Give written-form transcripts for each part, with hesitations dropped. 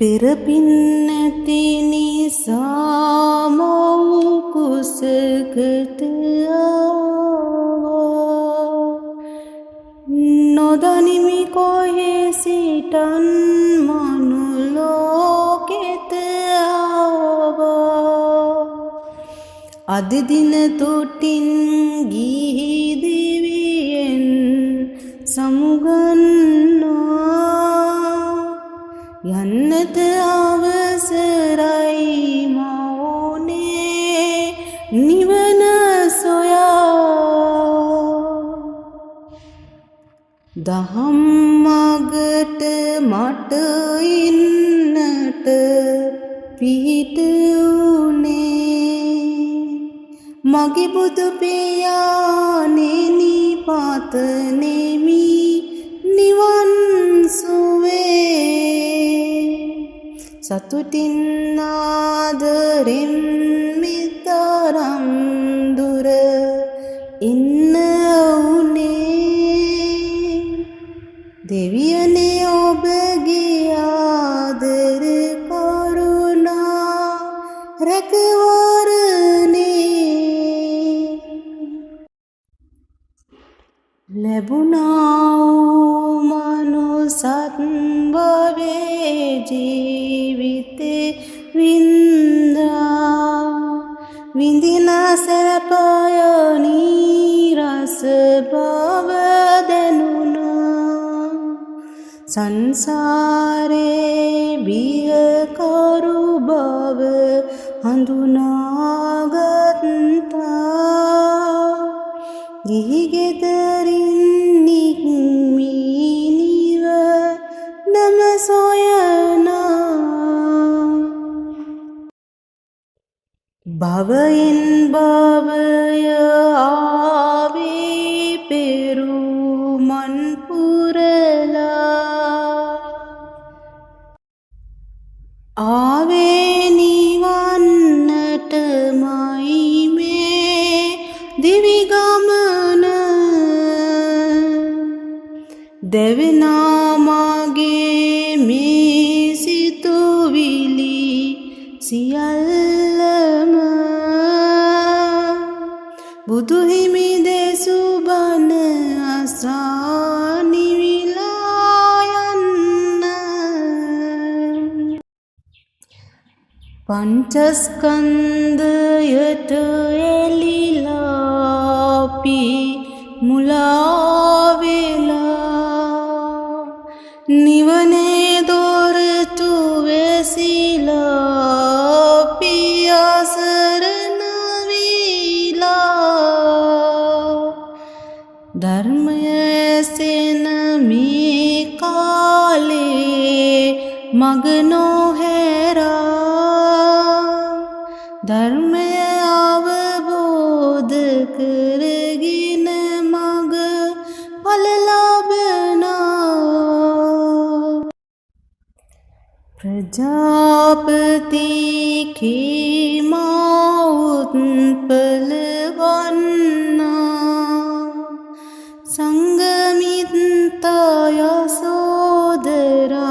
පෙරපින් නැති නිසා මව් කුසකට ආවා. නොදනිමි කොහේ සිටන් මනුලෝකෙට ආවා. අද දින තුටින් ගිහි දිවියෙන් සමුගන්නා යන්නට අවසරයි මවුනේ නිවන සොයා. දහම් මගට මට ඉන්නට පිහිට උනේ මගේ බුදු පියාණෙනි පතනෙමි නිවන් සුවේ. සතුටින් ආදරෙන් මෙතරම් දුර එන්න උනේ දෙවියනේ ඔබගේ ආදර කරුණා රැකවරණේ ලැබුණා වූ මනුසත් භවයේ ජීවිතේ වින්දා විඳින සැපය නිරස බව දැනුණා. සංසාරේ බියකරු බව හඳුනාගත්තා. ගිහි ගෙදරින් නික්මී නිවනම සොයනා භවයෙන් භවය ආවේ පෙරුමන් පුරලා ආවේ නිවන්නටමයි මේ දිවි ගමන. දෙවිනා මාගේ මේ සිතුවිලි සියල්ලම බුදු හිමි දෙසු බණ අසා නිවිලා යන්න. පංචස්කන්ධයට එලිලා අපි මුලා වෙලා නිවනේ දොරටු වැසිලා අපි අසරණ වීලා. ධර්මය ඇසෙන මේ කාලේ මග නොහැරා ධර්මය අවබෝධ කරගෙන මග ඵල ලබනා. ප්‍රජාපති කේමා උත්පල වන්නා සංගමිත්තා යසෝදරා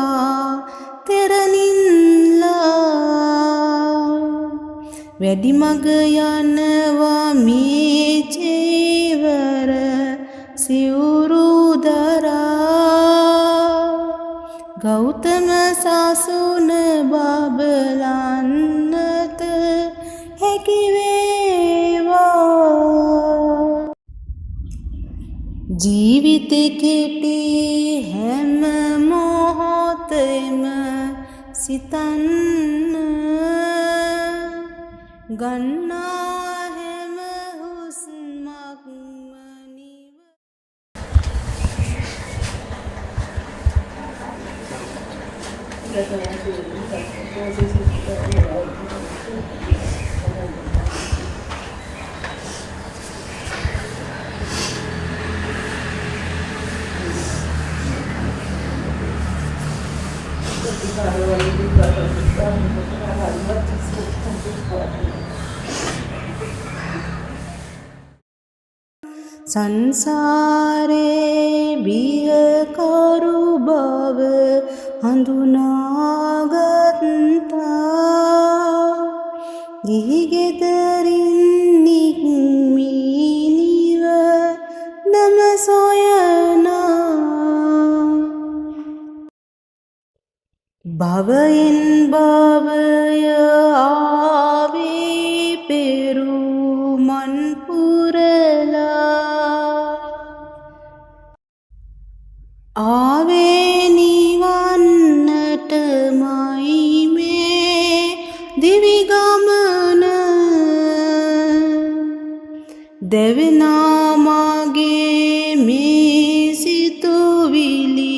තෙරණින්ලා වැඩි මග යනවා මේ චේවර සිවුරු දරා. ගෞතම සසුන බබලන්නට හැකි වේවා. ජීවිතෙ කෙටි හැම මොහොතෙම සිතන්න ගන්නා හැම හුස්මක්ම නිව. සංසාරේ බියකරු බව හඳුනාගත් භවයෙන් භවය ආවේ පෙරුමන් පුරලා ආවේ නිවන්නටමයි මේ දිවි ගමන දෙවනා මාගේ මේ සිතුවිලි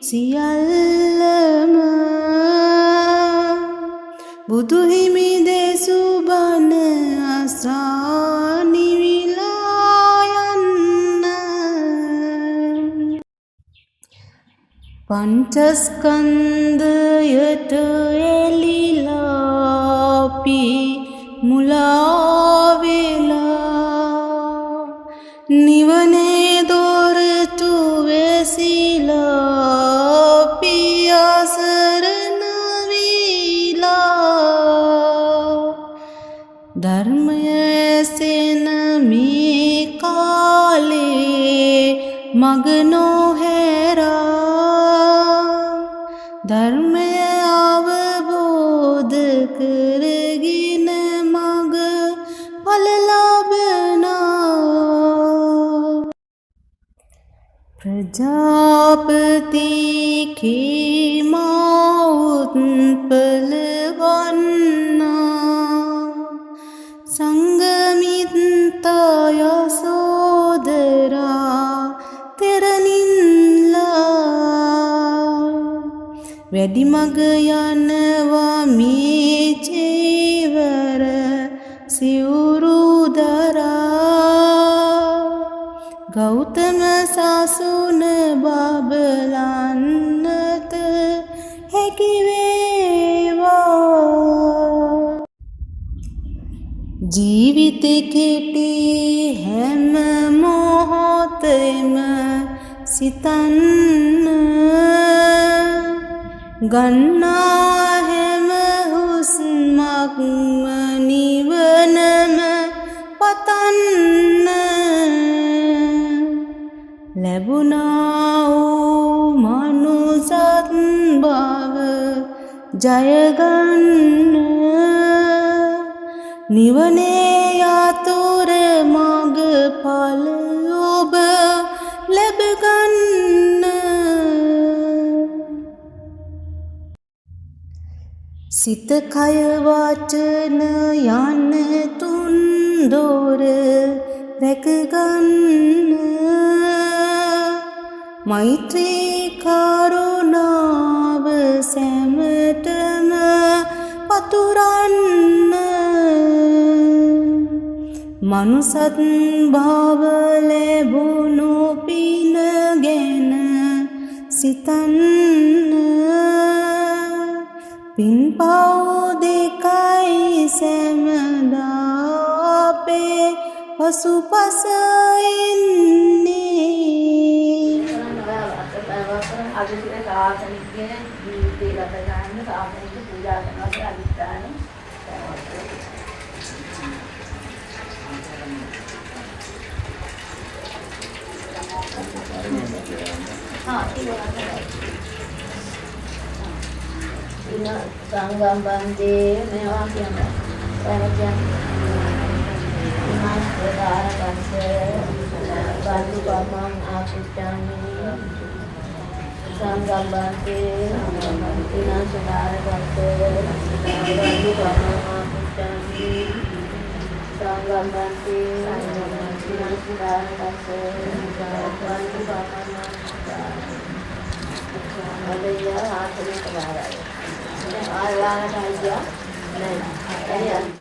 සියල්ලම බුදු හිමි දෙසු බණ අසා නිවිලා යන්න පංචස්කන්ධයට එලිලා අපි මුලා වෙලා නිවනේ දොරටු වැසිලා අපි අසරණ වීලා ධර්මය ඇසෙන මේ කාලේ මග නොහැරා ධර්මය අවබෝධ කරගෙන මග ඵල ලබනා ප්‍රජාපති කේමෞත්පල වන්නා සංගමිත්තා යසෝදරා තෙරණින්ලා වැඩි මග යනවා මේ චේවර සිවුරු දරා ගෞතම සසුන බබලන්නට හැකි වේවා ජීවිත කෙටි හැම මොහොතෙම සිතන්න ගන්නා හැම හුස්මක්ම නිවනම පතන්න ලැබුණා වූ මනුසත් බව ජයගන්න නිවනේ යතුර මග ඵල ඔබ ලැබගන්න සිත කය වචන යන තුන් දොර රැකගන්න මෛත්‍රී කරුණාව සැමටම පතුරන්න මනුසත් භව ලැබුණු පින ගැන සිතන්න පින් පව් දෙකයි සැමදා අපේ පසුපස ඉන්නේ අද දින සාසනික ජීවිතය ගත කරන්න සාසනික පූජා කරනවා කියලා අදිස්ථානේ ඉන සංගම් බන්දේ මේවා කියනවා නමස්කාර කරන්නේ බන්දු බමං ආකුච්චාමි සංගම් බන්දේ විනාශකාර කරන්නේ බන්දු බමං ආකුච්චාමි සංගම් බන්දේ විනාශකාර කරන්නේ බන්දු බමං ආකුච්චාමි ආතනේ කරාරයි ආලාට අයියා නෑ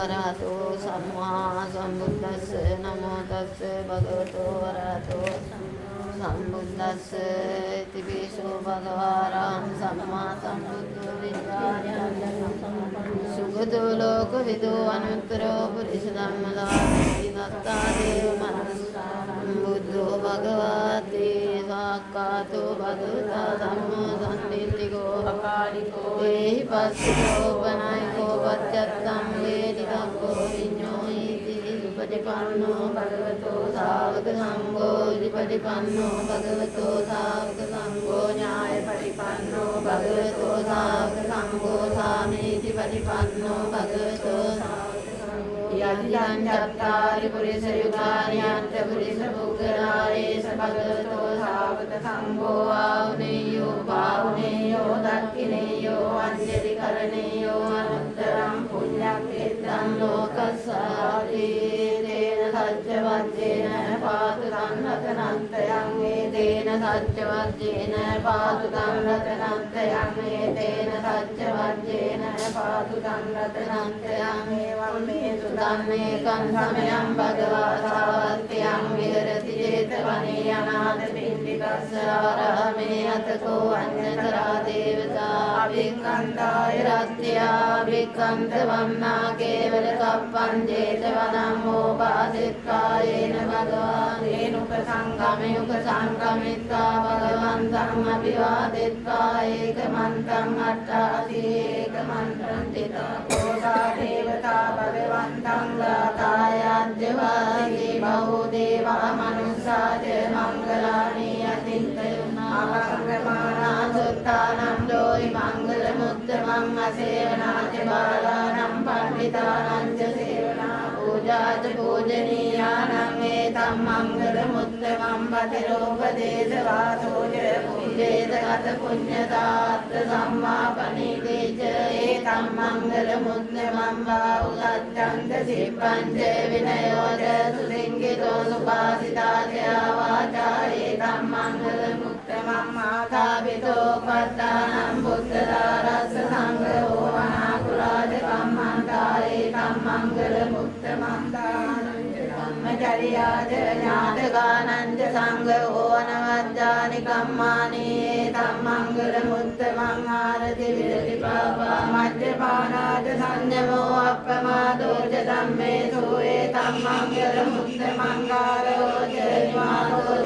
අරහතෝ සම්මා සම්බුද්දස්ස නමෝ තස්ස භගවතෝ අරහතෝ සම්බුද්දස්ස තිබේසෝ භගවාරං සම්මා සම්බුද්ධෝ විද්‍යායං සුගතෝ ලෝක විදෝ අනුත්තරෝ පුරිස ධම්මදාති දත්තා දේව මනසං බුද්ධෝ භගවති සාක්කාතෝ භගවතා ධම්මෝ සම්දිත්තිකෝ අකාලිකෝ ඒහි පස්සිකෝ පනයිකෝ පච්චත්තම් වේදිතක්කෝ විඤ්ඤෝ ඉති උපජපන්නෝ භගවතෝ සාවක සංඝෝ ඉතිපටිපන්නෝ භගවතෝ සාවක සංඝෝ ඥායපටිපන්නෝ භගවතෝ සාවක සංඝෝ සාමීති පටිපන්නෝ භගවතෝ සාවක සංඝෝ යදිදං චත්තාරි පුරිස යුගානි අන්ත පුරිස පුග්ගලායේස භගවතෝ සාවක සංඝෝ ආවුනේයෝ පාවුනේයෝ දක්ඛිනේයෝ අඤ්ඤති කරණේයෝ අනුත්තරං පුඤ්ඤං එත්තං ලෝකස්සාති සච්ච වජ්ජේන පාතු සංරතනන්තයං ඒතේන සච්ච වජ්ජේන පාතු සංරතනන්තයං ඒතේන සච්ච වජ්ජේන පාතු සංරතනන්තයං ඒවං මේ සුතම්මේ කංසමයං භගවා සාවත්තියං විහෙරති 제තවනේ අනාථ පිණ්ඩිකස්ස ආරාමේ අතකෝ අඤ්ඤතරා දේවතා අභික්ඛන්තාය රත්ත්‍යා අභික්ඛන්ත වම්නා කේවල කප්පං 제තවනං මෝපාදෙත්කායේන භගවාන් රේණුක සංගමයුක සංගමිත්තා භගවන්තං අභිවාදෙත්වා ඒකමන්තං අට්ඨාති ඒකමන්තං තිතා කෝසා දේවතා භගවන්තං ලාකායජ්ජවාදී බහෝ දේවා මනුස්සාච මංගලානි අතිත්තයුනා අමංගමානා සුත්තානම් දෝයි මංගල මුත්තමං අසේවනාච බාලානම් පණ්ඩිතානං ච සේවනා පූජාච පූජනීයානං ඒතම් මංගල මුත්තමං පතිරෝපදේශ වාසෝච පුඤ්ජේත ගත පුඤ්ඤතාත්ත සම්මාපනීතේච ඒතම් මංගල මුත්තමං වා උදච්ඡන්ත සිප්පංච විනයෝච සුලිංගිතෝ සුපාසිතාච වාචා ඒතම් මංගල මුත්තමං මාතාපිතෝ පත්තානම් බුද්ධදාරස්ස සංඝෝ අනාකුලාජ කම්මන්තා ඒතම් මංගල මුත්තමං දානං ධම්මචර්යාච ඥාතගානං ච සංඝෝ අනවජ්ජානි කම්මානි ඒතම් මංගල මුත්තමං ආරති විරති පාපා මජ්ජපානාච සංයමෝ අප්පමාදෝ ච ධම්මේසු ඒතම් මංගල මුත්තමං ආරෝච නිවාසෝ ච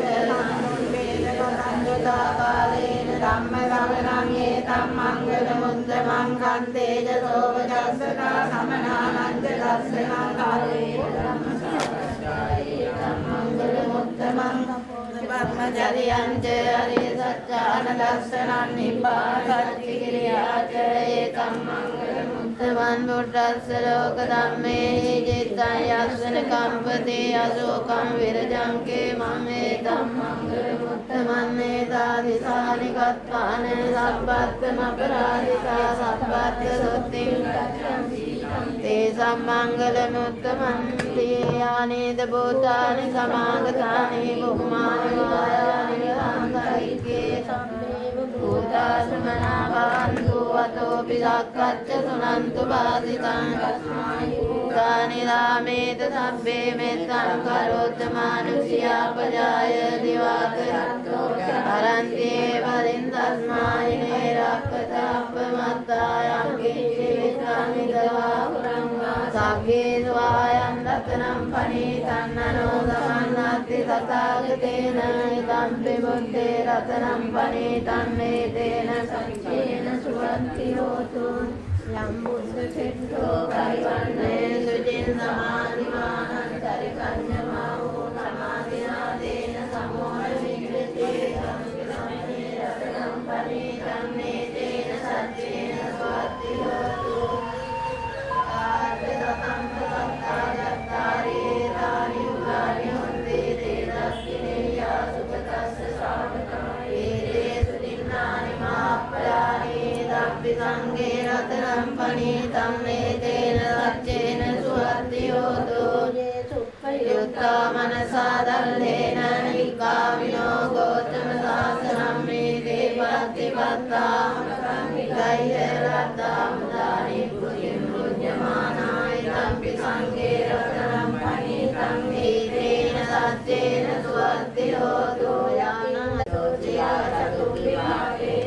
කාලේන ධම්ම ශ්‍රවණං ඒතම් මංගල මුත්තමං කන්තේජ සෝවචස්සතා සමනානං ච දස්සනං කාලේන ධම්ම සාකච්ඡායි ඒතම් මංගල මුත්තමං ධම්මචර්යං ච අරිය සත්‍යාන දස්සනං නිබ්බාන සච්ච කිරියාච ඒතම් මංගල මුත්තමං බුද්දස්ස ලෝක ධම්මේ චිත්තං යස්සන කම්පතේ අශෝකං විරජං කේ මං ඒතම් මංගල මුත්තමං නේතාදි සානිකත්වාන සබ්බත්තම අපරාධිතා සබ්බත්ත සොත්තිං තේ සම්මංගල මුත්තමං තියානේද භූතානි සමාගතානි බුම්මානි වායානි අංගයිකේ සම්මේව භූතාසමනා භවන්තු අතෝපි සක්කච්ච සුනන්තු බාසිතං භූතානි රාමේත සබ්බේ මෙත්තං කරොත්ත මානුෂියා පජාය දිවාකරත්තෝ අරන්තේ වරින් තස්මායි නේරක්කතාප්පමත්තායං කිච්චේතාමිදවා සග්ගේ ස්වායන් රතනම් පනීතං අනෝදමන්නත්ති තථාගතේන ඉදම්පි බුද්ධේ රතනම් පනීතං නේතේන සච්චේන සුවන්ති හෝතු යම් බුද්ධ සෙට්ඨෝ පරිවන්නේ සුචින් සමාධිමානං චරිකඤ්ඤමා වූ සමාධිනාදේන සමෝහ විඤ්ඤතේ සම්පිරමේ රතනම් පනීතං නේතේන සච්චේන සුවන්ති හෝතු සංඝේ රතනම් පනීතං නේතේන සච්චේන සුවත්ති හෝතු යුත්තා මනසා දල්ලේන නික්ඛාමිනෝ ගෝතම සාසනම් මේ දේපත්තිපත්තා ගයිහ රත්තා මුදානි පුරින් පුඤ්ඤමානාය තම්පි සංඝේ රතනම් පනීතං නේතේන සච්චේන සුවත්ති හෝතු යාන දෝතියා චතුප්පිවාකේ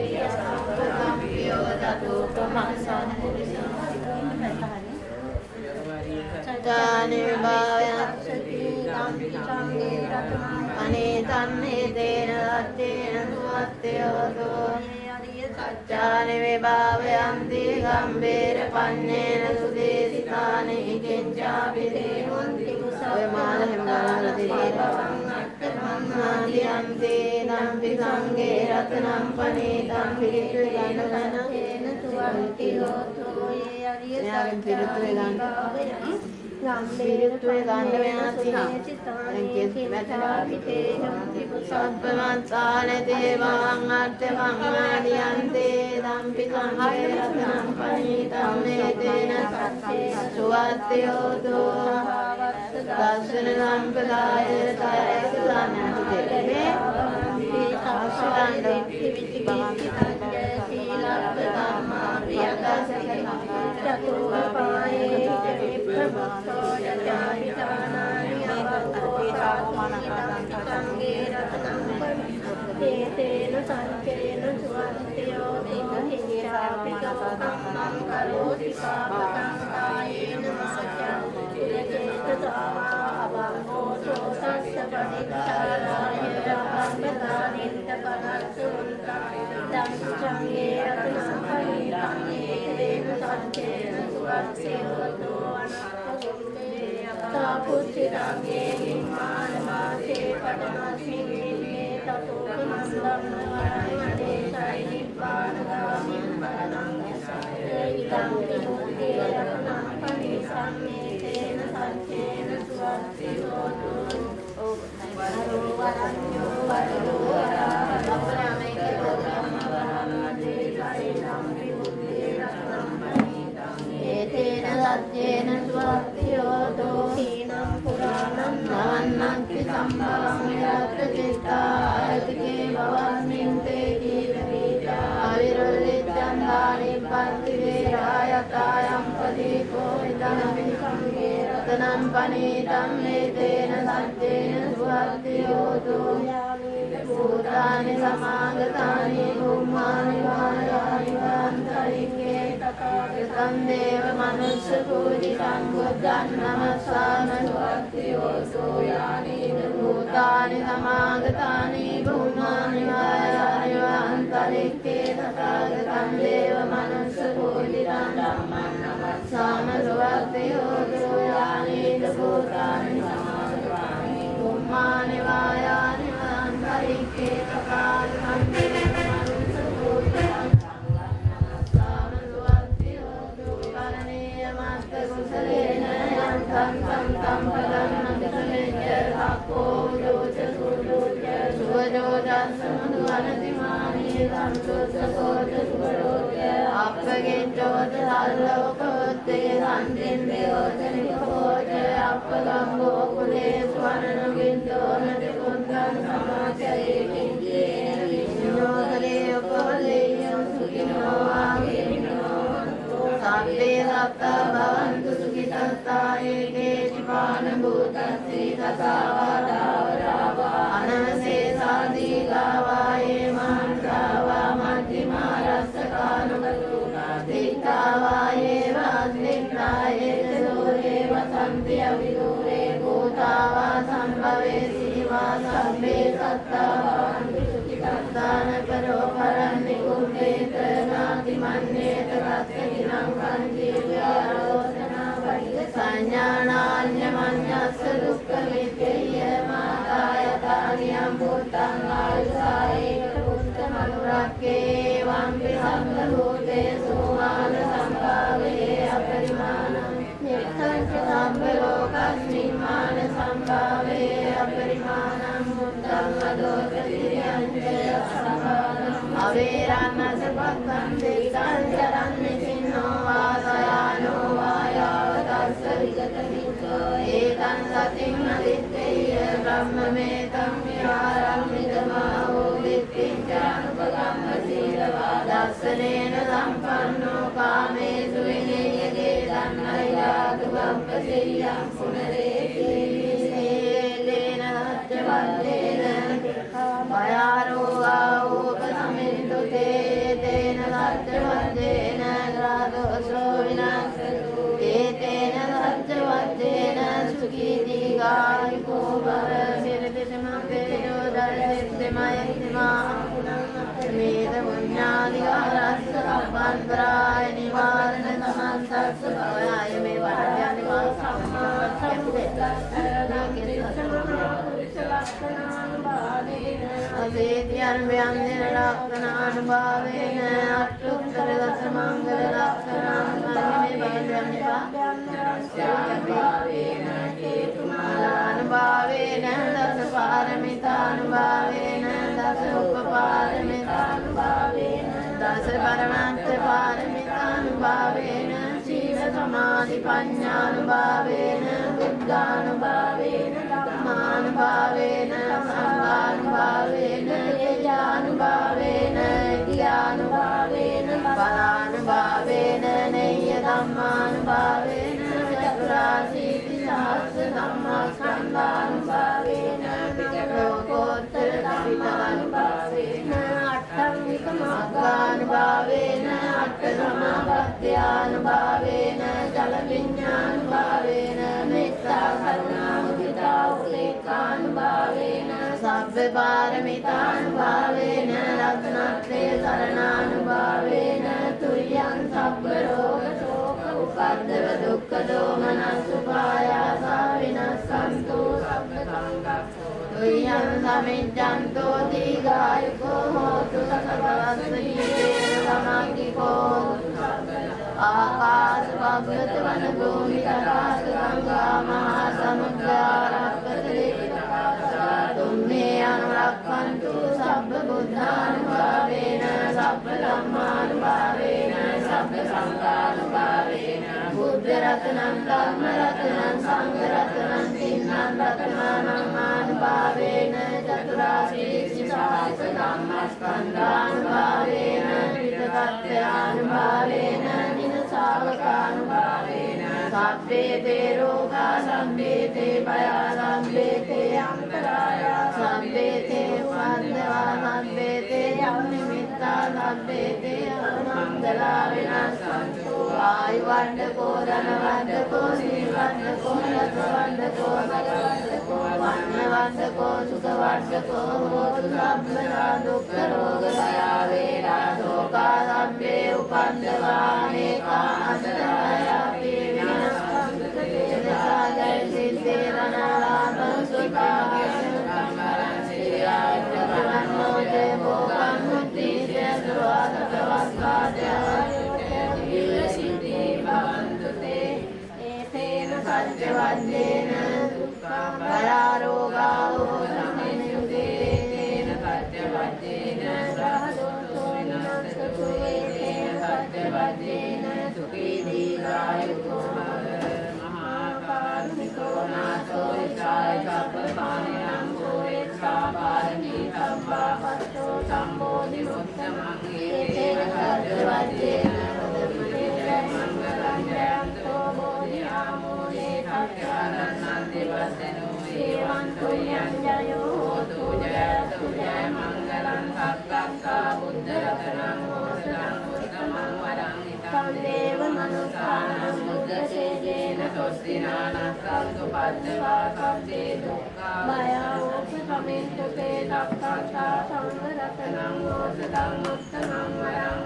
චානි භාවයන් අනේතන් නේතේන සච්චේන සුවත්ති හෝතු සච්චානි විභාවයන්ති ගම්බේර පඤ්ඤේන සුදේසිතානි කිංචාපි දේවන්ති කුසල මාල හිමගාලති සම්මාදියන්ති නම්පි සංඝේ රතනම් පනේතම් පිරිතුවේන ගණකේන සුවන්ති හෝතෝ යේ අරිය සත්‍යාගින් පිරිතුවේ ගන්න වෙනස් සබ්බමත්තාන දේවාං අර්ථමංගාදියන්තේ දම්පි සංඝේ රතනම් පනීතම් මේතේන සුවත්ති හෝතෝ දර්ශන සම්පදාය තයසුදානන්තේ ආශිරණ්ඩ තේන සංකේන සුවන්තියෝ විහිංසාපි සෝකම්මං කරෝති පාපකං කායේන වාචා චේතසාවං සෝතස්ස පටිච්චාරාය අප්පදානින්ද පනස්සුන්තං දංචංගේ රතනං පරිණං තේන සංකේන සුවන්තියෝ අනත්තේ අප්තාපුච්චිරංගේ හිම්මානමාසේ පඨමස්මින් සත්‍යේන ස්වත්‍යෝ දෝහීනම් පුරාණං නාන්නක්ති සම්භවං යත්ත චිත්තායතිකේ භවස්මින් තේ ජීවීතා අවිරලිච්ඡන් දානිප්පන්ති වේරායතායම් පදීකෝ ඉදං සංඝේ රතනං පනීතං මේතේන සත්‍යේන ස්වත්‍යෝ දෝයාමි භූතානි සමාගතානි භූමානි වායානි වාන්තරිකේ තථාගතං දේව මනුස්ස පූජිතං බුද්ධං නමස්සාම ස්වත්‍යෝ සෝයානි භූතානි සමාගතානි භූමානි වායානි වාන්තරිකේ තථාගතං දේව මනුස්ස පූජිතං ධම්මං නමස්සාම ස්වත්‍යෝ සෝයානි භූතානි සමාගතානි භූමානි වායානි වාන්තරිකේ තථාගතං දේව මනුස්ස පූජිතං කුසලේන යන්තං සම්තම් පදං නන්දසමෙච්ච සක්කෝ යෝච සුදෝච සුවජෝජං සමුදුවනතිමානී සම්සුද්දකෝච සුවජෝච අප්පගෙච්චෝච සල්ලෝකෝත්තේ සන්තින්දයෝච නිකෝච අප්පගංගෝ කුලේ ස්වරණුගින්දෝ නති පුද්ගං සමාචයේ කිංජේන විඤ්ඤෝදලේ උපවලේයං සුඛිනෝ ආගේනෝ සබ්බේ සත්තා භවන්තු සුඛිතත්තායේ කේචිපාන භූතස්සී තථාවාදාවරාවා අනවසේසාදී ගාවායේ මාන්තාවා මධ්‍යමා රස්සකානුගතුනා දික්ඛාවායේ වාස්නික්ඛායේ දෝරේ වසන්ති අවිදූරේ භූතාවා සම්භවේ සීවා සබ්බේ සත්තා භවන්තු සුඛිතත්තාන පරෝ පරන්නි කුම්මේත නාති මන්නේත රත්තිනං සංඥානාඤ්ඤමඤ්ඤස්ස දුක්ඛ විද්‍යය මාතායතානියම් භූතං ආයුසායේක පුත්තමනුරක්ඛේ වම්පි සම්භූතේසු ආන සම්භාවේ අපරිමාණං නිත්තං සම්භ ලෝකස්මින් මාන සම්භාවේ අපරිමාණං බුද්ධං අදෝකතියං සම්භාවං අවේරන්නස පත්තං දෙකං චරන්නේ සින්නෝ වාසයානෝ වායාවතස්ස විගතමිච්ඡෝ ඒතං සතින් අදිත්තේය බ්‍රහ්මමේතං විහාරම්මිදමාවෝ විත්තිං චානුපගම්ම සීලවා දස්සනේන සම්පන්නෝ කාමේසු විනේයගේ ධම්මයියාතු බම්පසෙය්‍යං පුනරේති සේලේන සච්චවත්තේන වයාරෝගාවෝප සමින්තු තේන සච්චවත්තේන ග්‍රාදෝසෝ විනාශතු තේන සච්චවත්තේන සුඛී දීඝායුකෝ භව සිරිතමතේජෝ දරිද්දමයතිමා මේද මුඤ්ඤාදිගාරස්ස අප්පන්තරාය නිවාරණ සමන්තස්ස භවය මේ වරණ්‍යනි වා සම්මා සම්බුද්දස්ස සේති අනුභයන්දින ලක්ෂණානුභාවේන අට්ඨුත්තර දස මංගල ලක්ෂණානුභාවේන බහිරඤ්ඤානුභාවේන හේතුමාලානුභාවේන දස පාරමිතානුභාවේන දස උපපාරමිතානුභාවේන දස පරමත්ත පාරමිතානුභාවේන සීල සමාධි ප්‍රඥානුභාවේන බුද්ධානුභාවේන ධම්මානුභාවේන සංඝානුභාවේන යජානුභාවේන ඉතියානුභාවේන පරානුභාවේන නෙය්‍ය ධම්මානුභාවේන චතුරාසීති සහස්ර ධම්මාස්කන්ධානුභාවේන ලෝකෝත්තර ධම්මානුභාවේන අට්ඨංගික මාර්ගානුභාවේන අට්ඨ සමාපත්තියානුභාවේන ජල විඤ්ඤානුභාවේන මෙත්තා කරුණා මුදිතා උපේක්ඛානුභාවේන සබ්බ පාරමිතානුභාවේන රත්නත්‍රය සරණානුභාවේන තුයං සබ්බ රෝග ශෝක උපද්දව දුක්ඛ දෝමනස් උපායාසා විනස්සන්තු සබ්බ සංඝක්ඛෝ තුයං සමිජ්ජන්තෝ දීඝායුකෝ හෝතු සකලවස්ස ජීවේන සමග්ගිකෝ ආකාශ වග්ගත වන භූමි තථාස ගංගා මහා සමුද්‍රාරක්කතේ තුම්මේ අනුරක්ඛන්තු සබ්බ බුද්ධානුභාවේන සබ්බ ධම්මානුභාවේන සබ්බ සංඝානුභාවේන බුද්ධ රත්නං ධම්ම රත්නං සංඝ රත්නං තින්නං රත්නානුභාවේන චතුරාසීති සහස්ර ධම්මස්කන්ධානුභාවේන විතක්ඛයානුභාවේන දිනසාවකානුභාවේන සබ්බේ තේ රෝගා සබ්බේ තේ භයා සබ්බේ තේ අන්තරායා සබ්බේ තේ උපද්දවා සබ්බේ තේ අනිමිත්තා සබ්බේ තේ අමංගලා විනාශන්තු ආයුවණ්ඩකෝ ධනවණ්ඩකෝ සීවණ්ඩකෝ රතවණ්ඩකෝ සගවණ්ඩකෝ වන්නවණ්ඩකෝ සුඛවණ්ඩකෝ හෝතු සබ්බදා දුක්ඛ රෝග භයා වේදා ශෝකා සබ්බේ උපද්දවා මේකා අන්තරායා සත්‍යවද්දේන පරාරෝගා හෝසමිනුදේන සත්‍යවද්දේන සහසෝතෝ විනාශතු ඒතේන සත්‍යවද්දේන සුඛී දීඝායුකෝ මහා කාරුණිකෝ නාථෝ විචාය සබ්බපාණිනං කෝරේක්ඛා පාරමී සම්මා පස්සෝ සම්බෝධි මුත්තමං ඒතේන සත්‍යවද්දේන මංගලං ජයන්තෝ බෝධිආමෝදේ සත්‍යානන්දේ වස්සනෝ ඒවන්තෝ යං ජයෝ හෝතු ජයතු ජය මංගලං සක්කක්ඛා බුද්ධ රතනං හෝසනං උත්තමං වරං හිතං දේව මනුස්සානං බුද්ධ සේජේන තොස්සිනානස්සන්තු පද්දවා සබ්බේ දුක්ඛා භයෝප සමින්තුතේ සක්කක්ඛා සංඝ රතනං හෝසතං උත්තමං වරං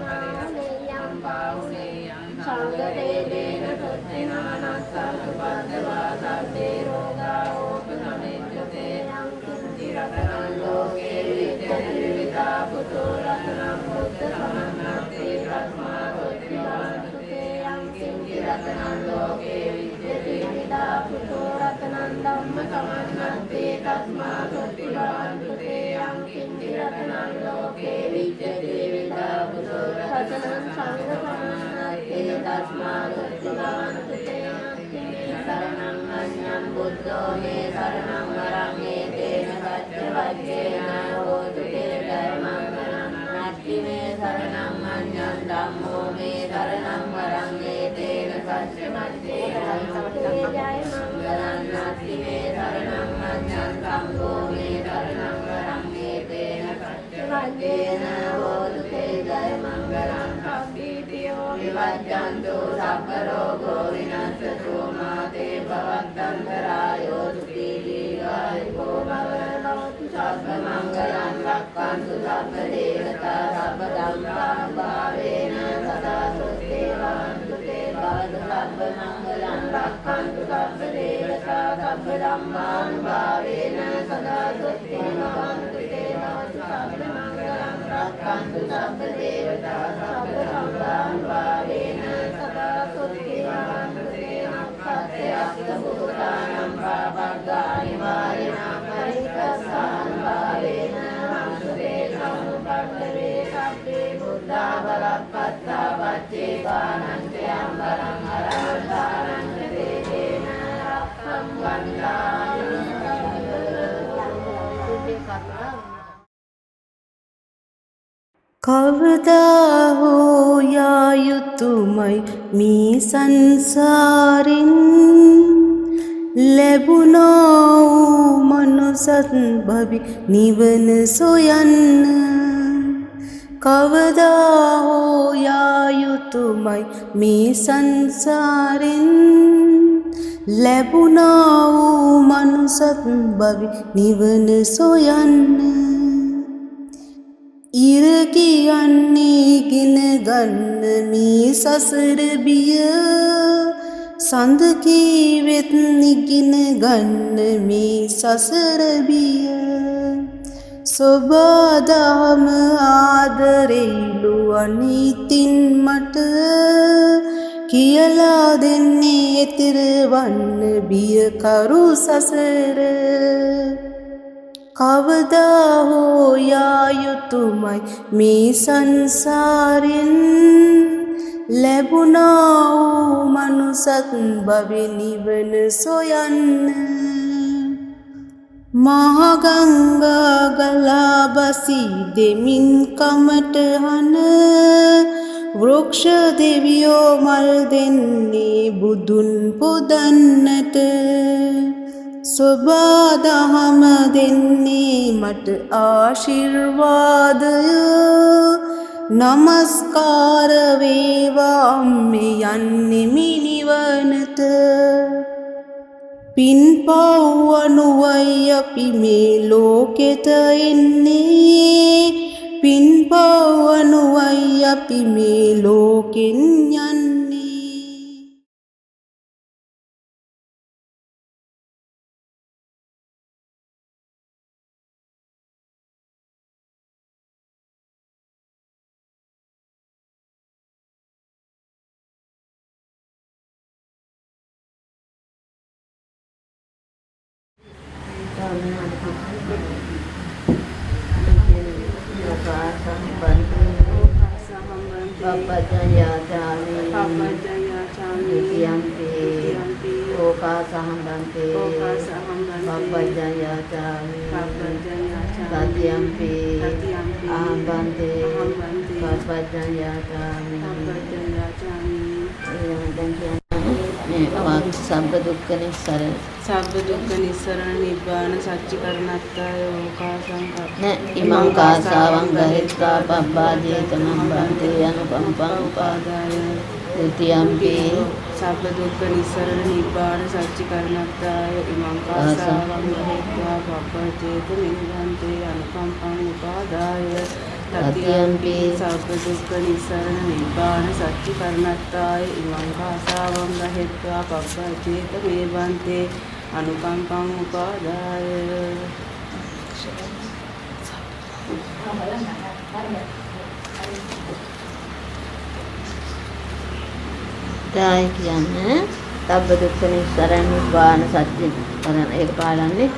හරියං පාවුනේයං සංඝදේන තොස්සිනානස්සන්තු පද්දවා සබ්බේ රෝගා ඕප සමින්තුතේ යං කිංචි රතනං ලෝකේ විද්‍යති විවිධා පුතෝ රතනං බුද්ධ සමන්නත්තේ රත්මා තොත්තිවාන්තුතේ යං කිංචි රතනං ලෝකේ විද්‍යති විවිධා පුතෝ රතනං ධම්ම සමන්නත්තේ තස්මා තොත්තිවාන්තුතේ යං කිංචි රතනං ලෝකේ විද්‍යති විවිධා පුතෝ රතනං සංඝ සමන්නත්තේ තස්මා තොත්තිවාන්තුතේ යං කිංචි සරණං අඤ්ඤං බුද්ධෝ මේ සරණං වරං ඒතේන සත්‍යවද්දේන හෝතු තේ ධම්මං නත්ති මේ සරණං අඤ්ඤං ධම්මෝ මේ සරණං වරං ඒතේන සත්‍යවද්දේන සත්‍යේ ජය මංගලං නත්ති මේ සරණං අඤ්ඤං ධම්මෝ මේ සරණං වරං ඒතේන සත්‍යවද්දේන හෝතු තේ ජය මංගලං සබ්බීතියෝ විවජ්ජන්තු සබ්බ රෝගෝ විනස්සතු මාතේ භවත්තන්තරායෝ සුඛී දීඝායුකෝ භව සබ්බ මංගලං රක්ඛන්තු සබ්බ දේවතා සබ්බ ධම්මානුභාවේන සදා සුත්තේවාන්තු තේ භවතු සබ්බ මංගලං රක්ඛන්තු සබ්බ දේවතා සබ්බ ධම්මානුභාවේන සදා සුත්තේවාන්තු තේ භවතු දේවතා සබ්බ සම්භාවේන සදා සුඛිනං තේනප්පත්‍යස්ස භූතානං පාපග්ගානි වාරිණං පරික්ඛස්සාන භාවේන මනුසේ සම්පත්තේ සබ්බේ බුද්ධා බලප්පත්තා වච්චේකානං යම්බරං අරහතානං තේන රක්ඛං වන්දාමි කවදා හෝ යා යුතුමයි මේ සංසාරින් ලැබුණා වූ මනුසත් භවි නිවන සොයන්න කවදා හෝ යා යුතුමයි මේ සංසාරින් ලැබුණා වූ මනුසත් භවි නිවන සොයන්න ඉර කියන්නේ ගෙන ගන්න මේ සසර බිය සඳ කීවෙත් නිගෙන ගන්න මේ සසර බිය සොබාදහම ආදරෙයිලු අනිතින් මට කියලා දෙන්නේ එතරවන්න බිය කරු සසර කවදා හෝ යා යුතුමයි මේ සංසාරෙන් ලැබුණා වූ මනුසත් භවි නිවන සොයන්න මහගංගා ගලා බසී දෙමින් කමටහන වෘක්ෂ දෙවියෝ මල් දෙන්නේ බුදුන් පුදන්නට සොබාදහම දෙන්නේ මට ආශිර්වාදය නමස්කාර වේවා අම්මේ යන්නේ මිනිවනත පින්පව් අනුවයි අපි මේ ලෝකෙට එන්නේ පින්පව් අනුවයි අපි මේ ලෝකෙන් යන්නේ සබ්බ දුක්ඛ නිස්සරණ සබ්බ දුක්ඛ නිස්සරණ නිබ්බාන සච්චිකරණත්තාය ඕකාසං ඉමං කාසාවං ගහෙත්වා පබ්බාජේතමං බන්තේ අනුකම්පං උපාදාය ဒုတိယံ පි සබ්බ දුක්ඛ නිස්සරණ නිබ්බාන සච්චිකරණත්තාය ඉමං කාසාවං ගහෙත්වා පබ්බාජේතමං බන්තේ අනුකම්පං උපාදාය තතියම්පි සබ්බ දුක්ඛ නිස්සරණ නිබ්බාන සච්චිකරණත්තාය ඉමං කාසාවං ගහෙත්වා පබ්බජේත මේ බන්තේ අනුකම්පං උපාදාය දායි කියන්නේ සබ්බ දුක්ඛ නිස්සරණ නිබ්බාන සච්චිකරණ ඒක පාඩන්නේ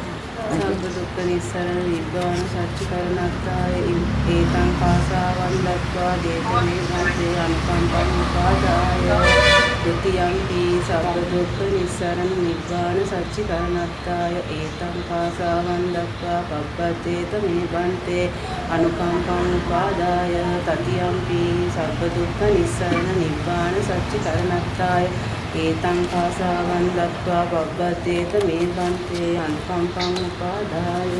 සබ්බ දුක්ඛ නිස්සරණ නිබ්බාන සච්චිකරණත්තාය ඒතං කාසාවං දත්වා දේතමේ බන්තේ අනුකම්පං උපාදාය ဒုတိယံ පි සබ්බ දුක්ඛ නිස්සරණ නිබ්බාන සච්චිකරණත්තාය ඒතං කාසාවං දත්වා පබ්බජේත මේ බන්තේ අනුකම්පං උපාදාය තතියං ပි සබ්බ දුක්ඛ නිස්සරණ නිබ්බාන සච්චිකරණත්තාය ඒතං කාසාවං දත්වා පබ්බජේත මේ බන්තේ අනුකම්පං උපාදාය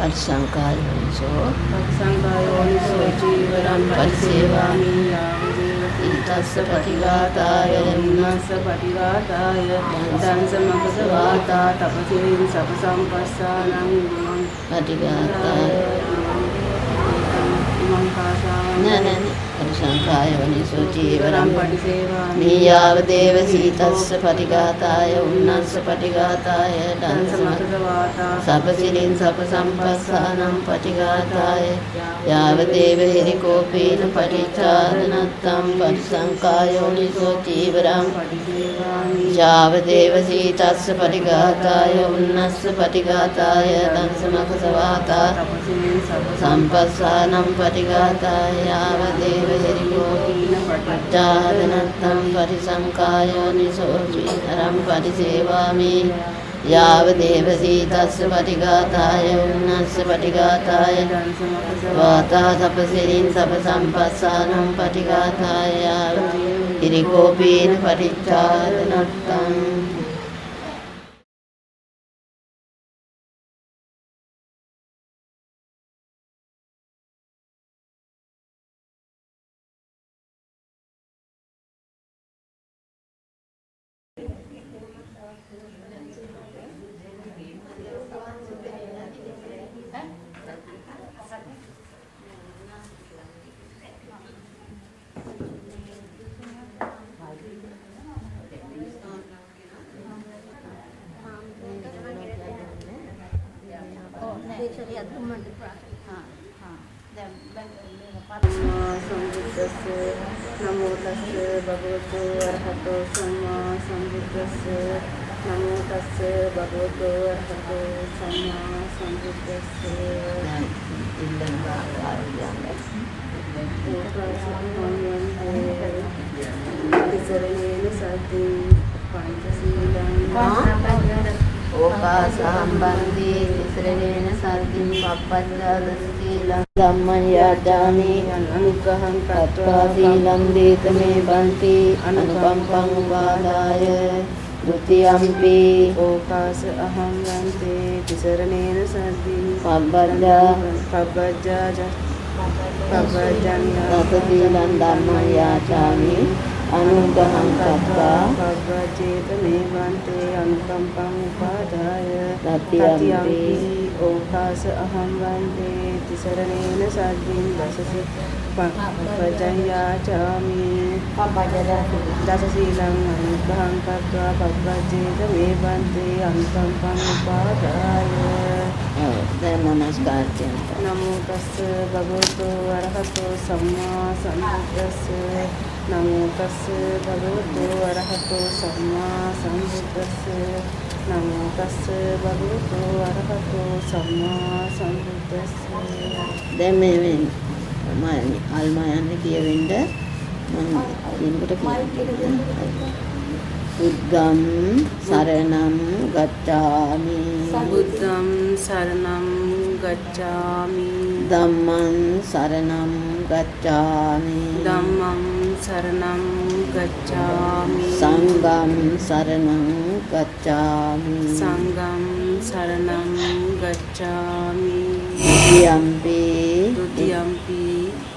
පරිසංකායෝනිසෝ ජීවරං පරිසේවාමි යාවදේවති සීතස්ස පටිඝාතාය උන්නස්ස පටිඝාතාය දංසමකස වාතා තපසේන සප සම්පස්සානං ඉමං පටිඝාතාය ඉමං කාසාන නනන පරිසංකාය වනිසෝ චීවරම් වරම් පටිසේවාමි මීයාව දේව සීතස්ස පටිඝාතාය උන්නස්ස පටිඝාතාය දංසමකස දංසමකස වාතා සපසිරින් සප සම්පස්සානං පටිඝාතාය යාව දේව හිරිකෝපේන පටිච්චාදනත්තම් පරිසංකායෝනිසෝ චීවරං පටිසේවාමි යාව දේව සීතස්ස පටිඝාතාය උන්නස්ස පටිඝාතාය දංසමකස වාතා තපසේන සප සම්පස්සානං පටිඝාතාය යාව දේව හිරිකෝපේන පටිච්චාදනත්තම් පරිසංකායෝනිසෝ චීවරං පටිසේවාමි යාව දේව සීතස්ස පටිඝාතාය උන්නස්ස පටිඝාතාය වාතා සපසිරින් සප සම්පස්සානං පටිඝාතාය යාව හිරිකෝපේන පටිච්චාදනත්තං සම්බුද්දස්ස නමෝ තස්ස භගවතු අරහතෝ සම්මා සම්බුද්දස්ස නමෝ තස්ස භගවතු අරහතෝ සම්මා සම්බුද්දස්ස තිසරණේන සති පංචශීලං ඕකා සම්බන්ධී තිසරණේන සද්ධින් පප්පච්චාදසීලං ධම්මං යාචාමි අනුග්‍රහං තත්වා සීලං දේතමේ බන්ති අනුකම්පං උපාදාය ဒုတိယံ පි ඕකාස අහං ගන්තේ තිසරණේන සද්ධි පබ්බජ්ජා පබ්බජ්ජා සතදීලං ධම්මං යාචාමි අනුග්‍රහං තත්වා පබ්බජේත මේ වන්තේ අනුකම්පං උපාදාය තතියම්පි ඕකාස අහං වන්තේ තිසරණේන සද්ධින් දසසි පබ්බජයාචාමි දසසීලං අනුග්‍රහං තත්වා පබ්බජේත මේ වන්තේ අනුකම්පං උපාදාය දැන් නමස්කාර කියන්න නමෝ තස්ස භගවතු අරහතෝ සම්මා සම්බුද්දස්ස නමෝ තස්ස භගවතු අරහතෝ සම්මා සම්බුද්දස්ස නමෝ තස්ස භගවතු අරහතෝ සම්මා සම්බුද්දස්ස දැන් මේ මම අල්මා යන්නේ කියවෙන්න මම දිනකට කියන්න බුද්ධං සරණං ගච්ඡාමි බුද්ධං සරණං ගච්ඡාමි ධම්මං සරණං ගච්ඡාමි ධම්මං සරණං ගච්ඡාමි සංඝං සරණං ගච්ඡාමි සංඝං සරණං ගච්ඡාමි ဒုတိယံ පි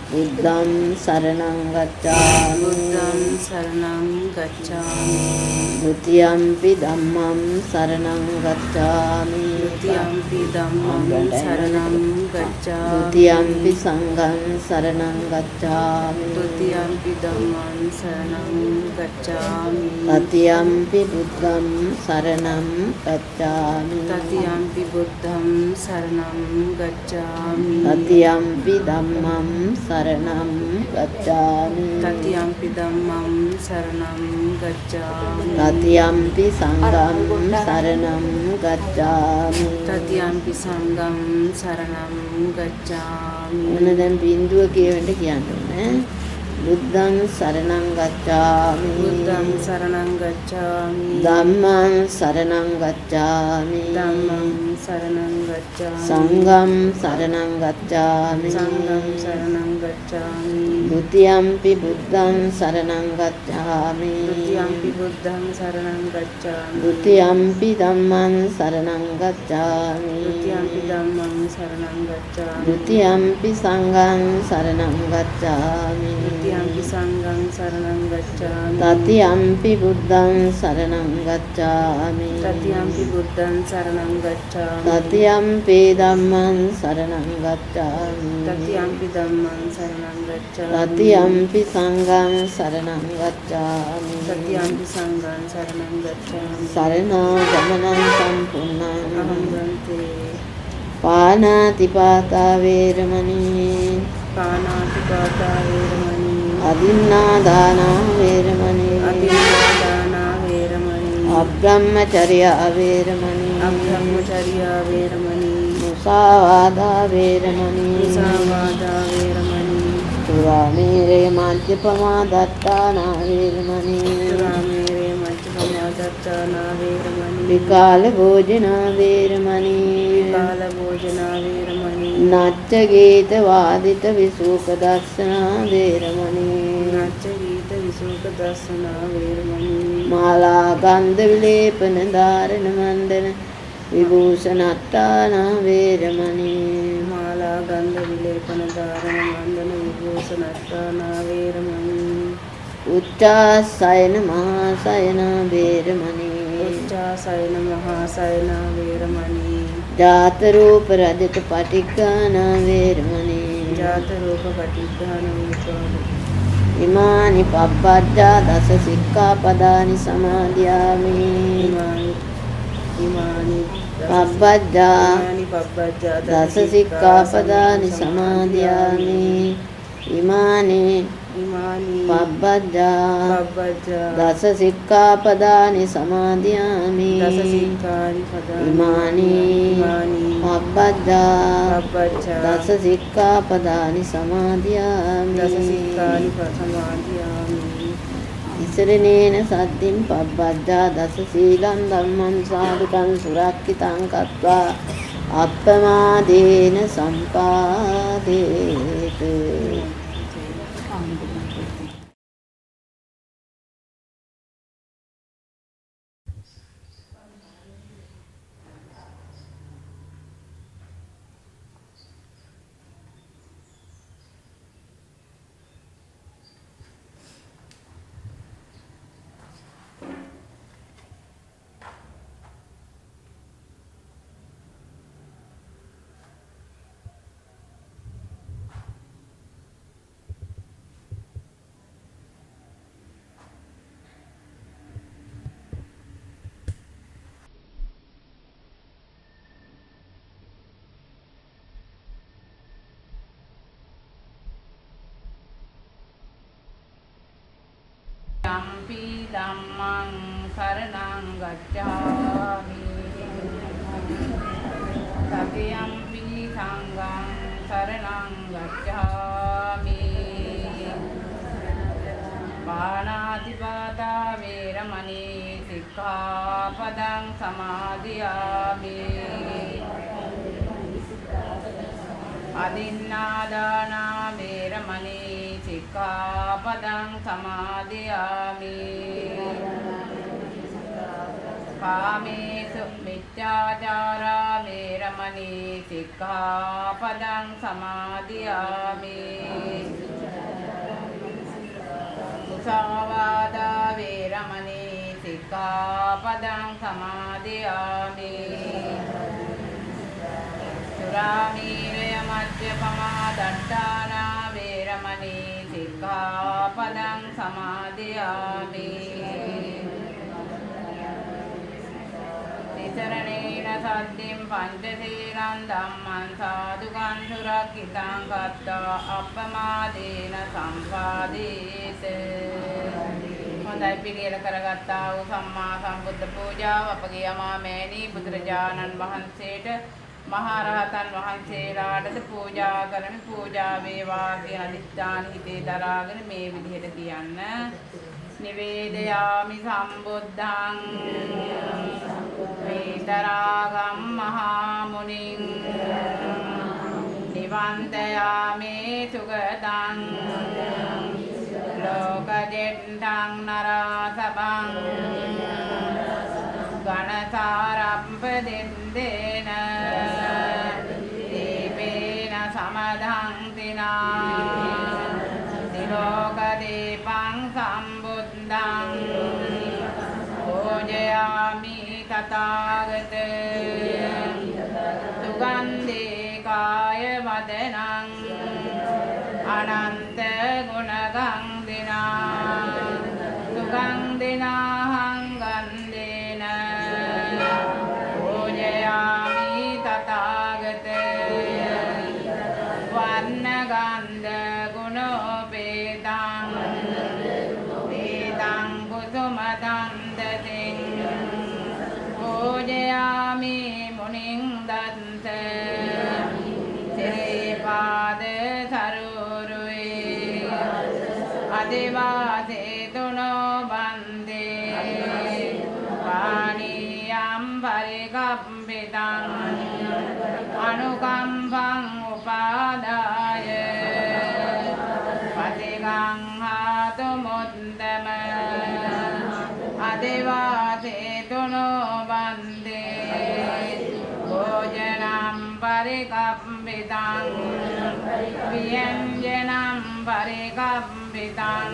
බුද්ධං සරණං ගච්ඡාමි බුද්ධං සරණං ගච්ඡාමි ဒုတိယံ පි ධම්මං සරණං ගච්ඡාමි ဒုတိယံ පි ධම්මං සරණං ගච්ඡාමි ဒုတိယံ පි සංඝං සරණං ගච්ඡාමි ဒုတိယံ පි ධම්මං සරණං ගච්ඡාමි တတိယံ පි බුද්ධං සරණං ගච්ඡාමි တတိယံ පි බුද්ධං සරණං ගච්ඡාමි တတိယံ පි ධම්මං සරණං ගච්ඡාමි တတိယံ පි ධම්මං සරණං ගච්ඡාමි တတိယံ පි සංඝං සරණං ගච්ඡාමි တတိယံ පි සංඝං සරණං ගච්ඡාමි මොන දැන් බින්දුව කියවෙන්න කියන්නේ බුද්ධං සරණං ගච්ඡාමි බුද්ධං සරණං ගච්ඡාමි ධම්මං සරණං ගච්ඡාමි ධම්මං සරණං ගච්ඡාමි සංඝං සරණං ගච්ඡාමි සංඝං සරණං ගච්ඡාමි ဒုတိယံ පි බුද්ධං සරණං ගච්ඡාමි ဒုတိယံ පි බුද්ධං සරණං ගච්ඡාමි ဒုတိယံ පි ධම්මං සරණං ගච්ඡාමි ဒုတိယံ පි ධම්මං සරණං ගච්ඡාමි ဒုတိယံ පි සංඝං සරණං ගච්ඡාමි තතියම්පි සංඝං සරණං ගච්ඡාමි. තතියම්පි බුද්ධං සරණං ගච්ඡාමි. තතියම්පි බුද්ධං සරණං ගච්ඡාමි. තතියම්පි ධම්මං සරණං ගච්ඡාමි. තතියම්පි ධම්මං සරණං ගච්ඡාමි. තතියම්පි සංඝං සරණං ගච්ඡාමි. තතියම්පි සංඝං සරණං ගච්ඡාමි. සරණා ගමනං සම්පූර්ණං අහං වන්තේ. පාණාතිපාතා වේරමණී. පාණාතිපාතා වේරමණී. අදින්නාදානා වේරමණී. අදින්නාදානා වේරමණී. අබ්‍රහ්මචර්යා වේරමණී. අබ්‍රහ්මචර්යා වේරමණී. මුසාවාදා වේරමණී. මුසාවාදා වේරමණී. සුරාමේරේ මජ්ජපමා දත්තානා වේරමණී. සුරාමේරේ මජ්ජපමා දත්තානා වේරමණී. විකාල භෝජනා වේරමණී. විකාල භෝජනා වේරමණී. නච්ච ගීත වාදිත විසූක දස්සනා වේරමණී. නච්ච ගීත විසූක දස්සනා වේරමණී. මාලා ගන්ධ විලේපන ධාරණ මණ්ඩන විභූෂණත්තානා වේරමණී. මාලා ගන්ධ විලේපන ධාරණ මණ්ඩන විභූෂණත්තානා වේරමණී. උච්චාසයන මහාසයන වේරමණී. උච්චාසයන මහාසයන වේරමණී. ජාත රූප රජත පටිඝාන වේරමණී. ජාත රූප පටිඝාන වේරමණී. ඉමානි පබ්බජ්ජා දස සික්ඛාපදානි සමාදියාමි. ඉමානි පබ්බජ්ජා දස සික්ඛාපදානි සමාදියාමි. ඉමානි පබ්බජ්ජා දස සික්ඛාපදානි සමාදියාමි. ඉමානි පබ්බජ්ජා දස සික්ඛාපදානි සමාදියාමි. ඉසරණේන සද්දින් පබ්බජ්ජා දස සීලං ධම්මං සාදුකං සුරක්ඛිතං කତ୍වා අප්පමාදේන සම්පාදේත. යම්පි ධම්මං සරණං ගච්ඡාමි. තතියම්පි සංඝං සරණං ගච්ඡාමි. පාණාතිපාතා වේරමණී සික්ඛාපදං සමාදියාමි. අදින්නාදානා වේරමණී සික්ඛාපදං සමාදියාමි. කාමේසු මිච්ඡාචාරා වේරමණී සික්ඛාපදං සමාදියාමි. මුසාවාදා වේරමණී සික්ඛාපදං සමාදියාමි. සුරාමේරය මජ්ජපමා දට්ඨානා වේරමණී සික්ඛාපදං සමාදියාමි. තිසරණේන සද්දින් පංචශීලං ධම්මං සාදුකං සුරක්ඛිතං කତ୍වා අප්පමාදේන සම්පාදේත. හොඳයි, පිළියෙල කරගත්තා වූ සම්මා සම්බුද්ධ පූජාව අපගේ අමාමෑණී බුදුරජාණන් වහන්සේට මහරහතන් වහන්සේලාටද පූජා කරමි. පූජා වේවා කියන අදිස්ථාන හිතේ දරාගෙන මේ විදිහට කියන්න. නිවේදයාමි සම්බුද්ධං වේතරාගම් මහා මුනිං නිවන්තයාමි සුගතං ලෝකජෙට්ඨං නරාසබං ගණසාරම්ප දෙන්දේන දීපේන සමදං තිනා තිලෝක තථාගත සුගන්ධේ කාය වදනං අනන්ත ගුණගන්ධිනා සුගන්ධිනාහං ගන්ධේන පූජයාමි තථාගත වර්ණගන්ධ ගුණෝපේතං පේතං කුසුමදන්තතින් පූජයාමි මුනිං දන්ත සිරිපාද සරුරුයි අදිවාසේ තුනෝ බන්දේ පානියම් පරිකම්පිතං අනුකම්පං උපාදාය පතිගං හාතු මුත්තම අදිවාසේ තුනෝ බන්දේ භෝජනම් පරිකම්පිතං ව්‍යංජනම් පරිකම්පිතං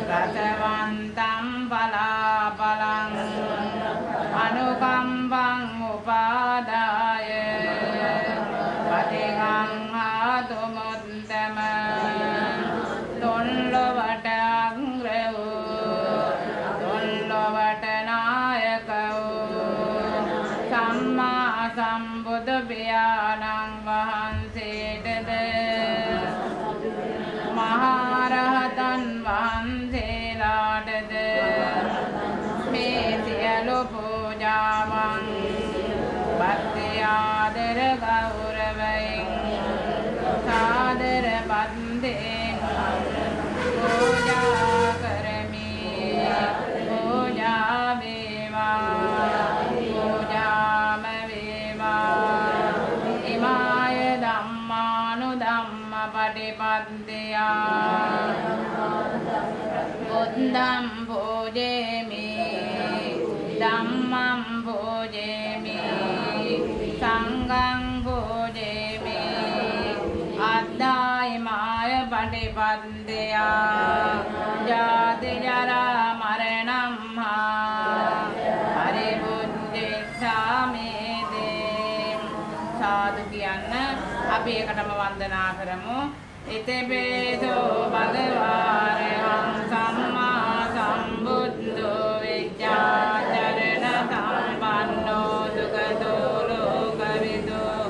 රසවන්තං පලාපලං අනුකම්පං උපාදාය පටිගං හාතු මුත්තම තුන්ලොවට අග්‍ර වූ තුන්ලොවට නායක වූ සම්මා සම්බුදු පියාණන් වහන්සේටද මහරහතන් වහන්සේලාටද මේ සියලු පූජාවන් භක්ති ආදර ගෞරවයෙන් සාදර බන්දෙන් පූජා කරමි පූජා වේවා පූජාම වේවා ඉමාය ධම්මානුධම්ම පටිපද්දයා බුද්ධං පූජේමි ධම්මං පූජේමි සංඝං පූජේමි අද්දායිමාය පටිපද්දයා ජාති ජරා මරණං හා පරිබුද්ධිස්සාමේ දේ සාදු කියන්න අපි එකටම වන්දනා කරමු ඉතේපේසෝ භගවාරහං සම්මා සම්බුද්ධෝ විද්‍යාචරණ සම්පන්නෝ සුගතෝ ලෝකවිදෝ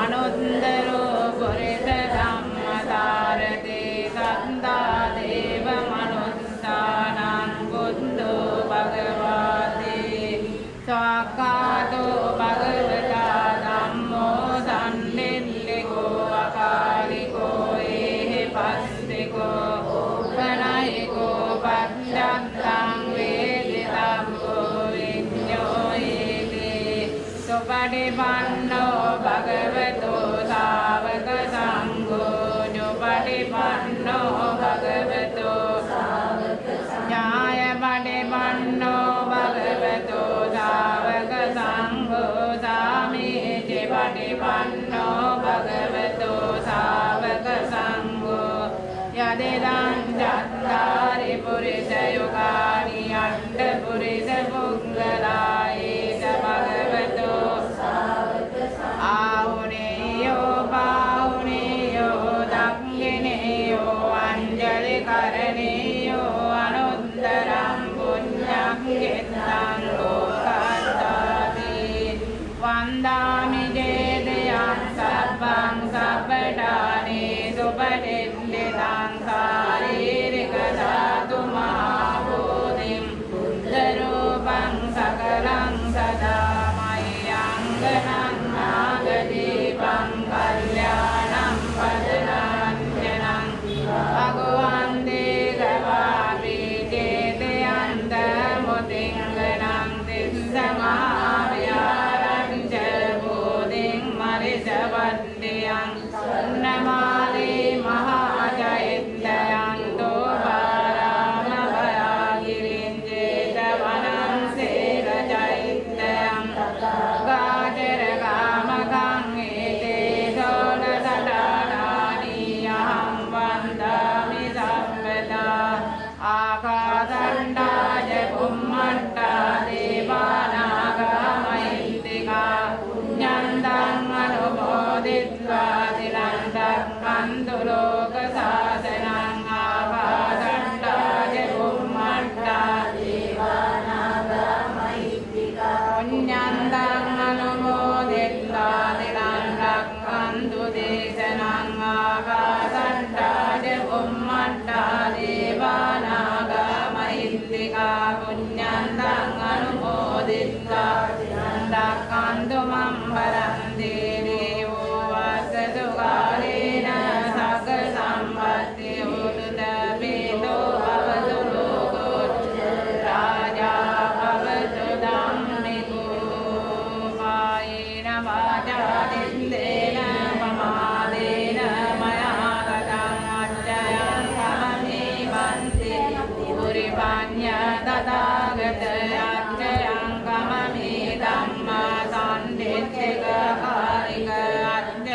අනුත්තරෝ පුරිස ධම්මතාරතේ සත්තා දේව මනුස්සානං බුද්ධෝ භගවාතේ සාක්කාතෝ භගවතා ධම්මෝ සම්නිල්ලිකෝ අකාලිකෝ ඒහෙ පස්සිකෝ උපනයිකෝ පච්චත්තං වේදිතම්කෝ විඤ්ඤෝ ඒතේ සුපටිපන්නෝ භගවතෝ සාවක සංඝෝ ජොපටිපන්නෝ භගවතෝ ඥාය පටිපන්නෝ භගවතෝ සාවක සංඝෝ සාමීචි පටිපන්නෝ භගවතෝ සාවක සංඝෝ යදිදං චත්තාරි පුරිස යුගානි අට්ඨ පුරිස පුංගලායේත භගවතෝ ආහුනේයෝ පාහුනේයෝ දක්ඛිනේයෝ අංජලි කරණේයෝ අනුත්තරං පුඤ්ඤං ගෙත්තං ලෝකස්සාති වන්දාමි ජේදයං සබ්බං සබ්බඩානේ සුපටිච්චිතං ශාරීරික ධාතු මහා බෝධිං බුද්ධ රූපං තථාගත අත්‍යං ගමමි ධම්මා සම්දිත්තික කායික අත්‍යං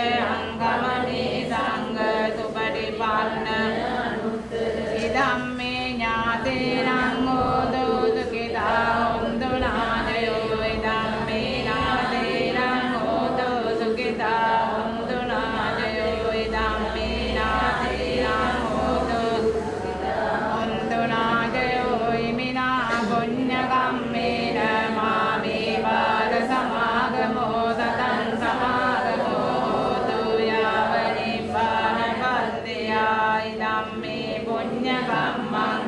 ගමමි සංඝ සුපටිපන්න ඉදම්මේ ඥාතේනං හෝතු සුඛිතා හොන්තු නාදයෝ ඉදම්මේ නාතේනං හෝතු සුඛිතා හොන්තු නාදයෝ ඉදම්මේ නාතේනං හෝතු හොන්තු නාදයෝ ඉමිනා පුඤ්ඤ කම්මේන මාමේ බාල සමාගමෝ සතං සමාගමෝ හෝතු යාව නිබ්බාන පත්තියා ඉදම්මේ පුඤ්ඤ කම්මං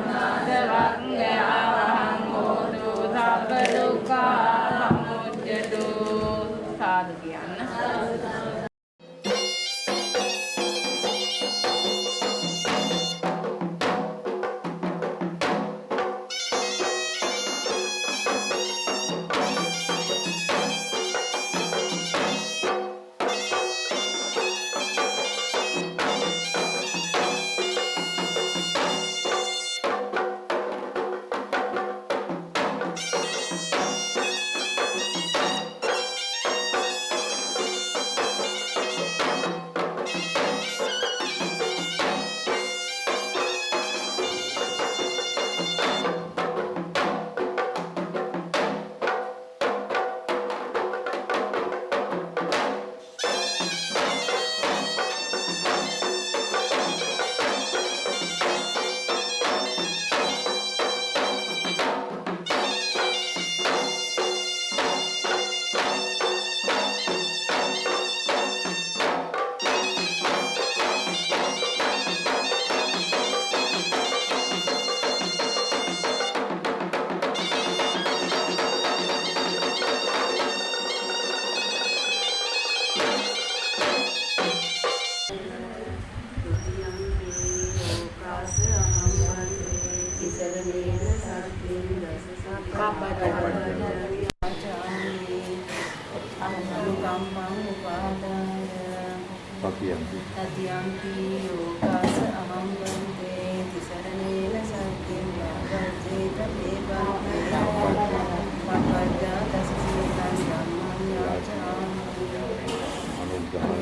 සවංගයාවහං හෝතු සබ්බ දුක්ඛා සමුච්ඡතු සාදු කියන්න. තතියම්පි යෝගාස අහං වන්දේ තිසරණේන සත්‍යං වාග්ගේත මේබන්තේ පපජ්ජා දසසීතං ධම්මං යාචාමි අනුග්‍රහං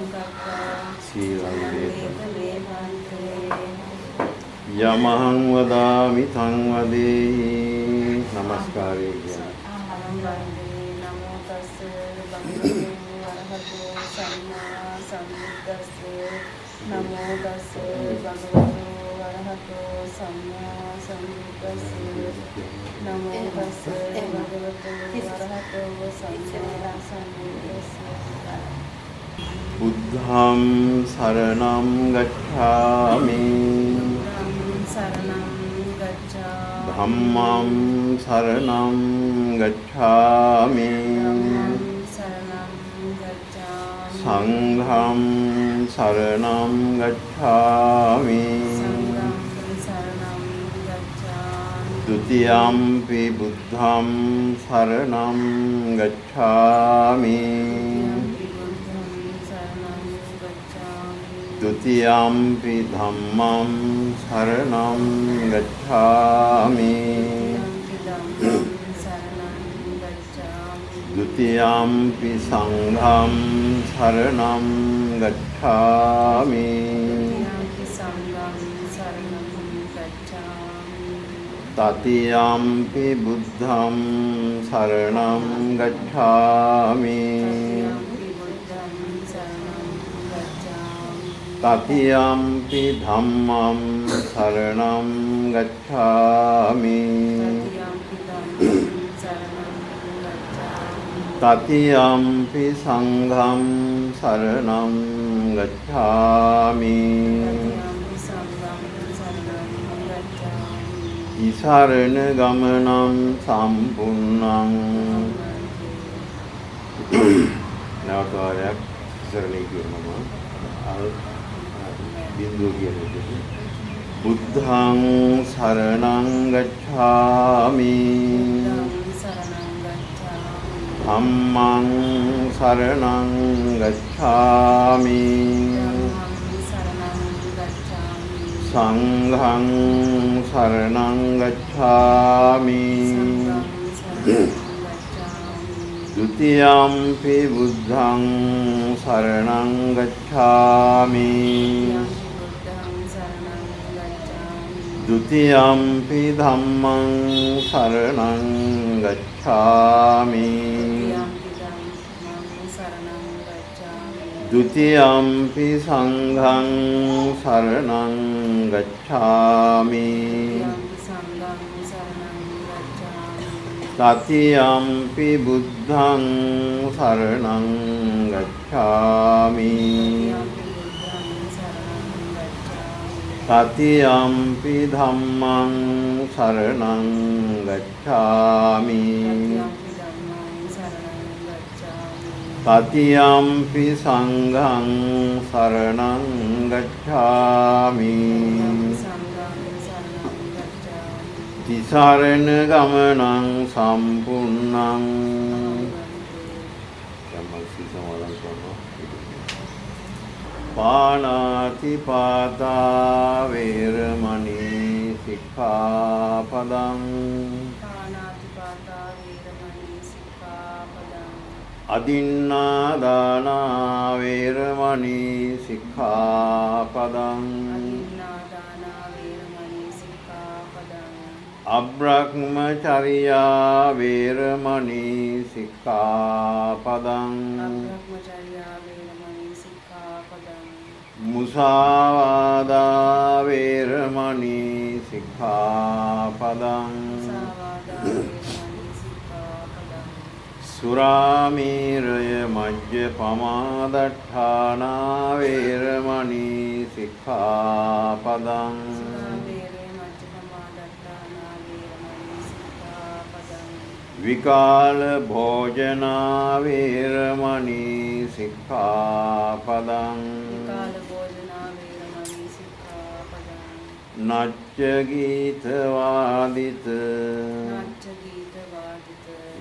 කක්ඛා සීලං වේතේ යමහං වදාමි තං වදේහි නමස්කාරය කියන අහං වන්දේ නමෝ තස්ස භගවතු වරහතෝ සම්මා සම්බුද්දස්ස නමෝ තස්ස භගවතු වරහතෝ සම්මා සම්බුද්දස්ස නමෝ තස්ස භගවතු වරහතෝ සම්මා සම්බුද්දස්ස බුද්ධං සරණං ගච්ඡාමි සරණං ගච්ඡාමි ධම්මං සරණං ගච්ඡාමි සංඝං සරණං ගච්ඡාමි ဒုတိယံ පි බුද්ධං සරණං ගච්ඡාමි ဒုတိယံ පි ධම්මං සරණං ගච්ඡාමි ဒုတိယံ පි සංඝං සරණං ගච්ඡාමි တတိယံ පි බුද්ධං සරණං ගච්ඡාමි တတိယံ පි ධම්මං සරණං ගච්ඡාමි တတိယံ පි සංඝං සරණං ගච්ඡාමි ඉසරණ ගමනං සම්පූර්ණං නවතාරයක් ඉසරණේ කියනවා බින්දුව කියන විදිහට බුද්ධං සරණං ගච්ඡාමි ධම්මං සරණං ගච්ඡාමි සංඝං සරණං ගච්ඡාමි ဒုတိယံ පි බුද්ධං සරණං ගච්ඡාමි ဒုတိယံ පි ධම්මං සරණං ගච්ඡාමි ဒုတိယံ පි සංඝං සරණං ගච්ඡාමි တတိယံ පි බුද්ධං සරණං ගච්ඡාමි တတိယံ පි ධම්මං සරණං ගච්ඡාමි တတိယံ පි සංඝං සරණං ගච්ඡාමි တိสารณဂမနံ සම්පුන්නං ပါဏာတိပါတာဝေရမဏီสิกขาပဒံ အဒိန္နာဒါနာဝေရမဏီสิกขาပဒံ အဘြဟ္မချရိယာဝေရမဏီสิกขาပဒံ มุสาวาดาเวรมณีสิกขาปดัง สุรามีรยมัจจปมาดัฏฐานาเวรมณีสิกขาปดัง วิกาลโภจนาเวรมณีสิกขาปดัง นัจจกีตวาดิต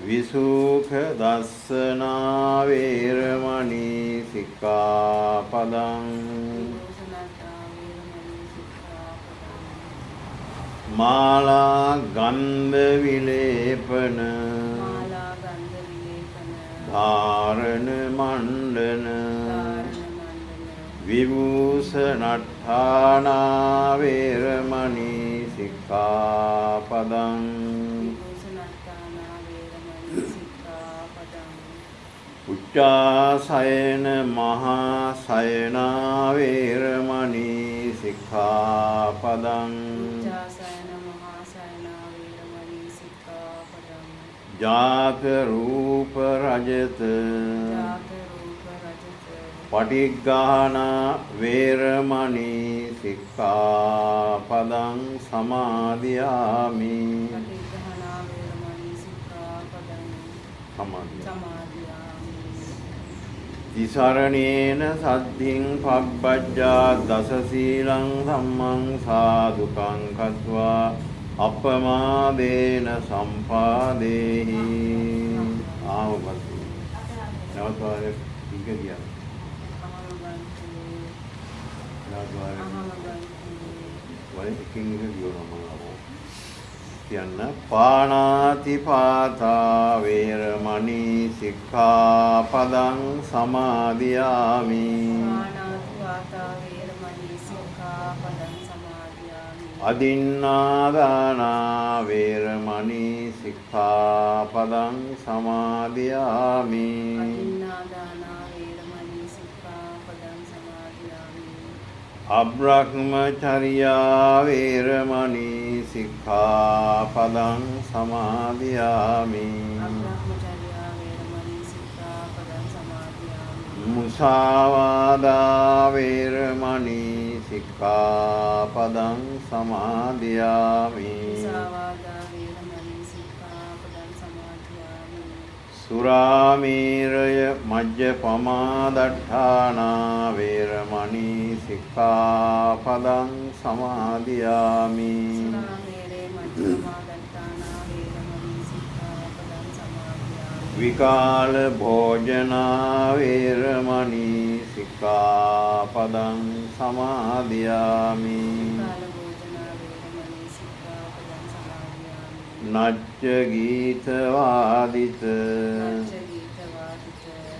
วิสุขดัสสนาเวรมณีสิกขาปดัง มาลากันเดวิเลปน ธารณมันดน วิบูสนัฏฐานาเวรมณีสิกขาปดัง อุจจาสยนมหาสยนาเวรมณีสิกขาปดัง ญาตรูปรัจจ ปฏิฆานาเวรมณีสิกขาปดังสมาธิยามิสมาธิติสารเนนสัตถิงภัพปัจจาดัสสีลังธัมมังสาธุกังคัตวาอัปปมาเดนะสัมปาเดหิอาวัตถุแล้วตัวอีกเดียวවලින් එකින් එක කියවනවා මම කියන්න පාණාති පාතා වේරමණී සික්ඛාපදං සමාදියාමි අදින්නාදානා වේරමණී සික්ඛාපදං සමාදියාමි අබ්‍රහ්මචර්යා වේරමණී සික්ඛාපදං සමාදියාමි මුසාවාදා වේරමණී සික්ඛාපදං සමාදියාමි සුරාමේරය මජ්ජපමා දට්ඨානා වේරමණී සික්ඛාපදං සමාදියාමි විකාල භෝජනා වේරමණී සික්ඛාපදං සමාදියාමි නච්ච ගීත වාදිත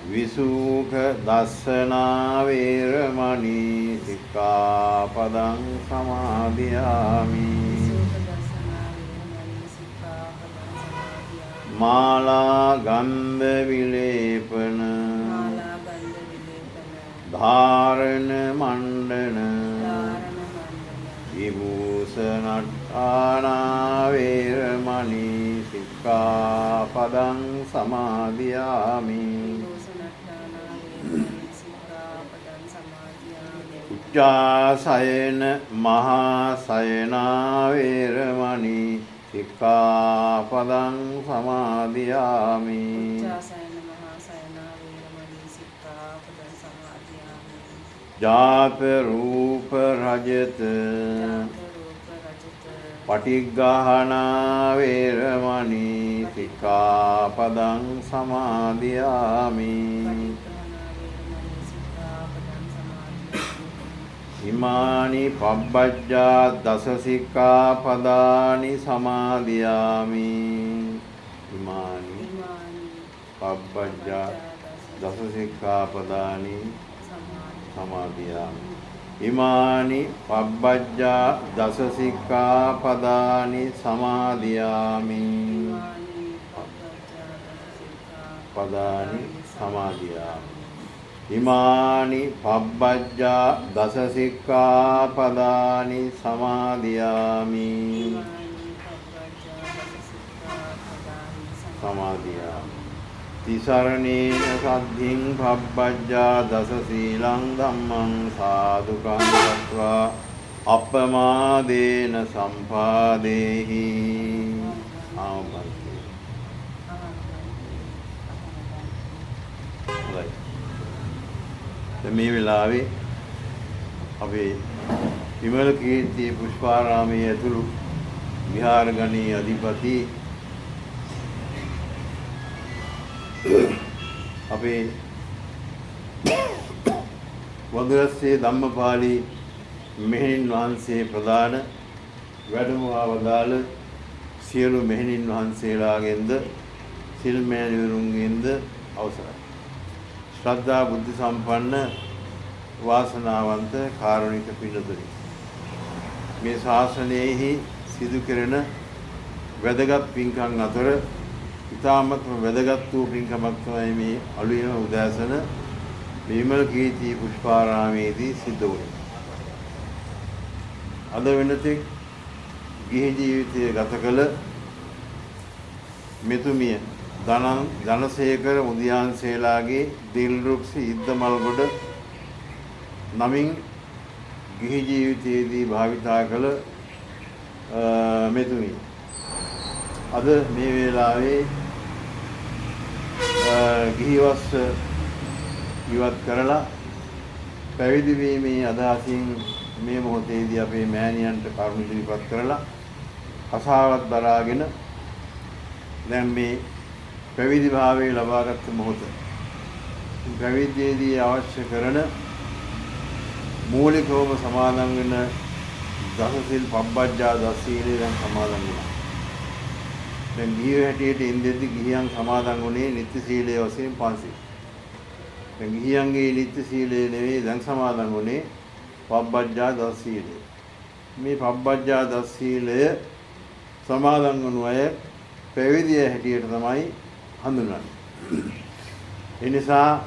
විසූඛ දස්සනා වේරමණී සික්ඛාපදං සමාදියාමි මාලා ගන්ධ විලේපන ධාරණ මණ්ඩන විභූෂණට්ඨානා වේරමණී සික්ඛාපදං සමාදියාමි උච්චාසයන මහා සයනා වේරමණී සික්ඛාපදං සමාදියාමි ජාත රූප රජත පටිග්ගහනා වේරමණී සික්ඛාපදං සමාදියාමි ඉමානි පබ්බජ්ජා දස සික්ඛාපදානි සමාදියාමි ඉමානි පබ්බජ්ජා දස සික්ඛාපදානි සමාදියාමි ඉමානි පබ්බජ්ජා දස සික්ඛාපදානි සමාදියාමි පදානි සමාදියාමි ඉමානි පබ්බජ්ජා දස සික්ඛාපදානි සමාදියාමි සමාදියාමි තිසරණේන සද්ධින් පබ්බජ්ජා දස සීලං ධම්මං සාදුකං දත්වා අප්පමාදේන සම්පාදේහි ආමන්ති මේ වෙලාවේ අපේ විමල කීර්ති පුෂ්පාරාමයේ ඇතුළු විහාරගණී අධිපති අපේ වඳුරස්සේ ධම්මපාලි මෙහෙණින් වහන්සේ ප්‍රදාන වැඩමවා වදාළ සියලු මෙහෙණින් වහන්සේලාගෙන්ද සිල් මෑණිවරුන්ගෙන්ද අවසරයි. ශ්‍රද්ධා බුද්ධ සම්පන්න වාසනාවන්ත කාරුණික පින්තුනි, මේ ශාසනයෙහි සිදු කෙරෙන වැදගත් පින්කම් අතර ඉතාමත්ම වැදගත් වූ පින්කමක් තමයි මේ අලුයම උදෑසන විමල කීර්ති පුෂ්පාරාමයේදී සිද්ධ වුණේ. අද වෙනතෙක් ගිහි ජීවිතය ගත කළ මෙතුමිය ධනසේකර මුදියන්සේලාගේ දිල්රුක්සි ඉද්දමල්ගොඩ නමින් ගිහි ජීවිතයේදී භාවිතා කළ මෙතුමිය අද මේ වේලාවේ ගිහිවස් ඉවත් කරලා පැවිදි වීමේ අදහසින් මේ මොහොතේදී අපේ මෑණියන්ට කරුණ ඉදිරිපත් කරලා කසාවත් දරාගෙන දැන් මේ පැවිදි භාවයේ ලබාගත් මොහොත පැවිදියේදී අවශ්‍ය කරන මූලිකවම සමාදන් වෙන දසසිල් පබ්බජ්ජා දස සීලය දැන් සමාදන් වෙනවා. දැන් ගිහියෝ හැටියට ඉන්දෙද්දි ගිහියන් සමාදන් වුණේ නිත්‍ය සීලයේ වශයෙන් 500. දැන් ගිහියන්ගේ නිත්‍ය සීලය නෙවෙයි දැන් සමාදන් වුණේ පබ්බජ්ජා දස සීලය. මේ පබ්බජ්ජා දස සීලය සමාදන් වුණු අය පැවිදිය හැටියට තමයි හඳුන්වන්නේ. ඒ නිසා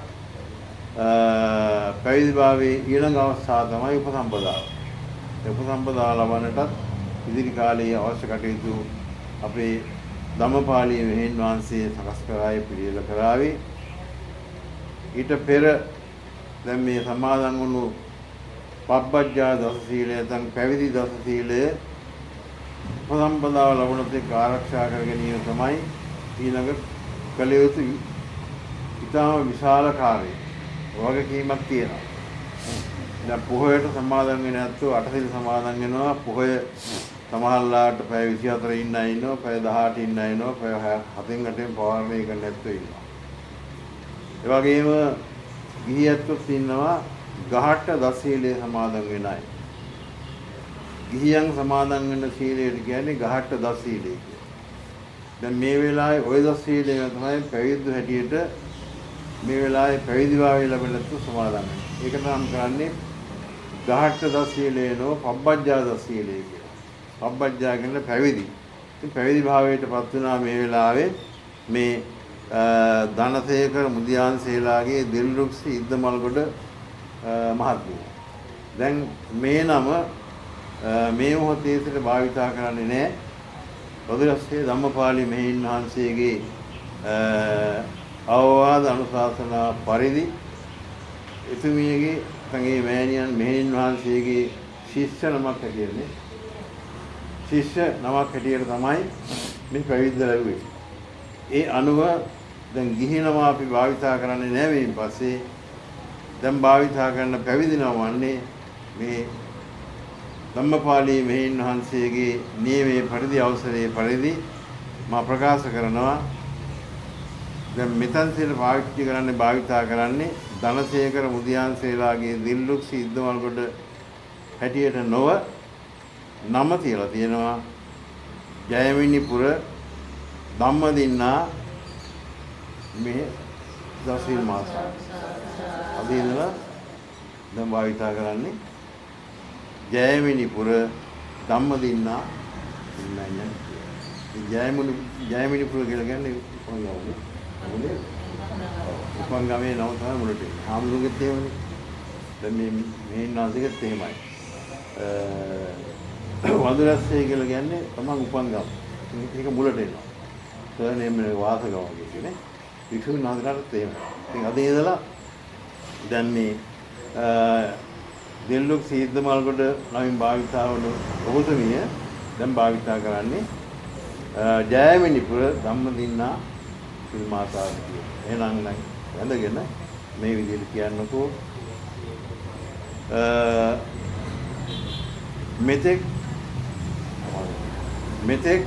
පැවිදි භාවයේ ඊළඟ අවස්ථාව තමයි උපසම්පදාව. උපසම්පදාව ලබන්නටත් ඉදිරි කාලයේ අවශ්‍ය කටයුතු අපේ ධම්මපාලී මෙහෙණින් වහන්සේ සකස් කරායි පිළියෙල කරાવી. ඊට පෙර දැන් මේ සමාදන් වුණු පබ්බජ්ජා දස සීලය නැත්නම් පැවිදි දස සීලය උපසම්පදාව ලැබුණොත් ඒක ආරක්ෂා කර ගැනීම තමයි ඊළඟ කළ යුතු ඉතාම විශාල කාර්යය. වගකීමක් තියෙනවා. දැන් පොහොයට සමාදන් වෙන්නේ නැත්නම් අටසිල් සමාදන් වෙනවා. පොහොය සමහරලාට පැය 24 ඉන්න අය ඉන්නවා, පැය 18 ඉන්න අය ඉන්නවා, පැය 7න් 8න් පවාරණය කරන්න නැත්නම් ඉන්නවා. ඒ වගේම ගිහියත්වත් ඉන්නවා ගහට දස සීලය සමාදන් වෙන අය. ගිහියන් සමාදන් වෙන සීලයට කියන්නේ ගහට දස සීලය කියලා. දැන් මේ වෙලාවේ ඔය දස සීලය තමයි පැවිදි හැටියට මේ වෙලාවේ පැවිදි භාවය ලැබෙන්නත් සමාදන් වෙනවා. ඒක නම් කරන්නේ 18 දස සීලේනෝ පබ්බජ්ජා දස සීලය කියලා. පබ්බජ්ජා කියන්නේ පැවිදි. ඉතින් පැවිදි භාවයටපත් වුණා මේ වෙලාවේ මේ ධනසේකර මුදියන්සේලාගේ දිල්රුක්සි ඉද්දමල්ගොඩ මහත්මිය. දැන් මේ නම මේ මොහොතේ සිට භාවිතා කරන්නේ නැහැ. පොදුරස්සේ ධම්මපාලි මෙහින් වහන්සේගේ අවවාද අනුශාසනා පරිදි එතුමියගේ සංගේ මෑණියන් මෙහින් වහන්සේගේ ශිෂ්‍ය නමක් හැටියට ශිෂ්‍ය නමක් හැටියට තමයි මේ පැවිද්ද ලැබුවේ. ඒ අනුව දැන් ගිහි නම අපි භාවිතා කරන්නේ නැහැ මේ පස්සේ. දැන් භාවිතා කරන පැවිදි නම වන්නේ මේ ධම්මපාලි මෙහින් වහන්සේගේ නියමයේ පරිදි අවසරයේ පරිදි මා ප්‍රකාශ කරනවා. දැන් මෙතන සිට පාවිච්චි කරන්නේ භාවිතා කරන්නේ ධනසේකර මුදියන්සේලාගේ දිල්ලුක් සිද්දමල්ගොඩ හැටියට නොව නම තියලා තියෙනවා ජයමිනිපුර ධම්මදින්නා මේ දසිල් මාස. අද ඉඳලා දැන් භාවිතා කරන්නේ ජයමිනිපුර ධම්මදින්නා ඉන්නයන්. ජයමිනිපුර කියලා කියන්නේ උපංගමනේ. උපංගමේ නම තමයි මුලට. ආමුලුගෙත් එහෙමනේ. දැන් මේ නාසිකෙත් එහෙමයි. වඳුරස්සේ කියලා කියන්නේ තමයි උපංගම. ඒක මුලට එනවා. සර්නේම් එක වාසගම වගේ කියන්නේ. වික්ෂුන් නාසිකාරත් එහෙමයි. ඉතින් අද ඉඳලා දැන් මේ දෙල්ලුක් සීද්දමල්ගොඩ නමින් භාවිතා වන ඔබතුමිය දැන් භාවිතා කරන්නේ ජයමිනිපුර ධම්මදින්නා සිල් මාතාව කියන. එහෙනම් වැඳගෙන මේ විදිහට කියන්නකෝ මෙතෙක්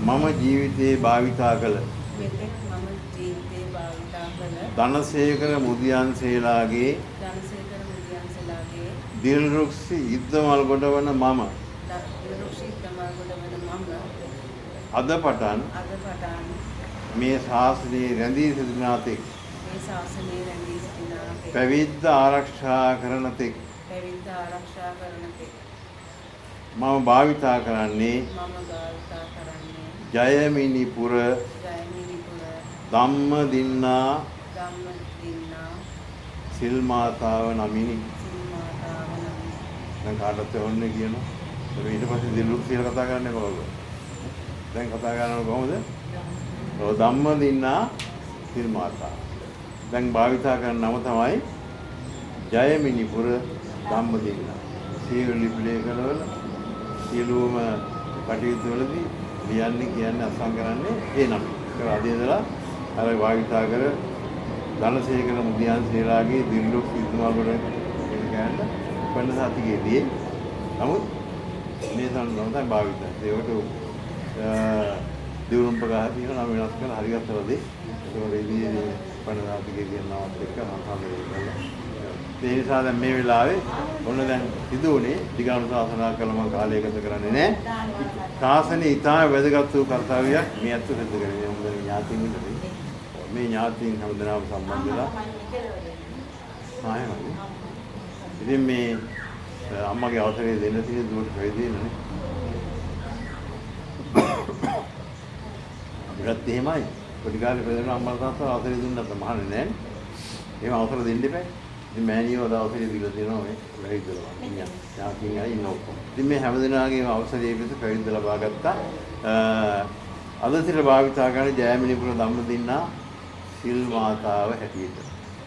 මම ජීවිතේ භාවිතා කළ ධනසේකර මුදියන්සේලාගේ දිල්රුක්සි ඉද්දමල්ගොඩ වන මම අද පටන් මේ ශාසනයේ රැඳී සිටිනා තෙක් පැවිද්ද ආරක්ෂා කරන තෙක් මම භාවිතා කරන්නේ ජයමිනිපුර ධම්මදින්නා සිල් මාතාව නමිනි. දැන් කාටත් ඕනේ කියනවා. ඊට පස්සේ දිල්ලුක් කියලා කතා කරන්නේ කොහොමද? දැන් කතා කරනව කොහොමද? ඔය ධම්මදින්නා සිල් මාතාව. දැන් භාවිතා කරන නම තමයි ජයමිනිපුර ධම්මදින්නා. සියලු ලිපිලේ කරවල සියලුම කටයුතු වලදී ලියන්නේ කියන්නේ අසං කරන්නේ ඒ නම. ඒක අද ඉඳලා අර භාවිතා කර ධනසේකර මුදියන්සේලාගේ දිල්ලුක් සිද්දමල්ගොඩ කියන පන්න සාතිකයේදී නමුත් මේ තමයි භාවිතා. ඒකට දියුණුම් ප්‍රකාශ තියෙන නම වෙනස් කරලා හරි ගත්තලදී ඒකෝරේ ඉදී පන්න සාතිකයේ කියන නමත් එක්ක හඳුන්වනවා. ඒ නිසා දැන් මේ වෙලාවේ ඔන්න දැන් සිදුුනේ දිගාණු ශාසනා කළ මම කාලය ගත කරන්නේ නැහැ. ශාසනයේ ඉතාම වැදගත් වූ කර්තව්‍යයක් මේ අත්ව සිදු කරන්නේ. මොකද ඥාතීන් ඉන්නේ. මේ ඥාතීන් හැමදෙනාම සම්බන්ධ වෙලා ආයෙත් ඉතින් මේ අම්මගේ අවසරය දෙන්න තියෙන දුවට වෙදී නේ. අපිටත් එහෙමයි. පොඩි කාලේ පෙරේන අම්මලා තාත්තා අවසරය දුන්නත් මහන්නේ නැහැ. එහෙම අවසර දෙන්න එපා. ඉතින් මෑණියෝ අවසරය දීලා දෙනවා මේ වැඩිදලා. ඥාතීන් අය ඉන්න ඔක්කොම. ඉතින් මේ හැමදෙනාගේම අවසරය පිට පැවිද්ද ලබා ගත්තා. අද සිට භාවිතා කරන ජයමිනිපුර ධම්මදින්නා සිල් මාතාව හැටියට.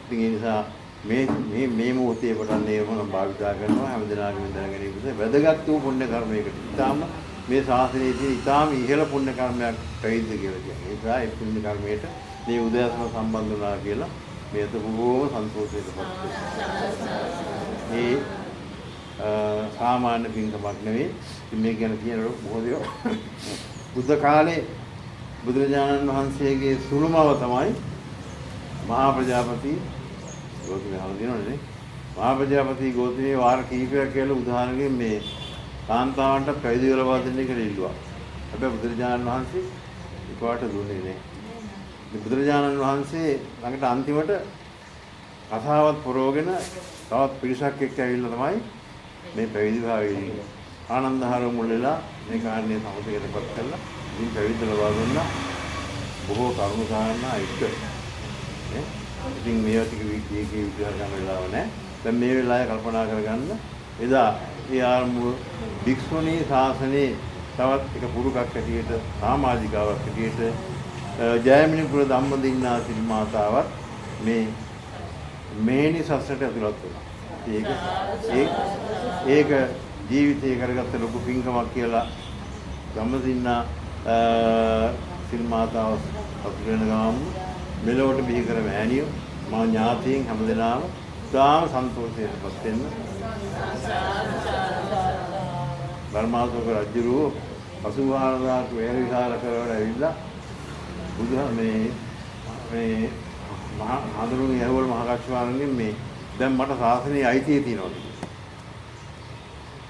ඉතින් ඒ නිසා මේ මොහොතේ පටන් මේ මොන භාවිතා කරනවා හැමදෙනාගේම දැනගැනීමේ වැදගත් වූ පුණ්‍ය කර්මයකට. ඊටාම මේ ශාසනයේ තියෙන ඊටාම ඉහළ පුණ්‍ය කර්මයක් පැවිද්ද කියලා කියන්නේ. ඒ පුණ්‍ය කර්මයට මේ උදෑසන සම්බන්ධ වුණා කියලා මේ අත බොහෝම සන්තෝෂයටපත් වෙනවා. සාමාන්‍ය පින්කමක් නෙවෙයි. මේ ගැන කියනකොට බොහෝ දේවල් බුද්ධ කාලේ බුදුරජාණන් වහන්සේගේ සුළුමව තමයි මහා ප්‍රජාපති ගෞතමයන් හඳුනනනේ. මහා ප්‍රජාපති ගෞතමයේ වාර කීපයක් කියලා උදාහරණයක් මේ කාන්තාවන්ට පැවිදි වෙලා දෙන්න කියලා ඉල්ලුවා. හැබැයි බුදුරජාණන් වහන්සේ එක්කවට දුන්නේ නෑ. බුදුරජාණන් වහන්සේ ළඟට අන්තිමට කතාවත් පුරවගෙන තවත් පිරිසක් එක්ක ඇවිල්ලා තමයි මේ පැවිදි භාවයේ ආනන්ද හාර මුල්ලලා මේ කාරණේ සමතේකටපත් කළා. ඉතින් පැවිදි ලබා දුන්නා. බොහෝ කරුණු කාරණා එක්ක නේ. ඉතින් මේවා ටික විදිහේ විග්‍රහ කරන්න වෙලාව නැහැ. දැන් මේ වෙලාවේ කල්පනා කරගන්න එදා ඒ ආරම්භ භික්ෂුණී ශාසනයේ තවත් එක පුරුකක් ඇටියට සමාජිකාවක් ඇටියට ජයමිනිපුර ධම්මදින්නා සිරි මාතාවත් මේ මේනි සසරට ඇතුළත් වුණා. ඒක ජීවිතේ කරගත්ත ලොකු පින්කමක් කියලා ධම්මදින්නා සිරි මාතාව අතුරු වෙන ගාම මෙලොවට බිහි කර මෑණියෝ මා ඥාතීන් හැමදෙනාම දාම සන්තෝෂයටපත් වෙන්න. ධර්මාශෝක රජුරෝ 84000ක් වේර විහාර කරවල ඇවිල්ලා බුදුහා මේ මහා හඳුරුගේ ඇහුවල මහා කච්චවාරණින් මේ දැන් මට ශාසනයේ අයිතිය තියෙනවා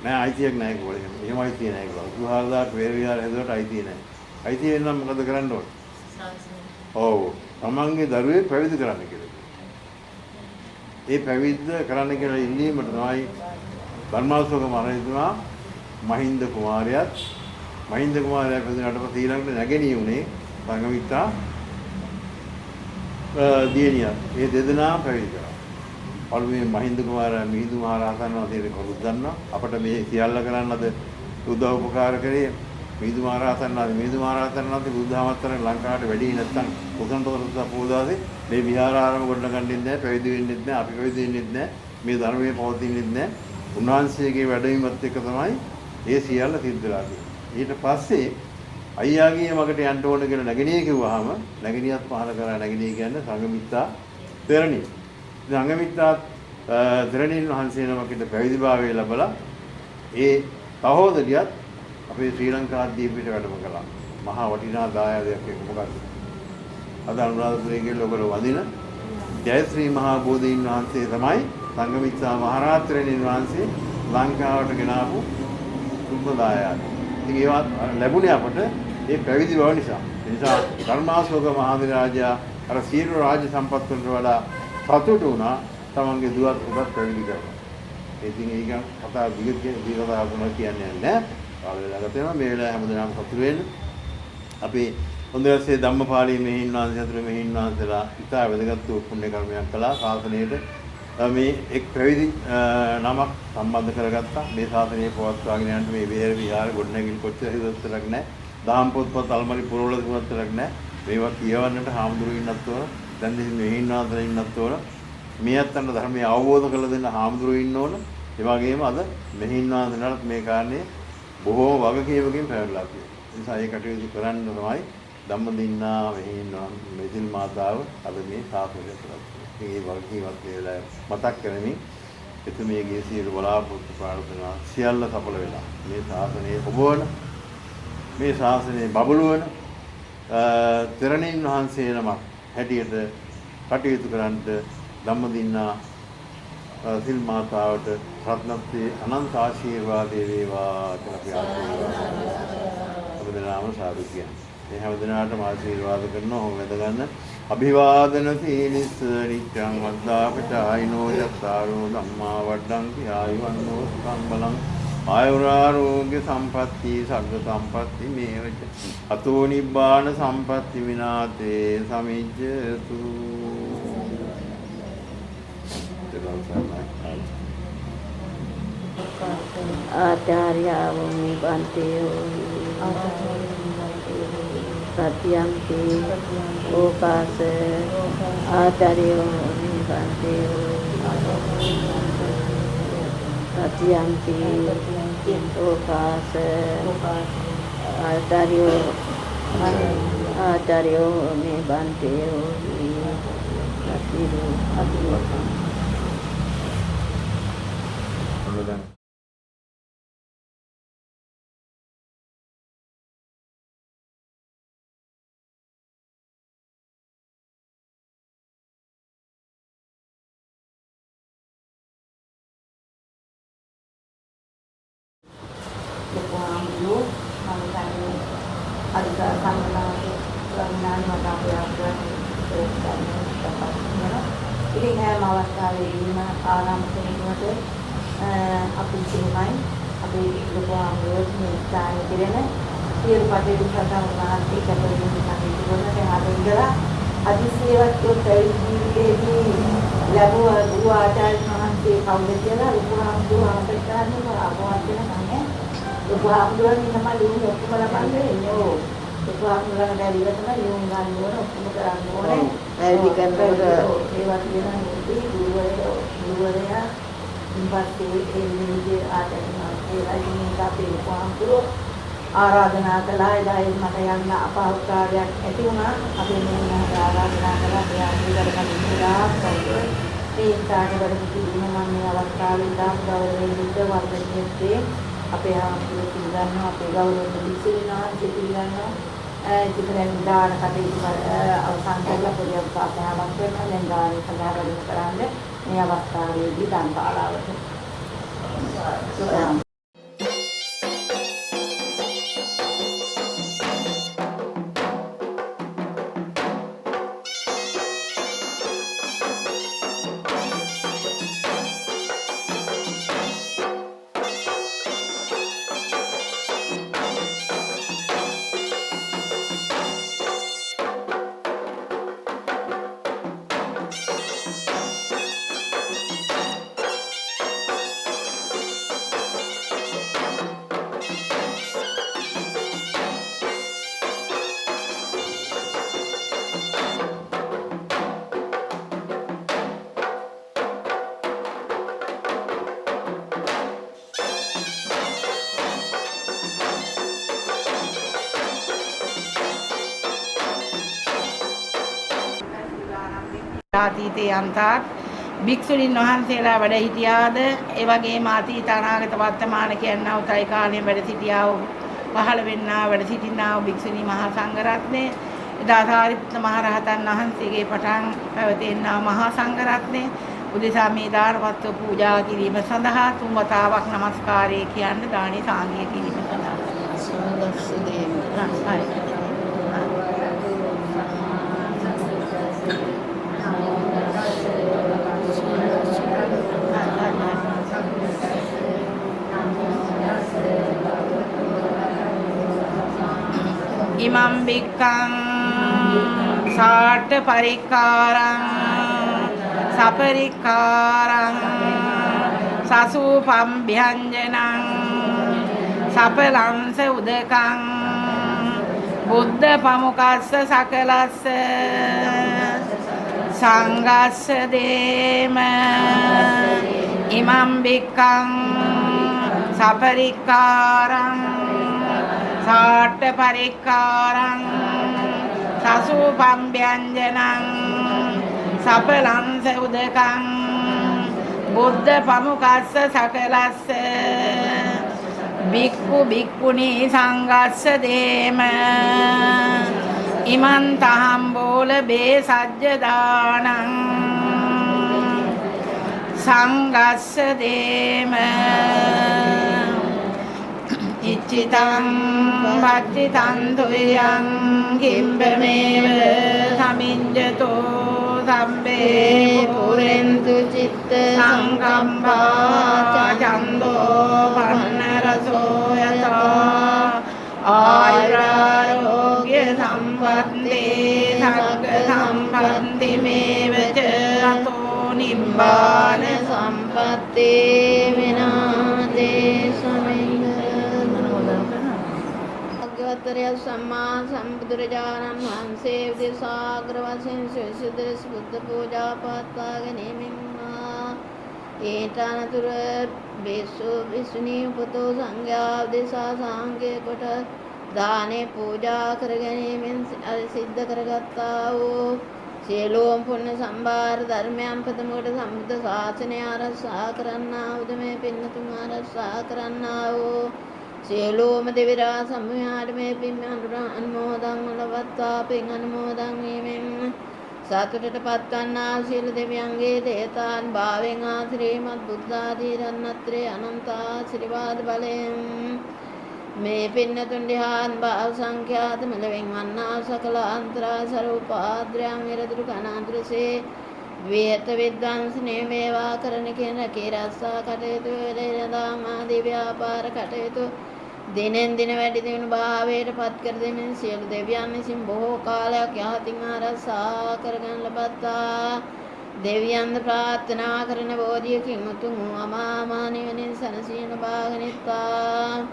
නෑ අයිතියක් නෑ කොහොමද එහෙම අයිතිය නෑ කියලා 84000ක් වේර විහාර හැදුවට අයිතිය නෑ අයිතිය වෙනනම් මොකද කරන්න ඕනේ ඔව් තමන්ගේ දරුවේ පැවිදි කරන්න කියලා ඒ පැවිද්ද කරන්න කියලා ඉල්ලීමට තමයි ධර්මාශෝක මහරජතුමා මහින්ද කුමාරයාත් පැවිදුණාට පස්සේ ඊළඟට නැගෙණිය උනේ සංගමිත්තා දියණිය. ඒ දෙදෙනා පැවිදි කරා. පළමුවෙන් මහින්ද කුමාරයා මිහිඳු මහ රහතන් වහන්සේට කවුරුත් දන්නවා. අපිට මේ සියල්ල කරන්න අද උදව් උපකාර කරේ මිහිඳු මහ රහතන් වහන්සේ. මිහිඳු මහ රහතන් වහන්සේ බුද්ධාමත්තර ලංකාවට වැඩි නැත්තම් කුසන්තවරස පොදාසේ මේ විහාරාරම ගොඩනගන්නෙත් නැහැ, පැවිදි වෙන්නෙත් නැහැ, අපි පැවිදි වෙන්නෙත් නැහැ, මේ ධර්මයේ පවතින්නෙත් නැහැ. උන්වහන්සේගේ වැඩමීමත් එක්ක තමයි ඒ සියල්ල සිද්ධ වෙලා තියෙන්නේ. ඊට පස්සේ අයියාගේ මගට යන්න ඕන කියලා නැගණිය කිව්වහම නැගණියත් පහල කරා. නැගණිය කියන්නේ සංගමිත්තා තෙරණිය. සංගමිත්තා තෙරණියන් වහන්සේ නමකට පැවිදිභාවය ලැබලා ඒ සහෝදරියත් අපේ ශ්‍රී ලංකාද්වීපයට වැඩම කළා. මහා වටිනා දායාදයක් එක්ක මොකක්ද? අද අනුරාධපුරයේ ගිහින් ඔබට වදින ජයශ්‍රී මහා බෝධීන් වහන්සේ තමයි සංගමිත්තා මහරහතන් වහන්සේ ලංකාවට ගෙනාවු සුබදායක. ඉතින් ඒවත් ලැබුණේ අපට ඒ පැවිදි බව නිසා. ඒ නිසා ධර්මාශෝක මහාවිරාජයා අර සියලු රාජ්‍ය සම්පත් වලට වඩා සතුටු වුණා තමන්ගේ දුවත් පුතත් පැවිදි කරලා. ඉතින් ඒක කතා දීගතා වුණා කියන්නේ නැහැ. කාලෙලකට වෙනවා මේ වෙලාවේ හැමදේම සතුටු වෙන්න. අපි හොඳසේ ධම්මපාලී මෙහින් වහන්සේ අතර මෙහින් වහන්සේලා ඉතා වැදගත් වූ පුණ්‍ය කර්මයක් කළා. ශාසනයට මේ එක් පැවිදි නමක් සම්බන්ධ කරගත්තා. මේ ශාසනය පවත්වාගෙන යන්න මේ විහෙර විහාර ගොඩනැගිලි කොච්චර හිතතරක් නැහැ. දහම් පොත්පත් අල්මාරි පුරවල තිබුණතරක් නැහැ. මේවා කියවන්නට හාමුදුරුවෝ ඉන්නත් ඕන. දැන් දෙහින් මෙහින් වහන්සේලා ඉන්නත් ඕන. මේ අත්තන්ට ධර්මය අවබෝධ කරලා දෙන්න හාමුදුරුවෝ ඉන්න ඕන. ඒ වගේම අද මෙහින් වහන්සේලාට මේ කාරණේ බොහෝ වගකීමකින් පැවරලා තියෙනවා. ඒ නිසා ඒ කටයුතු කරන්න තමයි ධම්මදින්නා මෙහින් මෙදිල් මාතාව අද මේ ශාසනය කරලා ඒ වගකීමත් ඒ වෙලාවේ මතක් කරමින් එතුමියගේ සියලු බලාපොරොත්තු ප්‍රාර්ථනා සියල්ල සඵල වෙලා මේ ශාසනයේ ඔබවන මේ ශාසනයේ බබළුවන තෙරණින් වහන්සේ නමක් හැටියට කටයුතු කරන්නට ධම්මදින්නා සිල් මාතාවට රත්නත්‍රි අනන්ත ආශිර්වාදේ වේවා කියලා අපි ආශිර්වාද කරනවා. සාදු කියන්නේ. මේ හැම දිනාටම ආශිර්වාද කරනවා. හොම වැද ගන්න. අභිවාදන සීලිස්ස නිච්ඡං වද්දාපචායිනෝ යත්තාරෝ ධම්මා වඩ්ඩಂತಿ ආයුවන්නෝ සම්බලං ආයුරාෝග්‍ය සම්පatti සග්ග සම්පatti මේවච අතෝ නිබ්බාන සම්පatti විනාතේ සමිජ්ජතු ආචාර්යවෝ නිබන්තේ සත්‍යම්පි ඕකාස ආචාර්යෝ නිබන්තේ සත්‍යම්පි ඕකාස ආචාර්යෝ නිබන්තේ සතිරු අතිවකම් අධිකාර සම්මතය විනාඩි මට අපේ ඉතින් හැම අවස්ථාවේදීම ආරම්භ කෙනෙකුට අපි සිහිමයි අපේ ලොකු ආමරෝත් මේ ස්ථානයේ පිරෙන සියලු කටයුතු සඳහා උන්වහන්සේ කටයුතු කටයුතු කරන හැමදෙරා අදිසියවත් ජීවිතයේදී ලැබුවා ගුරු ආචාර්ය මහන්සිය කවුද කියලා ලොකු ආමරෝත් අපිට ගන්න අපවත් වෙන නැහැ ලොකු ආමරෝත් ඉන්නම ලියුම් ඔක්කොම ලබන්නේ එන්නේ ලොකු ආමරෝත් දැරිලා තමයි ලියුම් ගන්න ඕන ඔක්කොම කරන්න ඕනේ වැඩි කරනකොට ඒවත් වෙනවා ගුරුවරයා ඉන්පස්සේ එන්නේ ආචාර්ය මහන්සියලා ඉන්නේ අපේ ලොකු ආමරෝත් ආරාධනා කළා එදා මට යන්න අපහසුතාවයක් ඇති වුණා අපි මේ ආරාධනා කළා එයාගේ වැඩකටයුතුලා ඒ ස්ථානවල සිටින මම මේ අවස්ථාවේ දාපු ගෞරවයෙන් යුක්ත වර්ධනයේ අපේ ආමතුරු පිළිගන්නවා අපේ ගෞරවයෙන් පිළිසිනවා පිළිගන්නවා ඉතින් දාන කටයුතු අවසන් කරලා පොඩි අවස්ථාවක් වෙනවා දැන් දාන සඳහා වැඩම කරන්නේ මේ අවස්ථාවේදී දන් පාලාවට අතීතයේ අන්තත් භික්ෂුණීන් වහන්සේලා වැඩ සිටියාද ඒ වගේම අතීත අනාගත වර්තමාන කියනා උතයි කාලයෙන් වැඩ සිටියා වූ පහළ වෙන්නා වැඩ සිටිනා වූ භික්ෂුණී මහා සංඝරත්නය එදා සාරිපුත්ත මහ රහතන් වහන්සේගේ පටන් පැවතෙනා මහා සංඝරත්නය උදෙසා මේ දානපත්ව පූජා කිරීම සඳහා තුන් වතාවක් নমස්කාරය කියන්න දානේ සාංගිය කිරීම සඳහා සෝදස්ස දේව ඉමම් බික්කං සාට පරික්කාරං සපරික්කාරං සසූපම් භ්‍යංජනං සපලංස උදකං බුද්ධ පමුකස්ස සකලස්ස සංඝස්ස දේම ඉමම් බික්කං සපරික්කාරං සාට පරික්කාරං සසූපම් භ්‍යංජනං සපලංස උදකං බුද්ධ පමුකස්ස සකලස්ස බික්ඛු බික්ඛුනී සංඝස්ස දේම ඉමන් තහම්බෝල බේ සජ්ජ දානං සංඝස්ස දේම ඉච්ඡිතං පච්චිතං තුයං කිම්බමේව සමිඤ්ජතෝ සම්බේ පුරෙන්තු චිත්ත සංකම්පා චන්දෝ පන්නරසෝ යතා ආයුරාෝග්‍ය සම්පත්තේ සග්ග සම්පත්ති මේවච අතෝ නිබ්බාන සම්පත්තේ විනාදේ සමින්ද භගවතරය සම්මා සම්බුදුරජාණන් වහන්සේ උදෙසාග්‍ර වශයෙන් සවිසුද්ධ බුද්ධ පූජා පවත්වා ගැනීමෙන් ඊට අනතුර බිසු බිසුණී උපතෝ සංඝයා උදෙසා සාංගය කොට දානේ පූජා කර ගැනීමෙන් සිද්ධ කරගත්තා වූ සියලුම පුණ්‍ය සම්භාර ධර්මයන් ප්‍රථමකට සම්බුද්ධ ශාසනය ආරක්ෂා කරන්නා වූ මේ පින්නතුන් ආරක්ෂා කරන්නා වූ සියලුම දෙවිරා සමූහයාට මේ පින් අනුමෝදන් ලබත්වා පින් අනුමෝදන් වීමෙන් සතුටට පත්වන්නා සියලු දෙවියන්ගේ දේතාන් භාවයෙන් ආශ්‍රීමත් බුද්ධාදී රත්නත්‍රේ අනන්ත ආශිර්වාද බලයෙන් මේ පින්නතුන් දිහාන් භාව සංඛ්‍යාත මෙලෙවින් වන්නා සකල අන්තරා සරූපාද්‍රයන් විරදුරු කනාන්තරසේ විහෙත විද්වංසනේ මේවා කරන කියන කේරස්සා කටයුතු වේලදාම ආදී ව්‍යාපාර කටයුතු දිනෙන් දින වැඩි දියුණු භාවයට පත් කර දෙමින් සියලු දෙවියන් විසින් බොහෝ කාලයක් යහතින් ආරක්ෂා කරගන්න ලබත්තා දෙවියන්ද ප්‍රාර්ථනා කරන බෝධියකින් උතුම් අමා මහ නිවනින් සැනසීම භාගනිත්තා.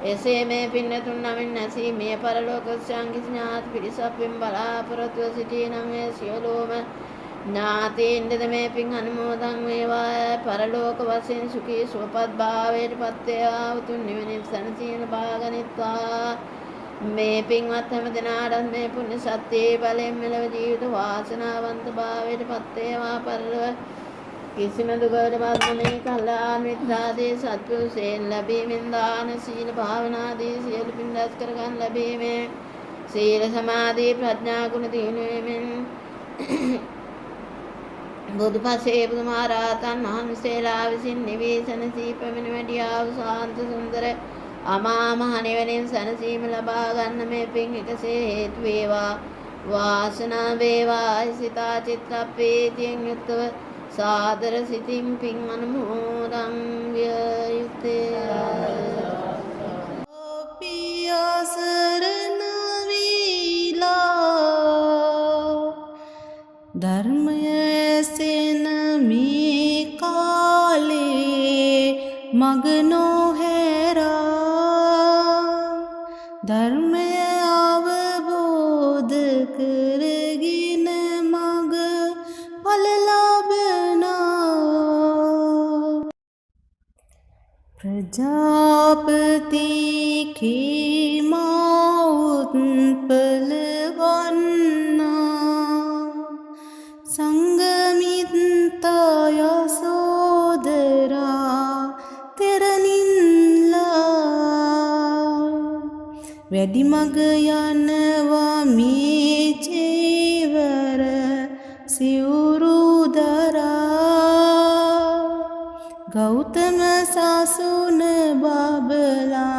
එසේ මේ පින්නතුන් නමින් නැසී මේ පරලෝක සංගීත ඥාති පිරිසප්පෙන් බලාපොරොත්තුව සිටිනම් මේ සියලුම ඥාතීන්ද මේ පින් අනුමෝදන් වේවා. පරලෝක වශයෙන් සුඛී සුවපත් භාවයට පත් වේවා. උතුම් නිවනින් සැනසීම භාගනිත්තා. මේ පින්වත් හැම දෙනාටත් මේ පුණ්‍ය සත්‍යයේ බලයෙන් මෙලව ජීවිත වාසනාවන්ත භාවයට පත් වේවා. පරලොව කිසිම දුකකට පත් නොවී කල්යාණ මිත්‍රාදී සත්පුරුෂයන් ලැබීමෙන් දාන සීල භාවනාදී සියලු පින් රැස් කරගන්න ලැබීමෙන් සීල සමාධි ප්‍රඥා ගුණ දිනු වීමෙන් බුදුපසේ බුදුමහරහතන් වහන්සේලා විසින් නිවේසන සීපමන වැඩියා වූ ශාන්ත සුන්දර අමා මහ නිවනින් සැනසීම ලබා ගන්න මේ පින් එකසේ හේතු වේවා. වාසනා වේවා. සිතා චිත්තප්පේතියෙන් යුක්තව සාදර සිතින් පින් අනුමෝදන් විය යුත්තේ. පියසරණ වීලා ධර්මය සෙන මේ කාලේ මග නොහැරා ධර්මය අවබෝධ කරගෙන මග ඵල ලබනා ප්‍රජාපති කේමෝත්පල වන්නා සංගමිත්තා යසෝදරා තෙරණින්ලා වැඩි මග යනවා මේ චේවර සිවුරු දරා ගෞතම සසුන බබලන්නට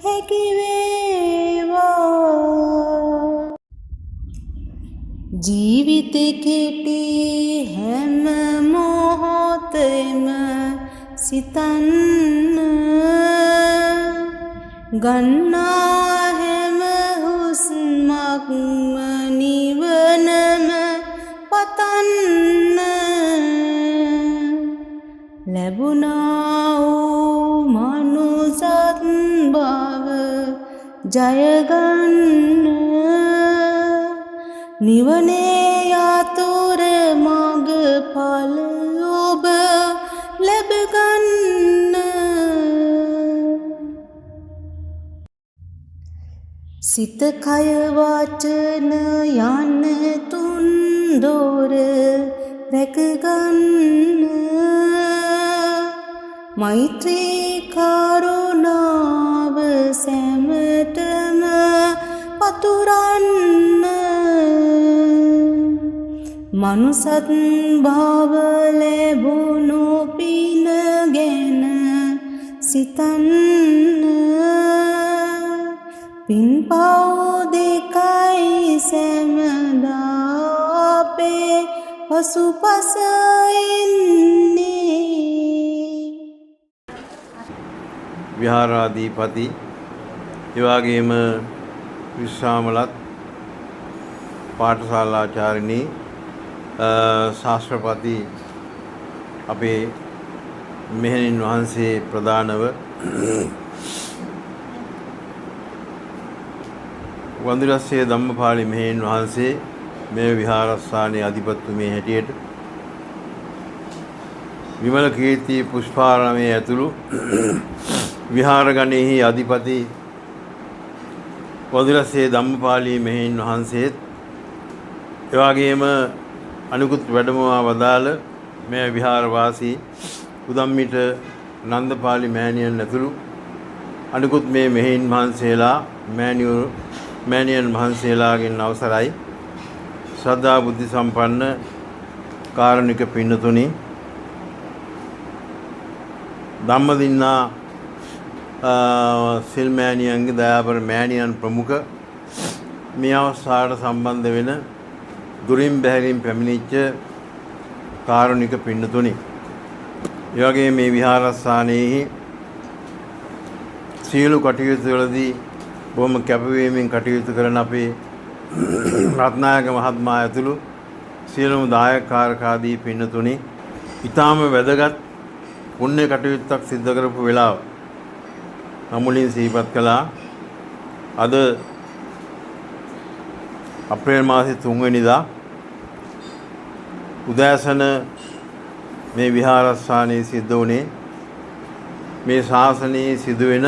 හැකි වේවා. ජීවිත කෙටි හැම මොහොතෙම සිතන්න ගන්නා හැම හුස්මක්ම නිවනම පතන්න ලැබුණා වූ මනුසත් බව ජයගන්න නිවනේ යතුර මග ඵල ඔබ ලැබගන්න. සිත කය වචන යන තුන් දොර රැකගන්න මෛත්‍රී කරුණාව සැමටම පතුරන්න මනුසත් භව ලැබුණු පින ගැන සිතන්න පින් පව් දෙකයි සැමදා අපේ පසුපස ඉන්නේ. විහාරාධිපති එවාගේම විශ්‍රාමලත් පාඨශාලාචාරිණී ශාස්ත්‍රපති අපේ මෙහෙණින් වහන්සේ ප්‍රදානව වන්දිරස්සේ ධම්මපාලි මෙහෙණින් වහන්සේ මේ විහාරස්ථානයේ අධිපතිතුමේ හැටියට විමල කීර්ති පුෂ්පාරාමයේ ඇතුළු විහාරගණෙහි අධිපති වන්දිරස්සේ ධම්මපාලි මෙහෙණින් වහන්සේත් එවාගේම අනුකුත් වැඩමවා වදාළ මේ විහාරවාසී උදම්මිට නන්දපාලි මෑණියන් ඇතුළු අනුකුත් මේ මෙහෙණින් වහන්සේලා මෑණියන් වහන්සේලාගෙන් අවසරයි. ශ්‍රද්ධා බුද්ධ සම්පන්න කාරුණික පින්නතුනි, ධම්මදින්නා සිල් මෑණියන්ගේ දයාබර මෑණියන් ප්‍රමුඛ මේ අවස්ථාවට සම්බන්ධ වෙන දුරින් බැහැරින් පැමිණිච්ච කාරුණික පින්නතුනි. ඒ වගේම මේ විහාරස්ථානයේ සියලු කටයුතු වලදී බොහොම කැපවීමෙන් කටයුතු කරන අපේ රත්නායක මහත්මයා ඇතුළු සියලුම දායක කාරකාදී පින්නතුනි ඊටාම වැදගත් පුණ්‍ය කටයුත්තක් සිදු කරපු වෙලාව නමුලින් සිහිපත් කළා. අද අප්‍රේල් මාසේ 3 වෙනිදා උදෑසන මේ විහාරස්ථානයේ සිද්ධ වුණේ මේ ශාසනයේ සිදුවෙන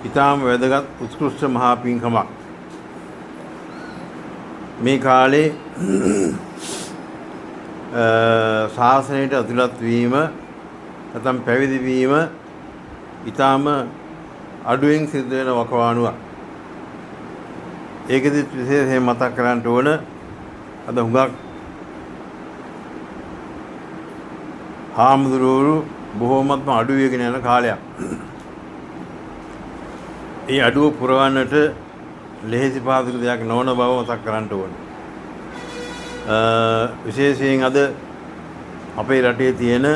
ඊටාම වැදගත් උත්කෘෂ්ඨ මහා පින්කමක්. මේ කාලේ ශාසනයට ඇතුළත් වීම නැත්නම් පැවිදි වීම ඊටාම අඩුවෙන් සිද්ධ වෙන වකවානුවක්. ඒකෙදි විශේෂයෙන් මතක් කරන්න ඕන අද හුඟක් හාමුදුරුවෝ බොහෝමත්ම අඩු වෙගෙන යන කාලයක්. ඒ අඩුව පුරවන්නට ලෙහෙසි පාසුක දෙයක් නොවන බව මතක් කරන්න ඕන. විශේෂයෙන් අද අපේ රටේ තියෙන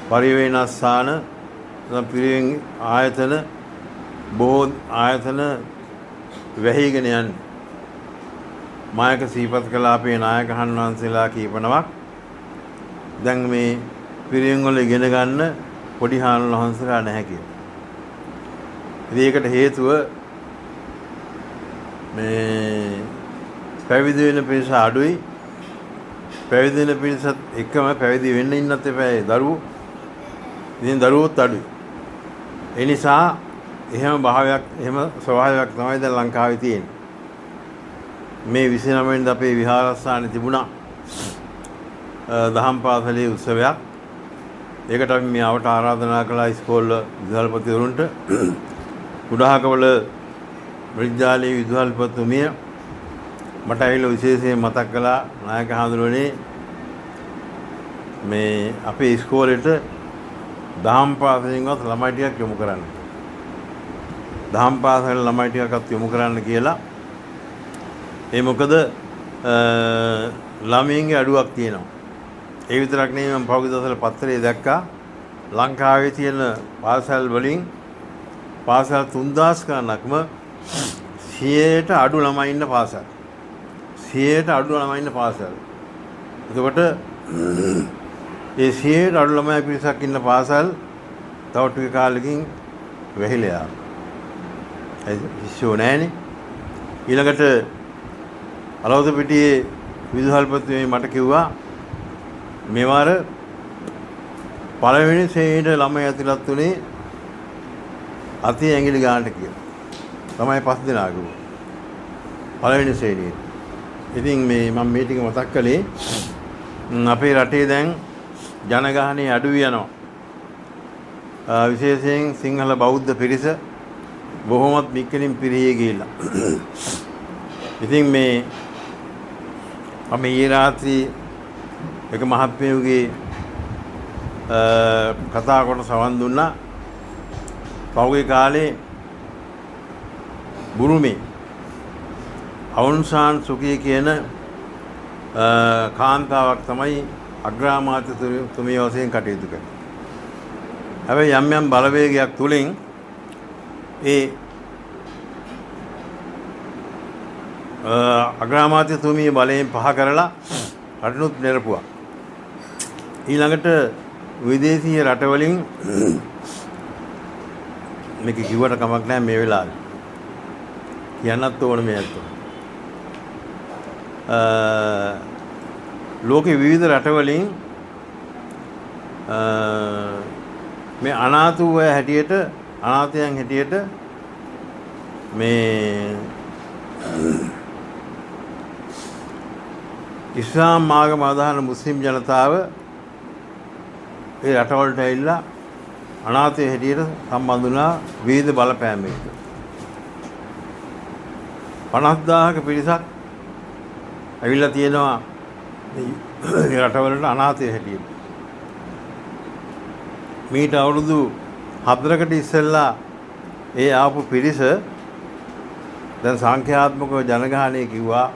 පරිවේනස්ථාන පිරිවෙන් ආයතන බොහෝ ආයතන වැහිගෙන යන්නේ. මායක සීපත් කළ අපේ නායකයන් වහන්සේලා කීපනමක් දැන් මේ පිරිවෙන් වල ඉගෙන ගන්න පොඩි හාමුදුරුවෝ වහන්සේලා නැහැ කියලා. ඒකට හේතුව මේ පැවිදි වෙන පිරිස අඩුයි. පැවිදි වෙන පිරිසත් එක්කම පැවිදි වෙන්න ඉන්නත් එපා දරුවෝ. ඉතින් දරුවෝත් අඩුයි. ඒ නිසා එහෙම ස්වභාවයක් තමයි දැන් ලංකාවේ තියෙන්නේ. මේ 29 වෙනිදා අපේ විහාරස්ථානයේ තිබුණා දහම් පාසලේ උත්සවයක්. ඒකට අපි මේ අවට ආරාධනා කළා ඉස්කෝල විදුහල්පතිවරුන්ට. කුඩාකවල විද්‍යාලයේ විදුහල්පතිතුමිය මට ඇවිල්ලා විශේෂයෙන් මතක් කළා නායක හඳුනනේ මේ අපේ ඉස්කෝලේට දහම් පාසලෙන්වත් ළමයි ටිකක් යොමු කරන්න. දහම් පාසල ළමයි ටිකක්වත් යොමු කරන්න කියලා. ඒ මොකද ළමයින්ගේ අඩුවක් තියෙනවා. ඒ විතරක් නෙවෙයි මම පහුගිය දවස්වල පත්තරේ දැක්කා ලංකාවේ තියෙන පාසල් වලින් පාසල් 3000 ගණනක්ම 100ට අඩු ළමයි ඉන්න පාසල්. 100ට අඩු ළමයි ඉන්න පාසල්. එතකොට ඒ 100ට අඩු ළමයි පිරිසක් ඉන්න පාසල් තව ටික කාලෙකින් වැහිලා යනවා. ඒ විශ්ව නැහැනේ. ඊළඟට අලවද පිටියේ විදුහල්පතිතුමී මට කිව්වා මේවාර පළවෙනි ශ්‍රේණියට ළමයි ඇතුළත් උනේ අතේ ඇඟිලි ගන්නට කියලා. ළමයි 5 දෙනා ගිහුවා. පළවෙනි ශ්‍රේණියේ. ඉතින් මේ මම මේ ටික මතක් කළේ අපේ රටේ දැන් ජනගහනය අඩු වෙනවා. විශේෂයෙන් සිංහල බෞද්ධ පිරිස බොහොමත් මික්කලින් පිරිහී ගිහිල්ලා. ඉතින් මේ මම ඊ රාත්‍රී එක මහත්මයෙකුගේ කතා කොට සවන් දුන්නා. පහුගිය කාලේ බුරුමේ අවුන්සාන් සුකී කියන කාන්තාවක් තමයි අග්‍රාමාත්‍යතුමිය වශයෙන් කටයුතු කරන්නේ. හැබැයි යම් බලවේගයක් තුලින් ඒ අග්‍රාමාත්‍යතුමිය බලයෙන් පහ කරලා රටනුත් නිරපුවා. ඊළඟට විදේශීය රටවලින් මේක කිව්වට කමක් නැහැ මේ වෙලාවේ. කියන්නත් ඕන මේ අතට. ලෝකේ විවිධ රටවලින් මේ අනාථ හැටියට අනාථයන් හැටියට මේ ඉස්ලාම් ආගම අදහන මුස්ලිම් ජනතාව ඒ රටවලට ඇවිල්ලා අනාථය හැටියට සම්බන්ධ වුණා විවිධ බලපෑම් එක්ක. 50000ක පිරිසක් ඇවිල්ලා තියෙනවා මේ රටවලට අනාථය හැටියට. මීට අවුරුදු හතරකට ඉස්සෙල්ලා ඒ ආපු පිරිස දැන් සංඛ්‍යාත්මකව ජනගහණය කිව්වා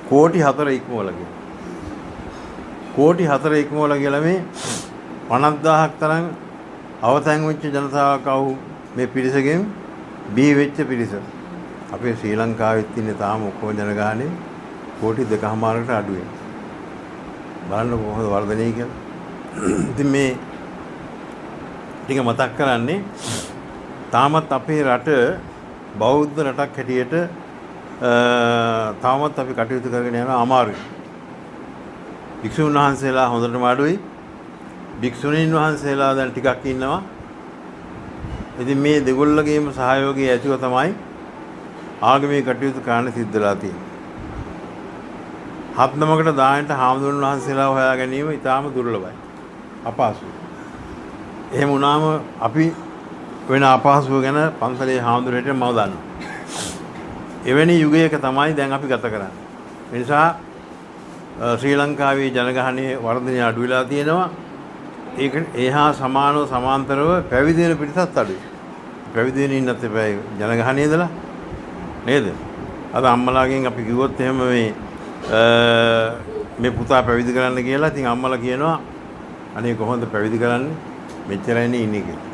කෝටි 4 ඉක්මවලා කියලා. කෝටි 4 ඉක්මවලා කියලා මේ 50000ක් තරම් අවතැන් වෙච්ච ජනතාවක් ආවු මේ පිරිසගෙන් බිහි වෙච්ච පිරිස. අපේ ශ්‍රී ලංකාවෙත් ඉන්නේ තාම ඔක්කොම ජනගහණය කෝටි 2කමාරකට අඩුයි. බලන්න කොහොමද වර්ධනය කියලා. ඉතින් මේ ටික මතක් කරන්නේ තාමත් අපේ රට බෞද්ධ රටක් හැටියට තාමත් අපි කටයුතු කරගෙන යනවා අමාරුයි. භික්ෂුන් වහන්සේලා හොඳටම අඩුයි. භික්ෂුණීන් වහන්සේලා දැන් ටිකක් ඉන්නවා. ඉතින් මේ දෙගොල්ලගේම සහයෝගය ඇතිව තමයි ආගමේ කටයුතු කරන්න සිද්ධ වෙලා තියෙන්නේ. 7 නමකට දායන්ට හාමුදුරන් වහන්සේලා හොයා ගැනීම ඉතාම දුර්ලභයි. අපහසුයි. එහෙම වුණාම අපි වෙන අපහසුව ගැන පන්සලේ හාමුදුරේට මම දන්නවා. එවැනි යුගයක තමයි දැන් අපි ගත කරන්නේ. ඒ නිසා ශ්‍රී ලංකාවේ ජනගහනයේ වර්ධනය අඩු වෙලා තියෙනවා. ඒක එහා සමානව සමාන්තරව පැවිදි වෙන පිරිසත් අඩුයි. පැවිදි වෙන ඉන්නත් එපා ජනගහනයේ ඉඳලා නේද? අද අම්මලාගෙන් අපි කිව්වොත් එහෙම මේ පුතා පැවිදි කරන්න කියලා ඉතින් අම්මලා කියනවා අනේ කොහොමද පැවිදි කරන්නේ? මෙච්චරයිනේ ඉන්නේ කියලා.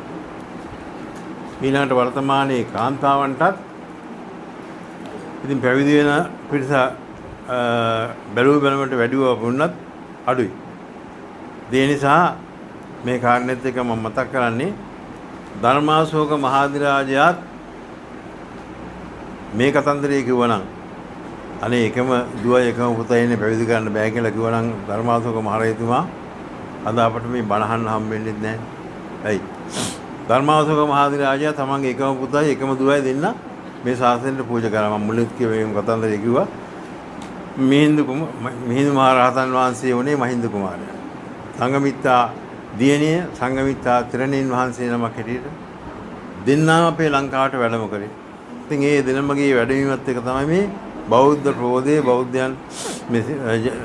ඊළඟට වර්තමානයේ කාන්තාවන්ටත් ඉතින් පැවිදි වෙන පිරිස බැලුවට වැඩිව වුණත් අඩුයි. ඒ නිසා මේ කාරණෙත් එක මම මතක් කරන්නේ ධර්මාශෝක මහාධිරාජයාත් මේ කතන්දරය කිව්වනම් අනේ එකම දුව එකම පුතා ඉන්නේ පැවිදි කරන්න බෑ කියලා කිව්වනම් ධර්මාශෝක මහරජතුමා අද අපිට මේ බණහන්න හම්බෙන්නේ නැහැ. ඇයි? ධර්මාශෝක මහාධිරාජයා තමන්ගේ එකම පුතයි එකම දුවයි දෙන්න මේ ශාසනයට පූජා කරා. මම මුලින්ම කියවේ කතන්දරය කිව්වා. මිහිඳු මහ රහතන් වහන්සේ වුණේ මහින්ද කුමාරයා. සංඝමිත්තා දියණිය සංඝමිත්තා තිරණීන් වහන්සේ නමක් හැටියට දෙන්නාම අපේ ලංකාවට වැඩම කරේ. ඉතින් ඒ දෙනමගේ වැඩමීමත් එක තමයි මේ බෞද්ධ ප්‍රබෝධයේ බෞද්ධයන් මේ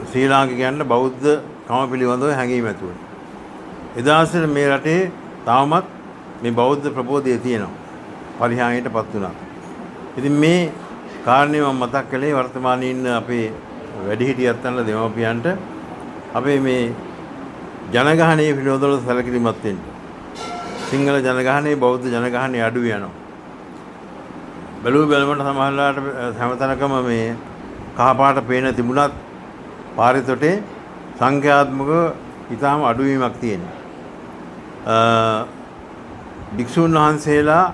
ශ්‍රී ලාංකිකයන්ට බෞද්ධ කම පිළිබඳව හැඟීම ඇති වුණා. එදාසට මේ රටේ තාමත් මේ බෞද්ධ ප්‍රබෝධය තියෙනවා. පරිහානියටපත් වුණා. ඉතින් මේ කාරණේ මම මතක් කළේ වර්තමානයේ ඉන්න අපේ වැඩිහිටියත් අන්න දෙමව්පියන්ට අපේ මේ ජනගහනයේ පිළිබඳව සැලකිලිමත් වෙන්න. සිංහල ජනගහනයේ බෞද්ධ ජනගහනයේ අඩු වෙනවා. බැලුවට සමහරවිට හැමතැනකම මේ කහපාට පේන තිබුණත් පාරිතොටේ සංඛ්‍යාත්මක ඉතාම අඩුවීමක් තියෙනවා. භික්ෂුන් වහන්සේලා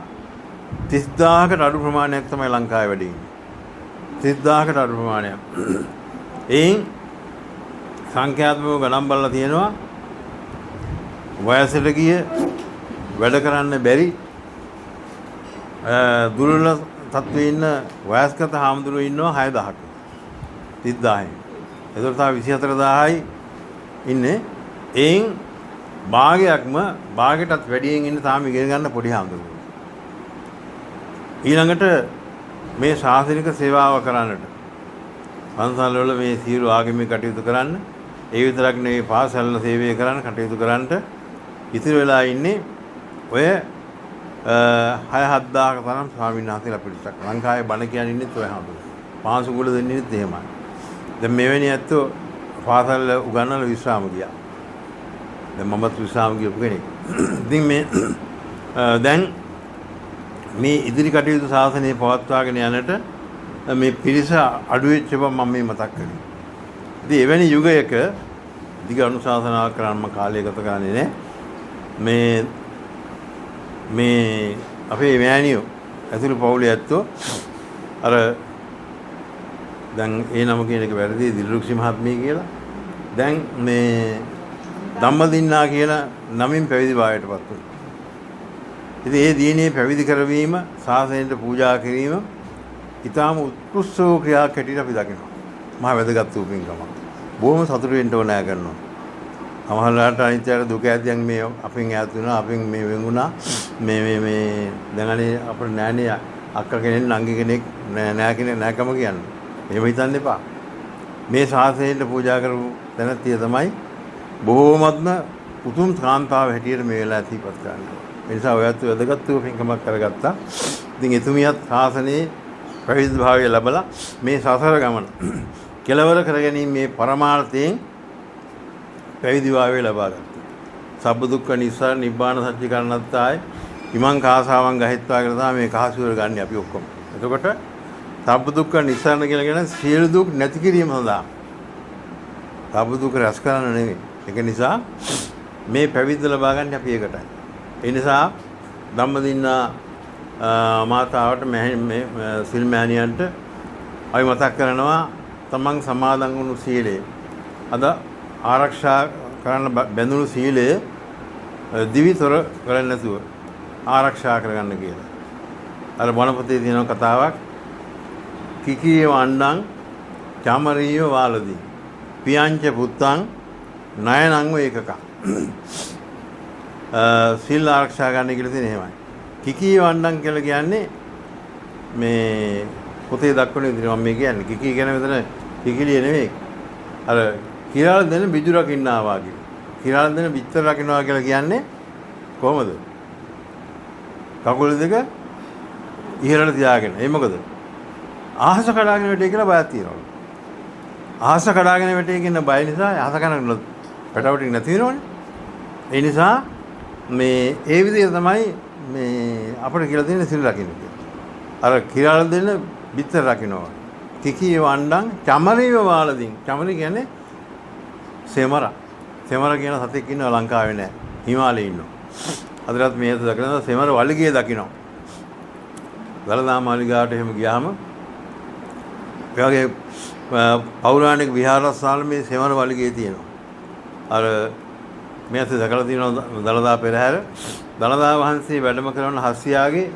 30000කට අඩු ප්‍රමාණයක් තමයි ලංකාවේ වැඩි ඉන්නේ. 30000කට අඩු ප්‍රමාණයක්. එයින් සංඛ්‍යාත්මකව ගණන් බලලා තියෙනවා වයසට ගිය වැඩ කරන්න බැරි දුර්වල තත්ත්වයේ ඉන්න වයස්ගත හාමුදුරුවෝ ඉන්නවා 6000ක්. 30000යි. ඒතර තව 24000යි ඉන්නේ. එයින් භාගයටත් වැඩියෙන් ඉන්න තාම ඉගෙන ගන්න පොඩි හාමුදුරුවෝ. ඊළඟට මේ ශාසනික සේවාව කරන්නට පන්සල් වල මේ සියලු ආගමික කටයුතු කරන්න ඒ විතරක් නෙවෙයි පාසල් සේවය කරන්න කටයුතු කරන්නට ඉතිරි වෙලා ඉන්නේ ඔය 6-7000ක තරම් ස්වාමීන් වහන්සේලා පිරිසක්. ලංකාවේ බණ කියන්නේ ඉන්නෙත් ඔය හාමුදුරුවෝ. පාංශු කුල දෙන්නේ ඉන්නෙත් එහෙමයි. දැන් මෙවැනි ඇත්තෝ පාසල් උගන්වලා විශ්‍රාම ගියා. දැන් මමත් විශ්‍රාම ගියපු කෙනෙක්. ඉතින් මේ දැන් මේ ඉදිරි කටයුතු සාසනය පවත්වාගෙන යන්නට මේ පිරිස අඩු වෙච්ච බව මම මේ මතක් කරේ. ඉතින් එවැනි යුගයක දිග අනුශාසනා කරන්න කාලය ගත කරන්නේ නැහැ. මේ අපේ මෑණියෝ ඇතුළු පවුලේ ඇත්තෝ අර දැන් ඒ නම කියන එක වැරදි දිලුක්ෂි මහත්මිය කියලා. දැන් මේ ධම්මදින්නා කියන නමින් පැවිදි භාවයටපත් වුණා. ඉතින් ඒ දිනේ පැවිදි කරවීම සාසනයට පූජා කිරීම ඊටාම උත්කෘෂ්ඨ ක්‍රියාවක් හැටියට අපි දකිනවා. මහ වැදගත් වූ පින්කමක්. බොහොම සතුටු වෙන්න ඕනෑ කරනවා. සමහරවිට අනිත්‍යයට දුක ඇතියන් මේ අපෙන් ඈත් වුණා, අපෙන් මේ වෙන් වුණා. මේ දැන් අනේ අපේ නෑනේ අක්කා කෙනෙක් නංගි කෙනෙක් නෑ කෙනෙක් නෑකම කියන්නේ. එහෙම හිතන්න එපා. මේ සාසනයට පූජා කරපු තැනත්තිය තමයි බොහෝමත්ම උතුම් කාන්තාව හැටියට මේ වෙලාව සිහිපත් කරන්නේ. ඒ නිසා ඔයත් වැදගත් වූ පින්කමක් කරගත්තා. ඉතින් එතුමියත් ශාසනයේ පැවිදි භාවය ලැබලා මේ සසර ගමන කෙලවර කරගැනීමේ පරමාර්ථයෙන් පැවිදි භාවය ලබා ගත්තා. සබ්බ දුක්ඛ නිස්සාර නිබ්බාන සත්‍ය කරණත්තාය ඉමං කාසාවන් ගහිත්වා කියලා තමයි මේ කහසුවර ගන්න අපි ඔක්කොම. එතකොට සබ්බ දුක්ඛ නිස්සාරණ කියලා කියන සියලු දුක් නැති කිරීම සඳහා. සබ්බ දුක් රැස් කරන්න නෙවෙයි. ඒක නිසා මේ පැවිද්ද ලබා ගන්න අපි ඒකටයි. ඒ නිසා ධම්මදින්නා මාතාවට මේ සිල් මෑණියන්ට අපි මතක් කරනවා තමන් සමාදන් වුණු සීලය. අද ආරක්ෂා කරන්න බැඳුණු සීලය දිවිතොර කරන්නේ නැතුව ආරක්ෂා කරගන්න කියලා. අර බණපොතේ තියෙන කතාවක් කිකීව අණ්ඩං චමරීය වාලදී පියංච පුත්තං නයනං ඒකක සීල් ආරක්ෂා ගන්න කියලා තියෙන එහෙමයි. කිකීව අණ්ඩං කියලා කියන්නේ මේ පොතේ දක්වන විදිහට මම මේ කියන්නේ කිකී කියන විතර කිකිලිය නෙවෙයි. අර කිරාල දෙන බිජු රකින්නා වාගේ. කිරාල දෙන බිත්තර රකින්නවා කියලා කියන්නේ කොහොමද? කකුල් දෙක ඉහළට තියාගෙන. ඒ මොකද? ආහස කඩාගෙන වැටේ කියලා බයක් තියෙනවා. ආහස කඩාගෙන වැටේ කියන බය නිසා ආහස කන පැටවටින් නැති වෙනවනේ. ඒ නිසා මේ ඒ විදිහට තමයි මේ අපිට කියලා තියෙන සිල් රකින්න කියලා. අර කිරාල දෙන බිත්තර රකින්නවා. කිකී වණ්ඩං චමරීව වාලදින්. චමරි කියන්නේ සෙමර. සෙමර කියන සතෙක් ඉන්නවා ලංකාවේ නෑ. හිමාලයේ ඉන්නවා. අදටත් මේ දකිනවා සෙමර වලිගය දකිනවා. දලදා මාලිගාවට එහෙම ගියාම ඒ වගේ පෞරාණික විහාරස්ථාන මේ සෙමර වලිගය තියෙනවා. අර මේ දැකලා තියෙනවා දලදා පෙරහැර. දලදා වහන්සේ වැඩම කරන හස්සියාගේ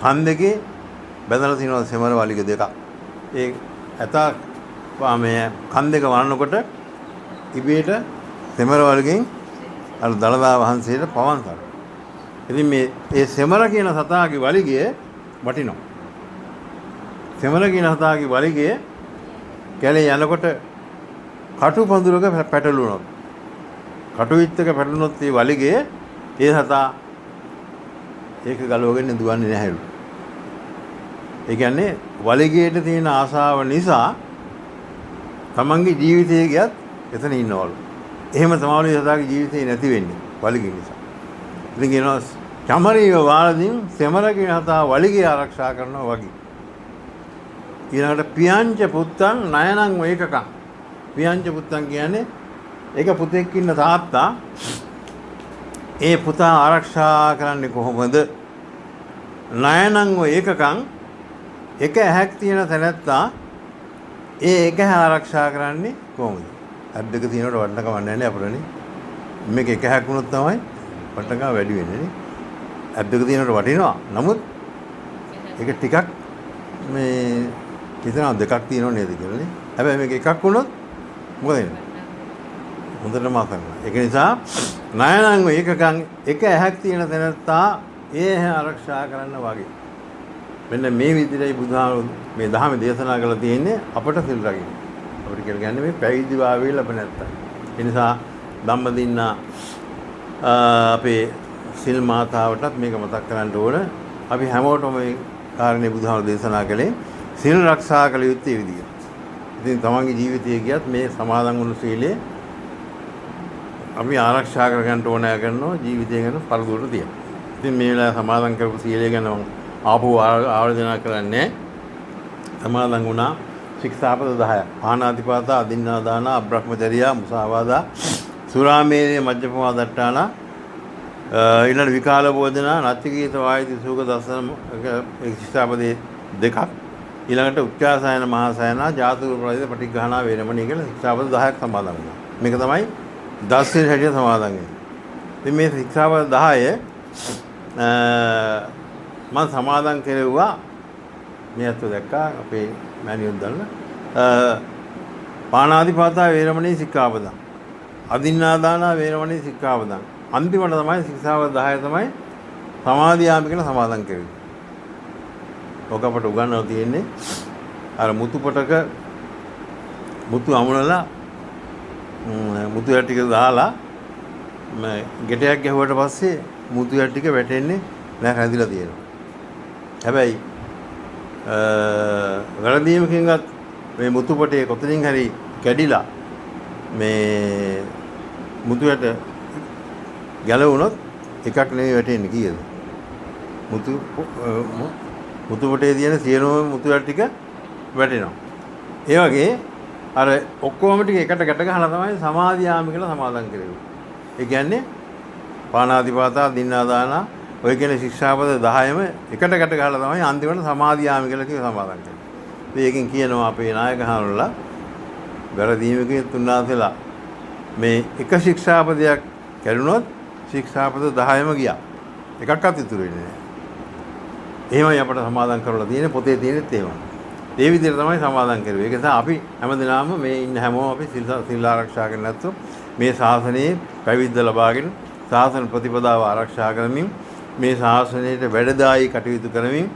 කන් දෙකේ බැඳලා තියෙනවා සෙමර වලිග දෙකක්. ඒ ඇතා මේ කන් දෙක වරනකොට ඉබේට සෙමර වලිගෙන් අර දලදා වහන්සේට පවන් කරනවා. ඉතින් මේ ඒ සෙමර කියන සතාගේ වලිගය වටිනවා. සෙමර කියන සතාගේ වලිගය කැලේ යනකොට කටු පඳුරක පැටලුණොත් කටු විත්තක පැටලුණොත් ඒ වලිගය ඒ සතා ඒක ගලවගෙන දුවන්නේ නැහැලු. ඒ කියන්නේ වලිගයට තියෙන ආසාව නිසා තමන්ගේ ජීවිතය ගියත් එතන ඉන්නවලු. එහෙම තමයි සතාගේ ජීවිතේ නැති වෙන්නේ වලිගය නිසා. ඉතින් කියනවා චමරීව වාලදින් සෙමර කියන සතා වලිගය ආරක්ෂා කරනවා වගේ. ඊළඟට පියංච පුත්තං නයනං ඒකකං. පියංච පුත්තං කියන්නේ ඒක පුතෙක් ඉන්න තාත්තා ඒ පුතා ආරක්ෂා කරන්නේ කොහොමද? නයනං ඒකකං එක ඇහැක් තියෙන තැනැත්තා ඒ එක ඇහැ ආරක්ෂා කරන්නේ කොහොමද? ඇස් දෙක තියෙනකොට වටනකම නැහැ අපරනේ. මේක එක ඇහැක් වුණොත් තමයි වටනකම වැඩි වෙන්නේ නේ. ඇස් දෙක තියෙනකොට වටිනවා. නමුත් ඒක ටිකක් මේ හිතනවා දෙකක් තියෙනව නේද කියලා නේ. හැබැයි මේක එකක් වුණොත් මොකද වෙන්නේ? හොඳටම අසන්න. ඒක නිසා නයනං ඒකකං එක ඇහැක් තියෙන තැනත්තා ඒ ඇහැ ආරක්ෂා කරන්න වගේ. මෙන්න මේ විදිහටයි බුදුහාමුදුරුවෝ මේ ධර්ම දේශනා කරලා තියෙන්නේ අපට සිල් රකින්න. අපිට කියලා කියන්නේ මේ පැවිදි භාවය ලැබ නැත්තම්. ඒ නිසා ධම්මදින්නා අපේ සිල් මාතාවටත් මේක මතක් කරන්න ඕන. අපි හැමෝටම මේ කාරණේ බුදුහාමුදුරුවෝ දේශනා කළේ සිල් ආරක්ෂා කළ යුත්තේ විදියට. ඉතින් තමන්ගේ ජීවිතයේ ගියත් මේ සමාදන් වුණු සීලය අපි ආරක්ෂා කරගන්න ඕනෑ කරනවා ජීවිතය ගැන පරදුවට තියෙනවා. ඉතින් මේ වෙලාවේ සමාදන් කරපු සීලය ගැන මම ආපහු ආවර්ජනා කරන්නේ. සමාදන් වුණා ශික්ෂාපද 10ක්. පාණාතිපාතා, අදින්නාදාන, අබ්‍රහ්මචර්යා, මුසාවාදා, සුරාමේරය, මජ්ජපමා දට්ඨාන, ඊළඟ විකාල භෝජනා, නච්චකීත වායති සූක දසන ශික්ෂාපදේ දෙකක්. ඊළඟට උච්චාසයන මහාසයන ජාතුරු ප්‍රතිද පටිඝානා වේරමණී කියලා ශික්ෂාපද 10ක් සමාදන් වෙනවා. මේක තමයි දස්සිල් හැටියට සමාදන් වෙන්නේ. ඉතින් මේ ශික්ෂාපද 10 මම සමාදන් කෙරෙව්වා. මේ අත දැක්කා අපේ මෑණියන් දන්න පාණාතිපාතා වේරමණී සික්ඛාපදං, අදින්නාදාන වේරමණී සික්ඛාපදං. අන්තිමට තමයි ශික්ෂාපද 10 තමයි සමාදියාමි කියලා සමාදන් කෙරෙන්නේ. ඔක අපට උගන්වලා තියෙන්නේ අර මුතු පොටක මුතු අමුණලා මුතු ටික දාලා ගෙටයක් ගැහුවට පස්සේ මුතු ඇට ටික වැටෙන්නේ නැහැ රැඳිලා තියෙනවා. හැබැයි වැරදීමකින්වත් මේ මුතු පොටේ කොතනින් හරි කැඩිලා මේ මුතු ඇට ගැලවුණොත් එකක් නෙවෙයි වැටෙන්නේ කීයද? මුතු පොටේ තියෙන සියලුම මුතු ඇට ටික වැටෙනවා. ඒ වගේ අර ඔක්කොම ටික එකට ගැට ගහලා තමයි සමාධියාම කියලා සමාදන් කරන්නේ. ඒ කියන්නේ පාණාතිපාතා දින්නාදාන ඔය කියන ශික්ෂාපද 10ම එකට ගැට ගහලා තමයි අන්තිමට සමාධියාම කියලා කිය සමාදන් කරන්නේ. ඒකෙන් කියනවා අපේ නායකහරුලා වැරදීමකින් තුන්වහන්සේලා මේ එක ශික්ෂාපදයක් කැඩුනොත් ශික්ෂාපද 10ම ගියා. එකක්වත් ඉතුරු වෙන්නේ නැහැ. එහෙමයි අපට සමාදන් කරලා තියෙන්නේ පොතේ තියෙනෙත් එහෙමයි. ඒ විදිහට තමයි සමාදන් කරුවේ. ඒක නිසා අපි හැමදෙනාම මේ ඉන්න හැමෝම අපි සිල් ආරක්ෂා කරන්නේ නැත්නම් මේ ශාසනයේ පැවිද්ද ලබාගෙන ශාසන ප්‍රතිපදාව ආරක්ෂා කරමින් මේ ශාසනයට වැඩදායී කටයුතු කරමින්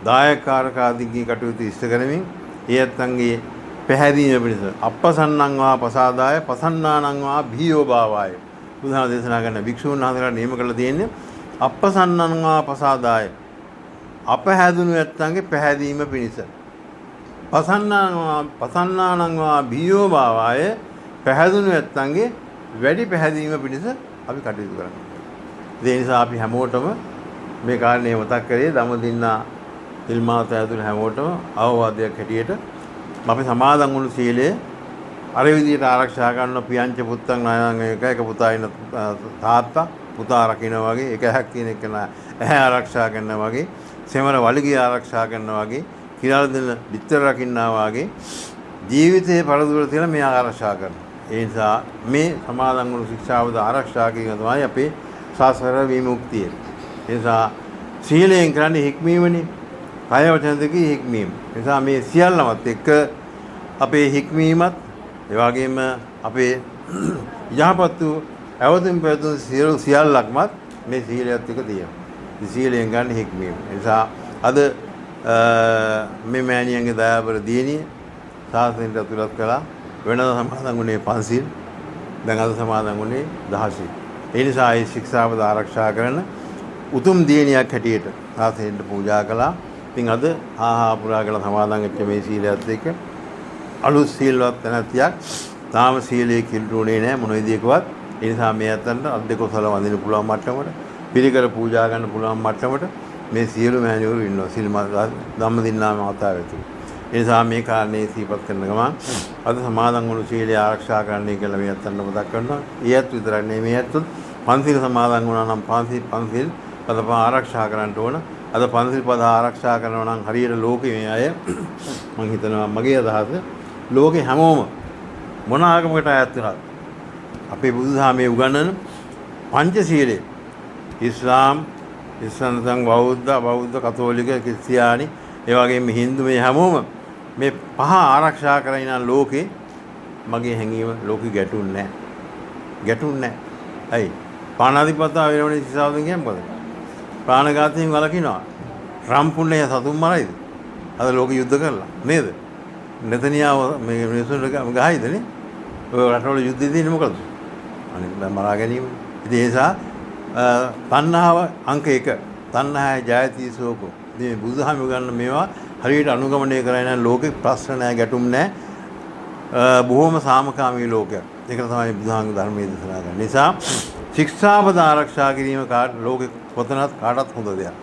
දායකකාරක ආදීගේ කටයුතු ඉෂ්ට කරමින් ඊයත්න්ගේ පැහැදීම පිණිස අපසන්නං වා පසාදාය පසන්නානං වා භීයෝ භාවාය බුදුහාම දේශනා කරන භික්ෂුන් වහන්සේලා නියම කරලා තියෙන්නේ අපසන්නං වා පසාදාය අපහැදුණු ඇත්තන්ගේ පැහැදීම පිණිස පසන්නානං වා භීයෝ භාවාය පැහැදුණු ඇත්තන්ගේ වැඩි පැහැදීම පිණිස අපි කටයුතු කරනවා. ඒ නිසා අපි හැමෝටම මේ කාරණේ මතක් කරේ ධම්මදින්නා ඉල්මාත ඇතුළු හැමෝටම අවවාදයක් හැටියට අපි සමාදන් වුණු සීලය අර විදිහට ආරක්ෂා කරන පියංච පුත්තන් නායං එක පුතා ඉන්න තාත්තා පුතා රකින්නා වගේ එක හැක් කියන එක ඇහැ ආරක්ෂා කරනවා වගේ සෙමර වලිගය ආරක්ෂා කරනවා වගේ කිරාල දෙන පිටර රකින්නා වගේ ජීවිතේ පරදුර තියලා මේ ආරක්ෂා කරනවා. ඒ නිසා මේ සමාදන් වුණු ශික්ෂාවද ආරක්ෂා කිරීම තමයි අපේ සසර විමුක්තිය. ඒ නිසා සීලයෙන් කරන්නේ හික්මීමනේ. කය වචන දෙකේ හික්මීම. ඒ නිසා මේ සියල්ලමත් එක්ක අපේ හික්මීමත් ඒ වගේම අපේ යහපත් වූ අවදින් පැතුම් සියල්ලක්මත් මේ සීලයත් එක්ක තියෙනවා. මේ සීලයෙන් ගන්න හික්මීම. ඒ නිසා අද මේ මෑණියන්ගේ දයාබර දියණිය සාසනයට ඇතුළත් කළා. වෙනද සමාදන් වුණේ 500. දැන් අද සමාදන් වුණේ 16. ඒ නිසා මේ ශික්ෂාපද ආරක්ෂා කරන උතුම් දියණියක් හැටියට සාසනයට පූජා කළා. ඉතින් අද පුරා කළ සමාදන් වෙච්ච මේ සීලයත් එක්ක අලුත් සීලවත් නැතියක් තාම සීලයේ කිල්රුණේ නැහැ මොන විදියකවත්. ඒ නිසා මේ අතන්ට අද්දකොසල වඳින්න පුළුවන් මට්ටමට පිළිකර පූජා ගන්න පුළුවන් මට්ටමට මේ සියලු මෑණිවරු ඉන්නවා. සිල් ධම්මදින්නා මාතාව ඇතුළු. ඒ නිසා මේ කාරණේ සිහිපත් කරන ගමන් අද සමාදන් වුණු සීලය ආරක්ෂා කරන්නයි කියලා මේ අතන්ට මතක් කරනවා. ඊයත් විතරක් නෙමෙයි මේ අතත් පන්සිල් සමාදන් වුණා නම් පන්සිල් පද ආරක්ෂා කරන්න ඕන. අද පන්සිල් පද ආරක්ෂා කරනවා නම් හරියට ලෝකේ මේ අය මම හිතනවා මගේ අදහස ලෝකේ හැමෝම මොන ආගමකට අයත් වෙනවද අපේ බුදුදහමේ උගන්වන පංචශීලයේ ඉස්ලාම් බෞද්ධ කතෝලික ක්‍රිස්තියානි ඒ වගේම හින්දු මේ හැමෝම මේ පහ ආරක්ෂා කරගෙන යන ලෝකේ මගේ හැඟීම ලෝකෙ ගැටුන්නේ නැහැ. ඇයි? පාණාතිපාතා වෙනවනේ සිසාවුන් කියන්නේ මොකද? ප්‍රාණඝාතයෙන් වළකිනවා. රම්පුන්නේ සතුන් මරයිද? අද ලෝක යුද්ධ කරලා නේද? නෙතනියාව මේ මිනිස්සුන්ට ගහයිදනේ. ඔය රටවල යුද්ධ දෙන්නේ මොකද? අනිත් මරා ගැනීම. ඉතින් ඒ නිසා තණ්හාව අංක 1. තණ්හාය ජයති සෝකෝ. මේ බුදුදහම ගන්න මේවා හරියට අනුගමනය කරගෙන ලෝකේ ප්‍රශ්න නැහැ ගැටුම් නැහැ. බොහොම සාමකාමී ලෝකයක්. ඒක තමයි බුදුහාමුදුරුවෝ ධර්මයේ දේශනා කරන්නේ. නිසා ශික්ෂාපද ආරක්ෂා කිරීම ලෝකෙ කොතනත් කාටත් හොඳ දෙයක්.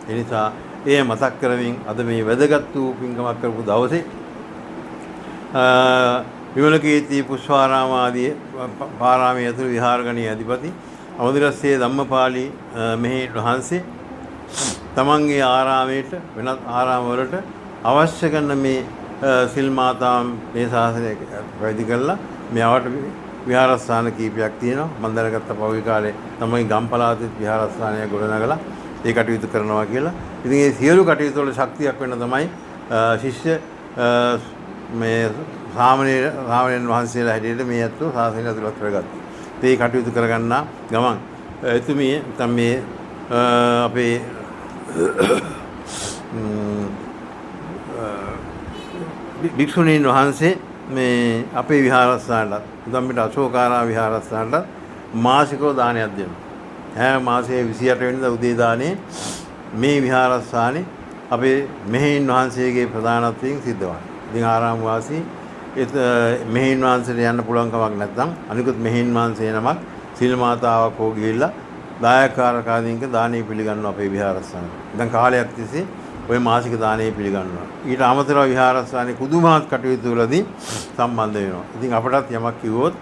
ඒ නිසා ඒ මතක් කරමින් අද මේ වැදගත් වූ පින්කමක් කරපු දවසේ විමලකීර්ති පුෂ්පාරාම ආදී පාරාමයේ ඇතුළු විහාරගණී අධිපති අවදිරස්සේ ධම්මපාලි මෙහි වහන්සේ තමන්ගේ ආරාමයට වෙනත් ආරාම වලට අවශ්‍ය කරන මේ සිල් මාතාම් මේ ශාසනය වැඩි කළා. මෙයාට විහාරස්ථාන කීපයක් තියෙනවා. මම දැනගත්ත පෞද්ගලික කාලේ තමයි ගම්පලාතේ විහාරස්ථානය ගොඩනගලා ඒ කටයුතු කරනවා කියලා. ඉතින් මේ සියලු කටයුතු වල ශක්තියක් වෙන්න තමයි ශිෂ්‍ය මේ සාමණේරයන් වහන්සේලා හැටියට මේ අත්ව ශාසනය ඇතුළත් කරගත්තා. ඒ කටයුතු කරගන්න ගමන් එතුමිය තම මේ අපේ භික්ෂුණීන් වහන්සේ මේ අපේ විහාරස්ථානට උදම්පිට අශෝකාරාම විහාරස්ථානට මාසිකව දානයක් දෙනවා. හැම මාසයේ 28 වෙනිදා උදේ දානේ මේ විහාරස්ථානේ අපේ මෙහෙණින් වහන්සේගේ ප්‍රධානත්වයෙන් සිද්ධ වන්නේ. ඉතින් ආරාම වාසී මෙහෙණින් වහන්සේට යන්න පුළුවන් කමක් නැත්නම් අනිකුත් මෙහෙණින් වහන්සේ නමක් සීල මාතාවක් හෝ ගිහිල්ලා දායකකාරකාදීන්ක දානේ පිළිගන්නවා අපේ විහාරස්ථානේ. දැන් කාලයක් තිස්සේ ඔය මාසික දානේ පිළිගන්නවා. ඊට අමතරව විහාරස්ථානේ කුදුමහත් කටයුතු වලදී සම්බන්ධ වෙනවා. ඉතින් අපටත් යමක් කිව්වොත්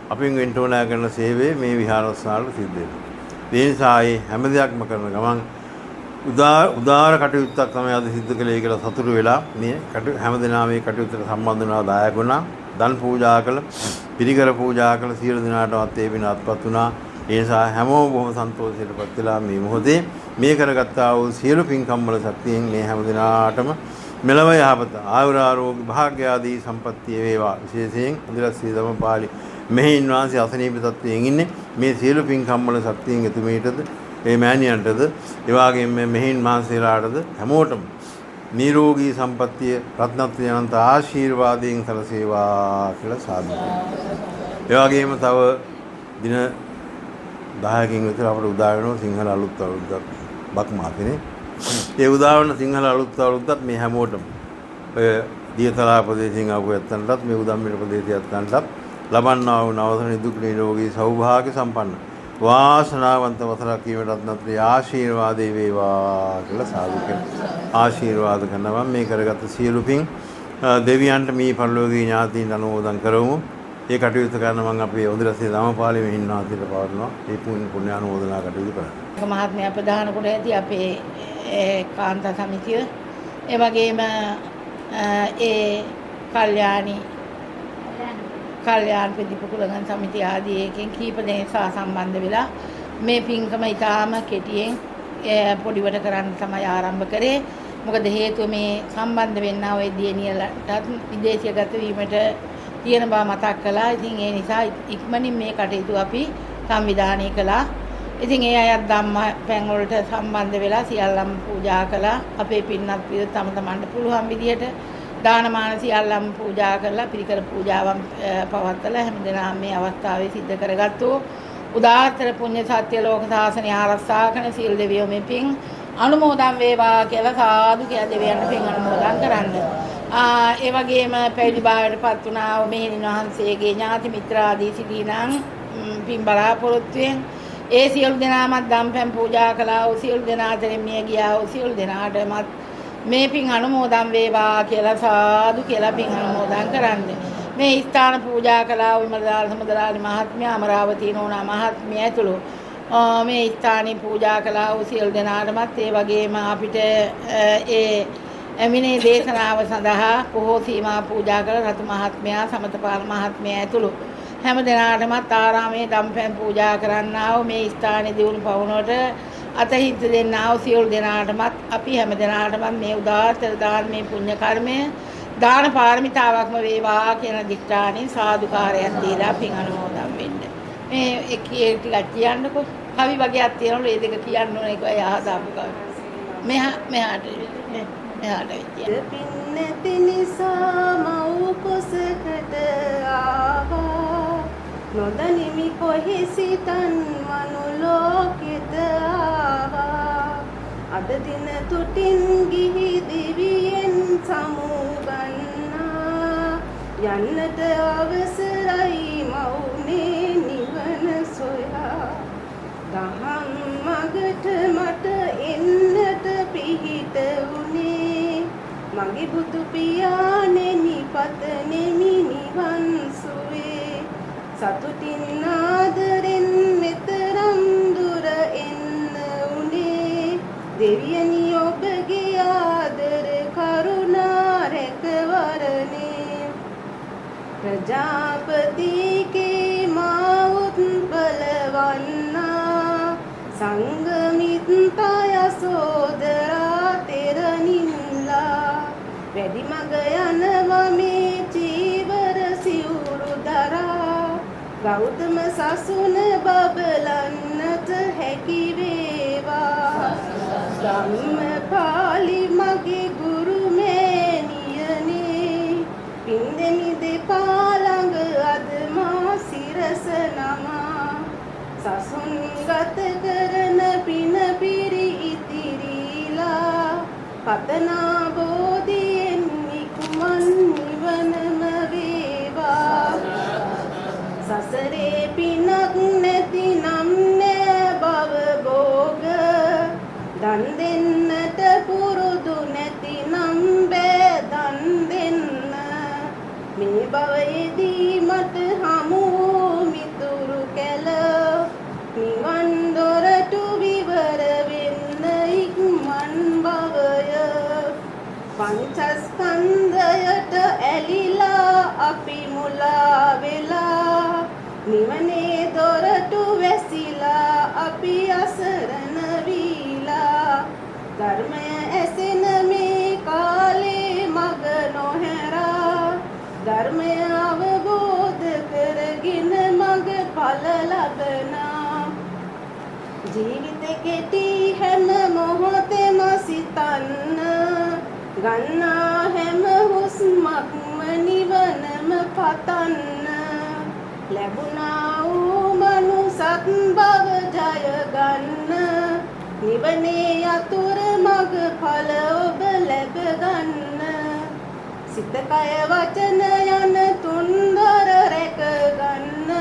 අපින් වෙන්න ඕනෑ කරන සේවය මේ විහාරස්ථාන වල සිද්ධ වෙනවා. ඒ නිසා හැම දෙයක්ම කරන ගමන් උදාර කටයුත්තක් තමයි අද සිද්ධ කළේ කියලා සතුටු වෙලා මේ හැමදෙනා මේ කටයුත්තට සම්බන්ධ වෙනවා දායක වුණා. දන් පූජා කළ, පිරිකර පූජා කළ සියලු දෙනාටවත් ඒ වෙන අත්පත් වුණා. ඒ නිසා හැමෝම බොහොම සන්තෝෂයටපත් වෙලා මේ මොහොතේ මේ කරගත්තා වූ සියලු පින්කම් වල ශක්තියෙන් මේ හැමදෙනාටම මෙලව යහපත ආයුර ආරෝග්‍ය භාග්‍ය ආදී සම්පත්තිය වේවා. විශේෂයෙන් අදිරස්සී ධම්මපාලි මෙහෙණින් වහන්සේ අසනීප තත්වයෙන් ඉන්නේ මේ සියලු පින්කම් වල ශක්තියෙන් එතුමීටද ඒ මෑණියන්ටද ඒ වගේම මේ මෙහෙණින් වහන්සේලාටද හැමෝටම නිරෝගී සම්පත්තිය රත්නත්‍රය අනන්ත ආශිර්වාදයෙන් සැලසේවා කියලා සාදු කරනවා. ඒ වගේම තව දින 10කින් විතර අපට උදා වෙනවා සිංහල අලුත් අවුරුද්දක් බක් මාසෙනේ. ඒ උදා වෙන සිංහල අලුත් අවුරුද්දත් මේ හැමෝටම ඔය දියතලා ප්‍රදේශයෙන් ආපු යත්තන්ටත් මේ උදම්මිට ප්‍රදේශයේ යත්තන්ටත් ලබන්නා වූ නවතන දුක් නිරෝගී සෞභාග්‍ය සම්පන්න වාසනාවන්ත වසරක් වීමට රත්නත්‍රය ආශිර්වාදේ වේවා කියලා සාදු කරනවා. ආශිර්වාද කරනවා මේ කරගත් සියලු පින් දෙවියන්ට මේ පරිලෝකීය ඥාතීන් අනුමෝදන් කරවමු. ඒ කටයුතු කරන මම අපේ උදරසේ ධම්මපාලි මෙහින්නාතිට පවරනවා. ඒ පුණ්‍ය අනුමෝදනා කටයුතු කරනවා. මහත්මයා ප්‍රධාන කොට ඇති අපේ කාන්තා සමිතිය. ඒ වගේම කල්යාණ ප්‍රතිපකුලගන් සමිතිය ආදී එකෙන් කීප දෙනෙක් සම්බන්ධ වෙලා මේ පින්කම ඊටාම කෙටියෙන් පොඩිවට කරන්න තමයි ආරම්භ කරේ. මොකද හේතුව මේ සම්බන්ධ වෙන්නා ඔය දියණියලටත් විදේශීයගත වීමට තියෙන බව මතක් කළා. ඉතින් ඒ නිසා ඉක්මනින් මේ කටයුතු අපි සංවිධානය කළා. ඉතින් ඒ අයත් ධම්ම පැන් වලට සම්බන්ධ වෙලා සියල්ලම පූජා කළා. අපේ පින්නත් පිරිස තම තමන්ට පුළුවන් විදියට දානමාන සියල්ලම පූජා කරලා පිරිකර පූජාවන් පවත්වලා හැමදෙනාම මේ අවස්ථාවේ සිද්ධ කරගත්තෝ උදාාරතර පුණ්‍ය සත්‍ය ලෝක සාසනය ආරක්ෂා කරන සීල් දෙවියෝ මේ පින් අනුමෝදන් වේවා කියලා සාදු කියලා දෙවියන්ට පින් අනුමෝදන් කරන්න. ඒ වගේම පැවිදි භාවයටපත් වුණා මෙහෙණින් වහන්සේගේ ඥාති මිත්‍ර ආදී සිටිනම් පින් බලාපොරොත්තුෙන් ඒ සියලු දෙනාමත් දම්පැන් පූජා කළා. ඔය සියලු දෙනාටම මිය ගියා. ඔය සියලු දෙනාටමත් මේ පින් අනුමෝදන් වේවා කියලා සාදු කියලා පින් අනුමෝදන් කරන්න. මේ ස්ථාන පූජා කළා විමලදාල සමදලාලි මහත්මයා අමරාවතී නෝනා මහත්මිය ඇතුළු මේ ස්ථානයේ පූජා කළා වූ සියලු දෙනාටමත් ඒ වගේම අපිට ඒ එමිනේ දේශනාව සඳහා පොහොය සීමා පූජා කළ රතු මහත්මයා සමතපාල මහත්මයා ඇතුළු හැම දෙනාටමත් ආරාමයේ දම්පැන් පූජා කරන්නා වූ මේ ස්ථානයේ දියුණු පවුනට අතහිත දෙන්නා වූ සියලු දෙනාටමත් අපි හැම දෙනාටමත් මේ උදාාරතර දානමේ පුණ්‍ය කර්මය දාන පාරමිතාවක්ම වේවා කියන දික්ඨානෙන් සාදුකාරයක් දීලා පින් අනුමෝදන් වෙන්න. මේ ටිකක් කියන්නකො. කවි වගේක් තියෙනවලු ඒ දෙක කියන්න ඕනේ ඒකයි ආදාපු කවි. මෙහාට පින් නැති නිසා මව් කුසකට ආවා නොදනිමි කොහි සිතන් මනුලෝකෙට ආවා අද දින තුටින් ගිහි දිවියෙන් සමුගන්නා යන්නට අවසරයි මව්නේ නිවන සොයා දහම් මගට මට එන්නට පිහිට උනේ මගේ බුදු පියාණෙනි පතනෙමි නිවන් සුවේ සතුටින් ආදරෙන් මෙතරම් දුර එන්න උනේ දෙවියනි ඔබගේ ආදර කරුණා රැකවරණේ ප්‍රජාපතිගේ මාවුත් බලවන්නා සංගමිත්තා යසෝදරා තෙරණින්ලා වැඩි මග යනවා මේ චීවර සිවුරු දරා ගෞතම සසුන බබලන්නට හැකි වේවා ධම්මපාලි මගේ ගුරු මෑණියනේ පින්දෙමි දෙපා ළඟ අද මා සිරස නමා සසුන් ගත කරන පින පිරි ඉතිරිලා පතනා බෝධියෙන් නිකුමන් නිවනම වේවා සසරේ පිනක් නැති නම් නෑ භව භෝග දන් දෙන්නට පුරුදු නැති නම් බෑ දන් දෙන්න මේ භවයේදී මට හමු මිතුරු කැල නිවන් දොරටු විවර වෙන්න ඉක්මන් භවය පංචස්කන්ධයට ඇලිලා අපි මුලා වෙලා නිවනේ දොරටු වැසිලා අපි අසරණ වීලා ධර්මය ඇසෙන මේ කාලේ මග නොහැරා ධර්මය අවබෝධ කරගෙන මග ඵල ලබනා ජීවිතේ කෙටි හැම මොහොතෙම සිතන්න ගන්නා හැම හුස්මක්ම නිවනම පතන්න ලැබුණා වූ මනුසත් භව ජය ගන්න නිවනේ යතුරු මග ඵල ඔබ ලැබ ගන්න සිත කය වචන යන තුන්දර රැක ගන්න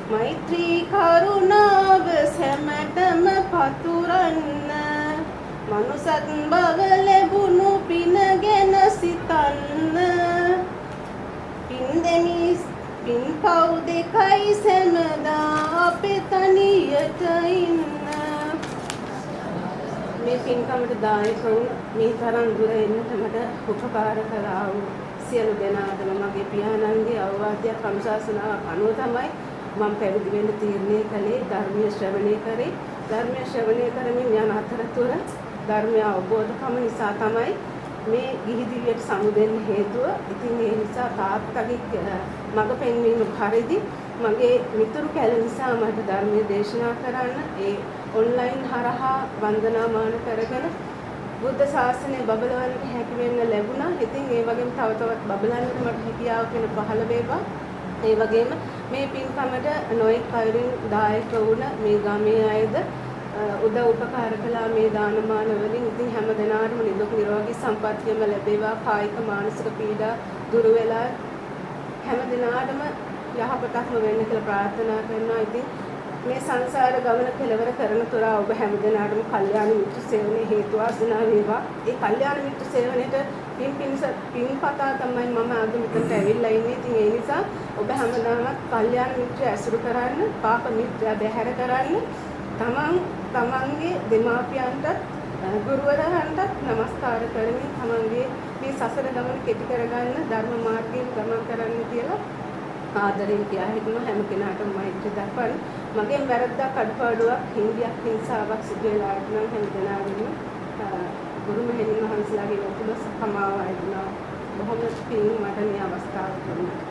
මෛත්‍රී කරුණාව සැමටම පතුරන්න මනුසත් භව ලැබුණු පින ගැන සිතන්න පින් දෙමිස් පින් පව් දෙකයි සැමදා අපේ තනියට ඉන්න මේ පින්කමට දායක වුණ මේ තරම් දුර එන්නට මට උපකාර කළා වූ සියලු දෙනාටම මගේ පියාණන්ගේ අවවාදයක් අනුශාසනාවක් අනුව තමයි මම පැවිදි වෙන්න තීරණය කළේ ධර්මීය ශ්‍රවණය කරේ ධර්මීය ශ්‍රවණය කරමින් යන අතරතුර ධර්මය අවබෝධකම නිසා තමයි මේ ගිහි දිවියට සමු දෙන්න හේතුව. ඉතින් ඒ නිසා තාත්තගේ මඟ පෙන්වීම පරිදි මගේ මිතුරු කැල නිසා මට ධර්මයේ දේශනා කරන්න ඒ ඔන්ලයින් හරහා වන්දනාමාන කරගෙන බුද්ධ ශාසනය බබලවන්නට හැකි වෙන්න ලැබුණා. ඉතින් ඒ වගේම තව තවත් බබලන්නට මට හැකියාව වෙන පහළ වේවා. ඒ වගේම මේ පින්කමට නොඑක් අයුරින් දායක වුණ මේ ගමේ අයද උදව් උපකාර කළා මේ දානමාන වලින්. ඉතින් හැම දිනාටම නිදුක් නිරෝගී සම්පන්නියම ලැබේවා. කායික මානසික පීඩා දුර වෙලා හැම දිනාටම යහපතක්ම වෙන්න කියලා ප්‍රාර්ථනා කරනවා. ඉතින් මේ සංසාර ගමන කෙලවර කරන තුරා ඔබ හැම දිනාටම කල්යාණ මිත්‍ර සේවනයේ හේතු වාසනා වේවා. ඒ කල්යාණ මිත්‍ර සේවනයේට පින්පතා තමයි මම අද මෙතනට ඇවිල්ලා ඉන්නේ. ඉතින් ඒ නිසා ඔබ හැමදාම කල්යාණ මිත්‍ර ඇසුරු කරන්න, පාප මිත්‍ර බැහැර කරන්න, තමන්ගේ දෙමාපියන්ට ගුරුවරයන්ට නමස්කාර කරමින් තමන්ගේ මේ සසර ගමන කෙටි කරගන්න ධර්ම මාර්ගයෙන් ගමන් කරන්න කියලා ආදරෙන් කියා හිටිනවා. හැම කෙනාටම මෛත්‍රී දක්වන්න. මගෙන් වැරද්දක් අඩපාඩුවක් හිංගියක් හිංසාවක් සිදු වෙලා නම් හැම දෙනාගේම ගුරු මෙහෙණින් වහන්සේලාගේ වතුල සමාව වයින්නවා. බොහොම පිං මට මේ අවස්ථාව දුන්නා.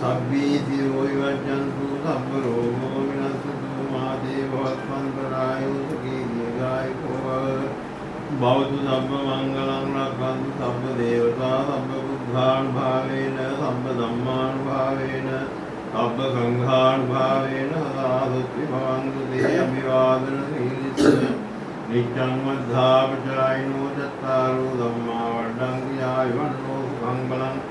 සබ්බීතියෝ විවජ්ජන්තු සබ්බ රෝගෝ විනස්සතු මා දේවවත්මන්තරායෝ සුඛී දීර්ඝායුකෝ භවතු සබ්බ මංගලං රක්ඛන්තු සබ්බ දේවතා සබ්බ බුද්ධානුභාවේන සබ්බ ධම්මානුභාවේන සබ්බ සංඝානුභාවේන සාදුත්ති භවන්තු දේ අභිවාදන සීලිස නිච්ඡං වද්ධාපචායිනෝ චත්තාරෝ ධම්මා වඩ්ඩං ආයුවන්නෝ සුඛං බලං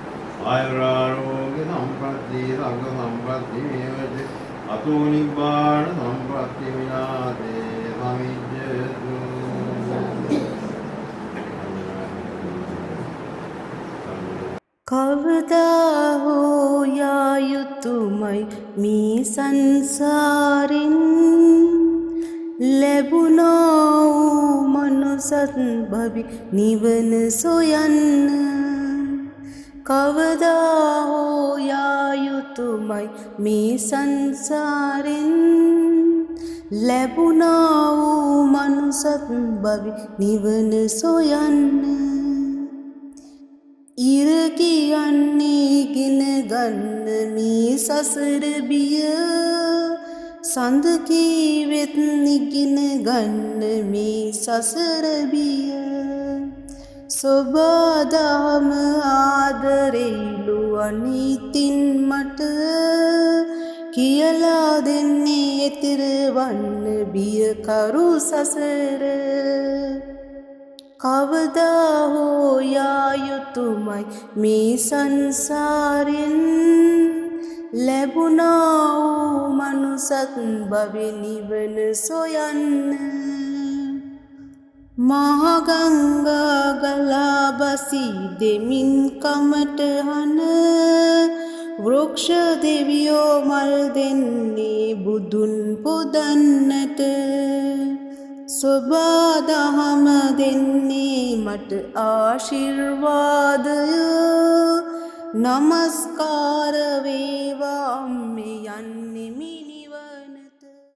ආයුරාරෝග්‍ය සම්පatti සංඝ සම්පatti මේවච අතෝ නිබ්බාන සම්පatti විනාතේ සමිජ්ජතු කවදා හෝ යා යුතුයමයි මේ සංසාරින් ලැබුණා වූ මනුසත් භවි නිවන සොයන්න කවදා හෝ යා යුතුමයි මේ සංසාරෙන් ලැබුණා වූ මනුසත් බවි නිවන සොයන්න ඉර කියන්නේ ගෙන ගන්න මේ සසර බිය සඳ කීවෙත් නිගෙන ගන්න මේ සසර බිය සොබාදහම ආදරෙයිලු අනිතින් මට කියලා දෙන්නේ එතර වන්න බියකරු සසර කවදා හෝ යා යුතුමයි මේ සංසාරෙන් ලැබුණා වූ මනුසත් බවෙ නිවන සොයන්න මහගංගා ගලා බසී දෙමින් කමටහන වෘක්ෂ දෙවියෝ මල් දෙන්නේ බුදුන් පුදන්නට සොබාදහම දෙන්නේ මට ආශිර්වාදය නමස්කාර වේවා අම්මේ යන්නේ